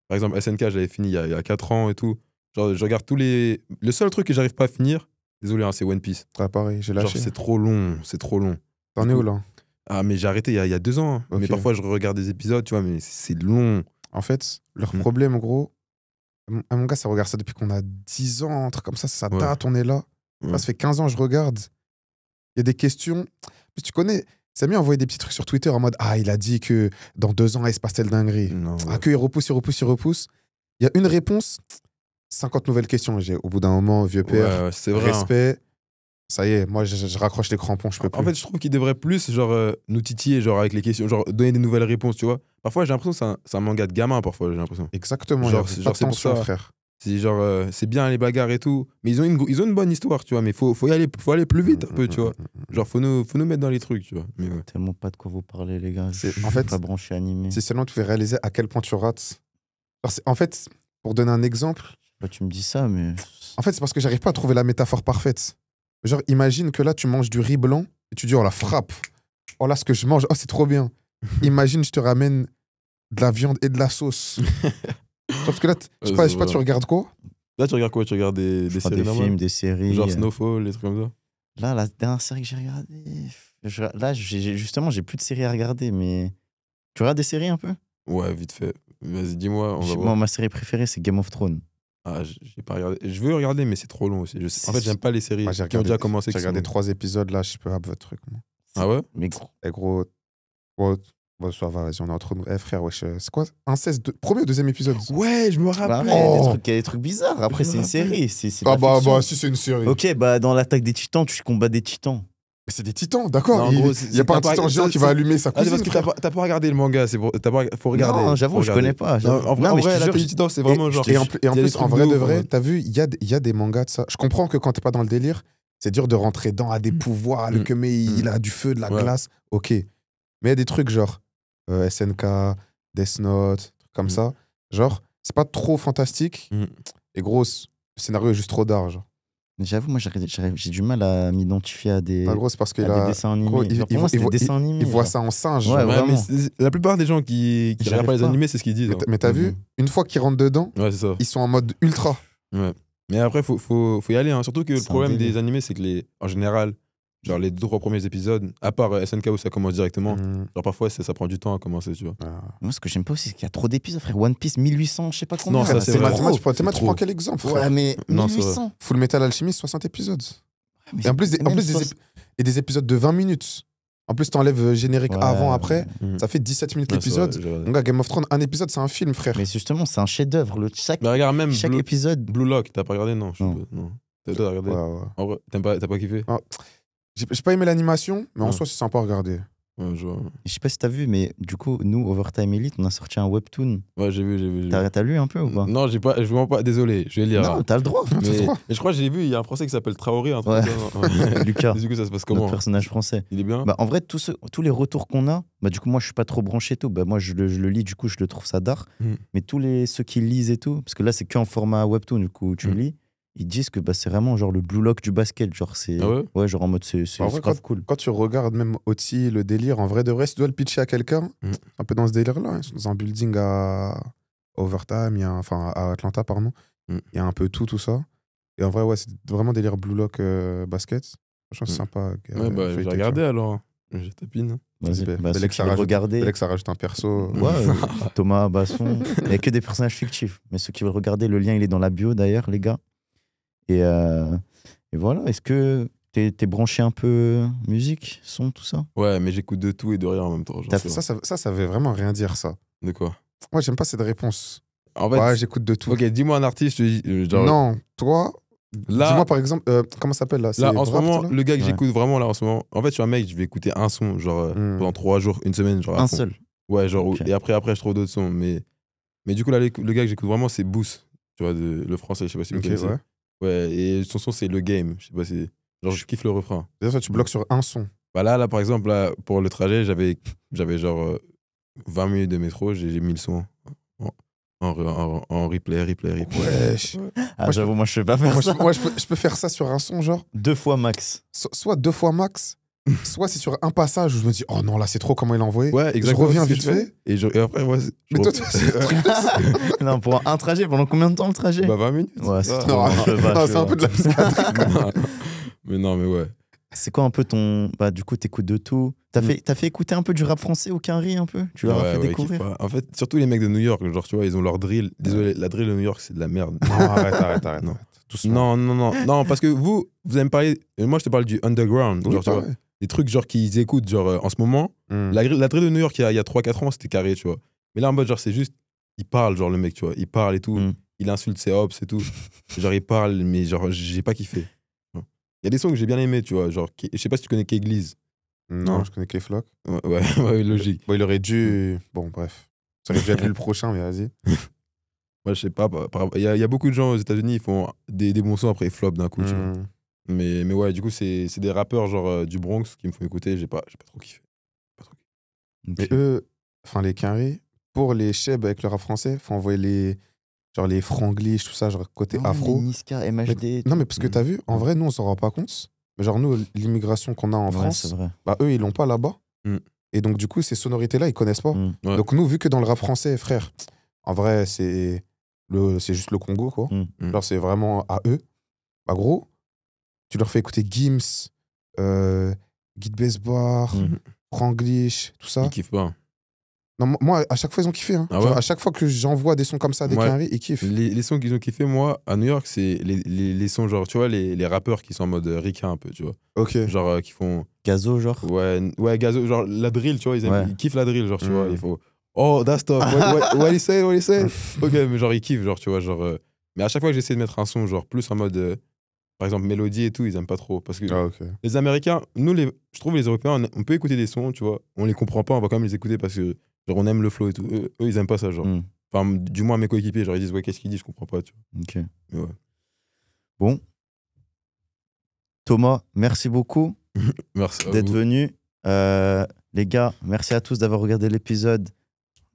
[SPEAKER 2] par exemple, SNK, j'avais fini il y a 4 ans et tout. Genre, je regarde tous les. Le seul truc que j'arrive pas à finir, désolé, hein, c'est One Piece.
[SPEAKER 1] Ah, pareil, j'ai
[SPEAKER 2] Genre,
[SPEAKER 1] lâché.
[SPEAKER 2] c'est trop long, c'est trop long.
[SPEAKER 1] T'en es où, là?
[SPEAKER 2] Ah, mais j'ai arrêté il y a 2 ans. Hein. Mais
[SPEAKER 1] Ok.
[SPEAKER 2] parfois, je regarde des épisodes, tu vois, mais c'est long.
[SPEAKER 1] En fait, leur
[SPEAKER 2] Mm.
[SPEAKER 1] problème, gros, à mon gars, ça regarde ça depuis qu'on a 10 ans, un truc comme ça
[SPEAKER 2] Ouais.
[SPEAKER 1] date, on est là.
[SPEAKER 2] Ouais.
[SPEAKER 1] Là, ça fait 15 ans, je regarde. Il y a des questions. Puis tu connais, Samy a envoyé des petits trucs sur Twitter en mode ah, il a dit que dans 2 ans, il se passe telle dinguerie.
[SPEAKER 2] Non,
[SPEAKER 1] Ah, qu'il repousse. Il y a une réponse, 50 nouvelles questions. Au bout d'un moment, vieux père,
[SPEAKER 2] ouais, c'est vrai. Hein.
[SPEAKER 1] respect. Ça y est, moi, je raccroche les crampons, je peux plus.
[SPEAKER 2] En fait, je trouve qu'il devrait plus genre, nous titiller genre, avec les questions, genre donner des nouvelles réponses, tu vois. Parfois, j'ai l'impression que c'est un manga de gamin, parfois, j'ai l'impression.
[SPEAKER 1] Exactement,
[SPEAKER 2] Genre,
[SPEAKER 1] il y a
[SPEAKER 2] c'est
[SPEAKER 1] pas de
[SPEAKER 2] pour
[SPEAKER 1] tension,
[SPEAKER 2] ça.
[SPEAKER 1] frère.
[SPEAKER 2] C'est genre, c'est bien les bagarres et tout, mais ils ont une bonne histoire, tu vois, mais faut aller plus vite un peu, tu vois. Genre, faut nous mettre dans les trucs, tu vois. Mais ouais.
[SPEAKER 3] Tellement pas de quoi vous parler, les gars. Je suis
[SPEAKER 1] En fait,
[SPEAKER 3] pas branché animé.
[SPEAKER 1] c'est seulement tu fais réaliser à quel point tu rates. Alors, en fait, pour donner un exemple,
[SPEAKER 3] Bah, tu me dis ça, mais.
[SPEAKER 1] en fait, c'est parce que j'arrive pas à trouver la métaphore parfaite. Genre, imagine que là, tu manges du riz blanc et tu dis, oh la frappe. Oh là, ce que je mange, oh, c'est trop bien. Imagine, je te ramène de la viande et de la sauce. Parce que là, je sais pas, tu regardes quoi?
[SPEAKER 2] Là, tu regardes quoi? Tu regardes des
[SPEAKER 3] Je crois
[SPEAKER 2] séries
[SPEAKER 3] des
[SPEAKER 2] normales?
[SPEAKER 3] films, des séries.
[SPEAKER 2] Genre Snowfall, des trucs comme ça?
[SPEAKER 3] Là, la dernière série que j'ai regardée. Là, justement, j'ai plus de séries à regarder, mais. Tu regardes des séries un peu?
[SPEAKER 2] Ouais, vite fait. Vas-y, dis-moi, on va
[SPEAKER 3] Moi,
[SPEAKER 2] voir.
[SPEAKER 3] ma série préférée, c'est Game of Thrones.
[SPEAKER 2] Ah, j'ai pas regardé. Je veux regarder, mais c'est trop long aussi. En fait, j'aime pas les séries
[SPEAKER 1] Moi, j'ai
[SPEAKER 2] qui ont déjà commencé.
[SPEAKER 1] J'ai regardé 3 épisodes, là, je peux avoir votre truc. Moi.
[SPEAKER 2] Ah ouais?
[SPEAKER 3] Mais gros.
[SPEAKER 1] Eh gros, bon, ça va, vas-y, on est entre nous. Eh frère, wesh, c'est quoi? Inceste, premier ou deuxième épisode?
[SPEAKER 2] Ouais, je me
[SPEAKER 3] Bah,
[SPEAKER 2] rappelle.
[SPEAKER 3] arrête, il y a des trucs bizarres. Après, c'est une série. C'est de la
[SPEAKER 1] Ah bah,
[SPEAKER 3] fiction.
[SPEAKER 1] si c'est une série.
[SPEAKER 3] Ok, bah dans l'attaque des titans, tu combats des titans.
[SPEAKER 1] Mais c'est des titans, d'accord.
[SPEAKER 2] Non, en
[SPEAKER 1] Il
[SPEAKER 2] gros,
[SPEAKER 1] y a pas un titan géant qui va allumer sa
[SPEAKER 2] Ah, c'est
[SPEAKER 1] cousine.
[SPEAKER 2] parce que t'as pas regardé le manga, faut regarder.
[SPEAKER 3] Non, j'avoue,
[SPEAKER 2] faut
[SPEAKER 3] je
[SPEAKER 2] regarder.
[SPEAKER 3] connais pas.
[SPEAKER 2] Non, en vrai,
[SPEAKER 3] Non, mais je te
[SPEAKER 2] la
[SPEAKER 3] jure,
[SPEAKER 2] Tête du Titan, c'est vraiment genre.
[SPEAKER 1] Et en
[SPEAKER 2] il y a des
[SPEAKER 1] plus, en
[SPEAKER 2] trucs
[SPEAKER 1] vrai
[SPEAKER 2] de
[SPEAKER 1] de
[SPEAKER 2] ouf,
[SPEAKER 1] vrai,
[SPEAKER 2] ouais.
[SPEAKER 1] t'as vu, il y a des mangas de ça. Je comprends que quand t'es pas dans le délire, c'est dur de rentrer dans à des pouvoirs. Le Kemei, il a du feu, de la
[SPEAKER 2] Ouais.
[SPEAKER 1] glace. Ok. Mais il y a des trucs genre SNK, Death Note, trucs comme ça. Genre, c'est pas trop fantastique. Et gros, le scénario est juste trop d'art. Genre.
[SPEAKER 3] J'avoue, moi, j'ai du mal à m'identifier à des,
[SPEAKER 1] En gros, c'est parce qu'il
[SPEAKER 3] à des
[SPEAKER 1] a.
[SPEAKER 3] dessins animés.
[SPEAKER 1] gros,
[SPEAKER 3] Genre, pour moi, c'est des dessins animés.
[SPEAKER 1] Il voit
[SPEAKER 3] genre.
[SPEAKER 1] ça en singe.
[SPEAKER 3] Ouais,
[SPEAKER 1] genre.
[SPEAKER 2] Ouais,
[SPEAKER 3] vraiment.
[SPEAKER 2] mais la plupart des gens qui
[SPEAKER 3] J'y
[SPEAKER 2] regardent pas
[SPEAKER 3] arrive
[SPEAKER 2] les
[SPEAKER 3] pas.
[SPEAKER 2] animés, c'est ce qu'ils disent.
[SPEAKER 1] Mais t'as vu, une fois qu'ils rentrent dedans,
[SPEAKER 2] Ouais, c'est ça.
[SPEAKER 1] ils sont en mode ultra.
[SPEAKER 2] Ouais. Mais après, faut y aller. Hein. Surtout que le
[SPEAKER 3] C'est un
[SPEAKER 2] problème
[SPEAKER 3] délire.
[SPEAKER 2] des animés, c'est que en général, genre les 2-3 premiers épisodes, à part SNK où ça commence directement, genre parfois ça prend du temps à commencer, tu vois.
[SPEAKER 3] Moi, ce que j'aime pas aussi, c'est qu'il y a trop d'épisodes, frère. One Piece, 1800, je sais pas combien.
[SPEAKER 2] Non, ça,
[SPEAKER 3] là.
[SPEAKER 2] c'est
[SPEAKER 1] T'es
[SPEAKER 2] vrai.
[SPEAKER 1] mathématique,
[SPEAKER 2] trop,
[SPEAKER 1] tu
[SPEAKER 2] c'est trop.
[SPEAKER 1] prends quel exemple, frère?
[SPEAKER 3] Ouais, mais
[SPEAKER 2] Non, c'est
[SPEAKER 3] 1800.
[SPEAKER 1] Full Metal Alchemist, 60 épisodes.
[SPEAKER 3] Mais
[SPEAKER 1] Et en plus,
[SPEAKER 3] même
[SPEAKER 1] et des épisodes de 20 minutes. En plus, t'enlèves générique
[SPEAKER 3] Ouais,
[SPEAKER 1] avant, après.
[SPEAKER 2] Mhm.
[SPEAKER 1] Ça fait 17 minutes
[SPEAKER 2] Ouais, c'est
[SPEAKER 1] l'épisode.
[SPEAKER 2] vrai, j'ai regardé.
[SPEAKER 1] Mon gars, Game of Thrones, un épisode, c'est un film, frère.
[SPEAKER 3] Mais justement, c'est un chef-d'œuvre. Chaque,
[SPEAKER 2] Mais regarde, même
[SPEAKER 3] chaque
[SPEAKER 2] Blue,
[SPEAKER 3] épisode.
[SPEAKER 2] Blue Lock, t'as pas regardé? Non.
[SPEAKER 3] Non.
[SPEAKER 2] Non. T'as regardé?
[SPEAKER 1] Ouais, ouais.
[SPEAKER 2] En vrai, t'as pas kiffé?
[SPEAKER 1] J'ai pas aimé l'animation, mais en
[SPEAKER 2] Ouais.
[SPEAKER 1] soi, c'est sympa à regarder.
[SPEAKER 2] Ouais, je vois.
[SPEAKER 3] Je sais pas si t'as vu, mais du coup, nous, Overtime Elite, on a sorti un webtoon.
[SPEAKER 2] Ouais, j'ai vu.
[SPEAKER 3] T'as lu un peu ou pas?
[SPEAKER 2] Non, je vois pas, désolé, je vais lire.
[SPEAKER 3] Non, t'as le droit.
[SPEAKER 1] T'as le droit.
[SPEAKER 2] Mais je crois que j'ai vu, il y a un français qui s'appelle Traoré, un truc
[SPEAKER 3] Ouais.
[SPEAKER 2] comme ça.
[SPEAKER 3] Lucas,
[SPEAKER 2] Du coup, ça se passe
[SPEAKER 3] notre
[SPEAKER 2] comment?
[SPEAKER 3] personnage français.
[SPEAKER 2] Il est bien?
[SPEAKER 3] Bah, en vrai, tous les retours qu'on a, bah, du coup, moi, je suis pas trop branché et tout. Bah, moi, je le lis, du coup, je le trouve ça d'art.
[SPEAKER 2] Mm.
[SPEAKER 3] Mais ceux qui lisent et tout, parce que là, c'est qu'en format webtoon, du coup, tu
[SPEAKER 2] Mm.
[SPEAKER 3] lis, ils disent que bah, c'est vraiment genre le Blue Lock du basket. Genre, c'est.
[SPEAKER 2] Ah ouais?
[SPEAKER 3] genre en mode, c'est
[SPEAKER 1] En vrai,
[SPEAKER 3] grave cool.
[SPEAKER 1] Quand tu regardes même Oti, le délire, en vrai de vrai, si tu dois le pitcher à quelqu'un,
[SPEAKER 2] Mm.
[SPEAKER 1] c'est un peu dans ce délire-là. Hein. Ils sont dans un building à Overtime, enfin à Atlanta, pardon.
[SPEAKER 2] Mm.
[SPEAKER 1] Il y a un peu tout ça. Et en vrai, ouais, c'est vraiment délire Blue Lock basket. Franchement, c'est
[SPEAKER 2] Mm.
[SPEAKER 1] sympa.
[SPEAKER 2] Ouais, bah, je vais regarder alors. Je tapine.
[SPEAKER 3] Vas-y,
[SPEAKER 1] Belle-
[SPEAKER 3] bah,
[SPEAKER 1] belle
[SPEAKER 3] ceux
[SPEAKER 1] que
[SPEAKER 3] qui
[SPEAKER 1] ça
[SPEAKER 3] veulent
[SPEAKER 1] rajoute.
[SPEAKER 3] regarder.
[SPEAKER 1] C'est là que ça rajoute un perso.
[SPEAKER 3] Ouais, Thomas, Basson. Il n'y a que des personnages fictifs. Mais ceux qui veulent regarder, le lien, il est dans la bio d'ailleurs, les gars. Et voilà, est-ce que t'es branché un peu musique, son, tout ça?
[SPEAKER 2] Ouais, mais j'écoute de tout et de rien en même temps. genre,
[SPEAKER 3] T'as
[SPEAKER 2] c'est
[SPEAKER 3] fait
[SPEAKER 2] vrai.
[SPEAKER 1] Ça veut vraiment rien dire, ça.
[SPEAKER 2] De quoi?
[SPEAKER 1] Moi, j'aime pas cette réponse.
[SPEAKER 2] En fait,
[SPEAKER 1] Ouais, j'écoute de tout.
[SPEAKER 2] ok, dis-moi un artiste, je te dis. Genre,
[SPEAKER 1] Non, toi,
[SPEAKER 2] là,
[SPEAKER 1] dis-moi par exemple, comment ça s'appelle là? C'est
[SPEAKER 2] là, en ce
[SPEAKER 1] Wrapped,
[SPEAKER 2] moment,
[SPEAKER 1] là
[SPEAKER 2] le gars que
[SPEAKER 3] Ouais.
[SPEAKER 2] j'écoute vraiment là en ce moment, en fait, je suis un mec, je vais écouter un son, genre pendant 3 jours, une semaine, genre. à
[SPEAKER 3] Un
[SPEAKER 2] fond.
[SPEAKER 3] seul.
[SPEAKER 2] Ouais, genre,
[SPEAKER 3] Ok.
[SPEAKER 2] et après, je trouve d'autres sons. Mais du coup, là, le gars que j'écoute vraiment, c'est Boost, tu vois, le français, je sais pas si vous
[SPEAKER 1] Ok,
[SPEAKER 2] connaissez.
[SPEAKER 1] ouais.
[SPEAKER 2] Ouais, et son son, c'est Le Game, je sais pas si. Genre, je kiffe le refrain.
[SPEAKER 1] Déjà, toi, tu bloques sur un son.
[SPEAKER 2] Bah là, par exemple, là, pour le trajet, j'avais genre 20 minutes de métro, j'ai mis le son en replay.
[SPEAKER 1] Wesh.
[SPEAKER 3] Ah,
[SPEAKER 1] Moi,
[SPEAKER 3] j'avoue, moi, je fais pas faire ça.
[SPEAKER 1] Moi, je peux faire ça sur un son, genre,
[SPEAKER 3] 2 fois max.
[SPEAKER 1] soit 2 fois max, soit c'est sur un passage où je me dis, oh non, là, c'est trop comment il l'a envoyé.
[SPEAKER 2] Ouais, exactement.
[SPEAKER 1] reviens
[SPEAKER 2] c'est ce
[SPEAKER 1] vite
[SPEAKER 2] que je fais. Et après, moi,
[SPEAKER 1] Mais toi,
[SPEAKER 3] Non, pour un trajet, pendant combien de temps le trajet?
[SPEAKER 2] bah 20 minutes.
[SPEAKER 3] Ouais, c'est
[SPEAKER 2] ça.
[SPEAKER 3] trop.
[SPEAKER 1] Non,
[SPEAKER 3] je peux pas,
[SPEAKER 1] non,
[SPEAKER 3] je
[SPEAKER 1] c'est un
[SPEAKER 3] peux
[SPEAKER 1] peu de la psychiatrie.
[SPEAKER 2] Mais non, mais ouais.
[SPEAKER 3] C'est quoi un peu ton. Bah, du coup, t'écoutes de tout. T'as fait écouter un peu du rap français au Quinry un peu? Tu leur as
[SPEAKER 2] Ouais,
[SPEAKER 3] fait
[SPEAKER 2] ouais,
[SPEAKER 3] découvrir?
[SPEAKER 2] kiffe pas. En fait, surtout les mecs de New York, genre, tu vois, ils ont leur drill. Désolé, la drill de New York, c'est de la merde.
[SPEAKER 1] Non, arrête.
[SPEAKER 2] Non.
[SPEAKER 1] Doucement.
[SPEAKER 2] Non, parce que vous allez me parler. Moi, je te parle du underground.
[SPEAKER 1] Oui,
[SPEAKER 2] genre, tu vois.
[SPEAKER 1] pareil.
[SPEAKER 2] les trucs genre qu'ils écoutent, genre en ce moment, la drill de New York, il y a 3-4 ans, c'était carré, tu vois. Mais là, en mode, genre, c'est juste, il parle, genre, le mec, tu vois. Il parle et tout. Il insulte ses hops et tout. Genre, il parle, mais genre, j'ai pas kiffé. Il y a des sons que j'ai bien aimés, tu vois. Genre, je sais pas si tu connais Keglise.
[SPEAKER 1] Non, je connais K-Flock.
[SPEAKER 2] Ouais, logique.
[SPEAKER 1] Bon, il aurait dû. Bon, bref. Ça aurait dû être lui le prochain, mais vas-y.
[SPEAKER 2] Moi, je sais pas. Il y a beaucoup de gens aux États-Unis, ils font des bons sons, après ils flopent d'un coup, tu vois. Mais ouais, du coup, c'est des rappeurs, genre, du Bronx qui me font écouter. J'ai pas trop kiffé.
[SPEAKER 1] Mais eux, enfin, les Quinry, pour les Cheb avec le rap français, faut envoyer les franglish, tout ça, genre côté afro.
[SPEAKER 3] Les Niska, MHD.
[SPEAKER 1] Non, mais parce que t'as vu, en vrai, nous, on s'en rend pas compte. Mais genre, nous, l'immigration qu'on a en France, bah, eux, ils l'ont pas là-bas. Et donc, du coup, ces sonorités-là, ils connaissent pas.
[SPEAKER 2] Ouais.
[SPEAKER 1] Donc, nous, vu que dans le rap français, frère, en vrai, c'est juste le Congo, quoi. Genre, c'est vraiment à eux. Bah, gros, tu leur fais écouter Gims, Guide Besbar, Franglish, tout ça.
[SPEAKER 2] Ils kiffent pas.
[SPEAKER 1] Non, moi, à chaque fois, ils ont kiffé. Hein.
[SPEAKER 2] Ah
[SPEAKER 1] Genre,
[SPEAKER 2] ouais
[SPEAKER 1] à chaque fois que j'envoie des sons comme ça, des Quinry, ils kiffent.
[SPEAKER 2] Les sons qu'ils ont kiffé, moi, à New York, c'est les sons, genre, tu vois, les rappeurs qui sont en mode ricain un peu, tu vois.
[SPEAKER 1] Ok.
[SPEAKER 2] Genre, qui font.
[SPEAKER 3] Gazo, genre.
[SPEAKER 2] Ouais, Gazo, genre, la drill, tu vois, ils kiffent la drill, genre, tu vois. Il faut. Oh, that's tough. What he say? Ok, mais genre, ils kiffent, genre, tu vois, genre. Mais à chaque fois que j'essaie de mettre un son, genre, plus en mode. Par exemple, mélodie et tout, ils aiment pas trop. Parce que les Américains, nous, je trouve les Européens, on peut écouter des sons, tu vois. On les comprend pas, on va quand même les écouter parce que, genre, on aime le flow et tout. Eux, ils aiment pas ça, genre. Enfin, du moins, mes coéquipiers, genre, ils disent, ouais, qu'est-ce qu'il dit, je comprends pas, tu vois.
[SPEAKER 3] Ok.
[SPEAKER 2] Mais ouais.
[SPEAKER 3] Bon. Thomas, merci beaucoup
[SPEAKER 2] Merci
[SPEAKER 3] d'être venu. Les gars, merci à tous d'avoir regardé l'épisode.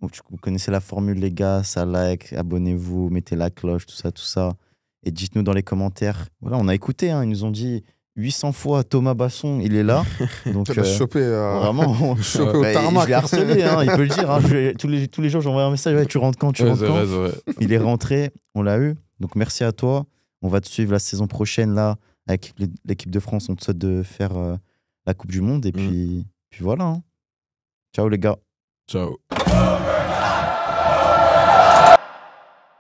[SPEAKER 3] Vous connaissez la formule, les gars. Ça like, abonnez-vous, mettez la cloche, tout ça. Et dites-nous dans les commentaires. Voilà, on a écouté, hein, ils nous ont dit 800 fois Thomas Basson, il est là. Donc,
[SPEAKER 1] tu l'as chopé,
[SPEAKER 3] vraiment,
[SPEAKER 1] chopé au tarmac.
[SPEAKER 3] Je l'ai harcelé, hein, il peut le dire. Hein, tous les jours, j'envoie un message. Ouais, tu rentres quand, tu rentres quand.
[SPEAKER 2] Vrai.
[SPEAKER 3] Il est rentré, on l'a eu. Donc merci à toi. On va te suivre la saison prochaine là avec l'équipe de France. On te souhaite de faire la Coupe du Monde. Et puis voilà. Hein. Ciao les gars.
[SPEAKER 2] Ciao.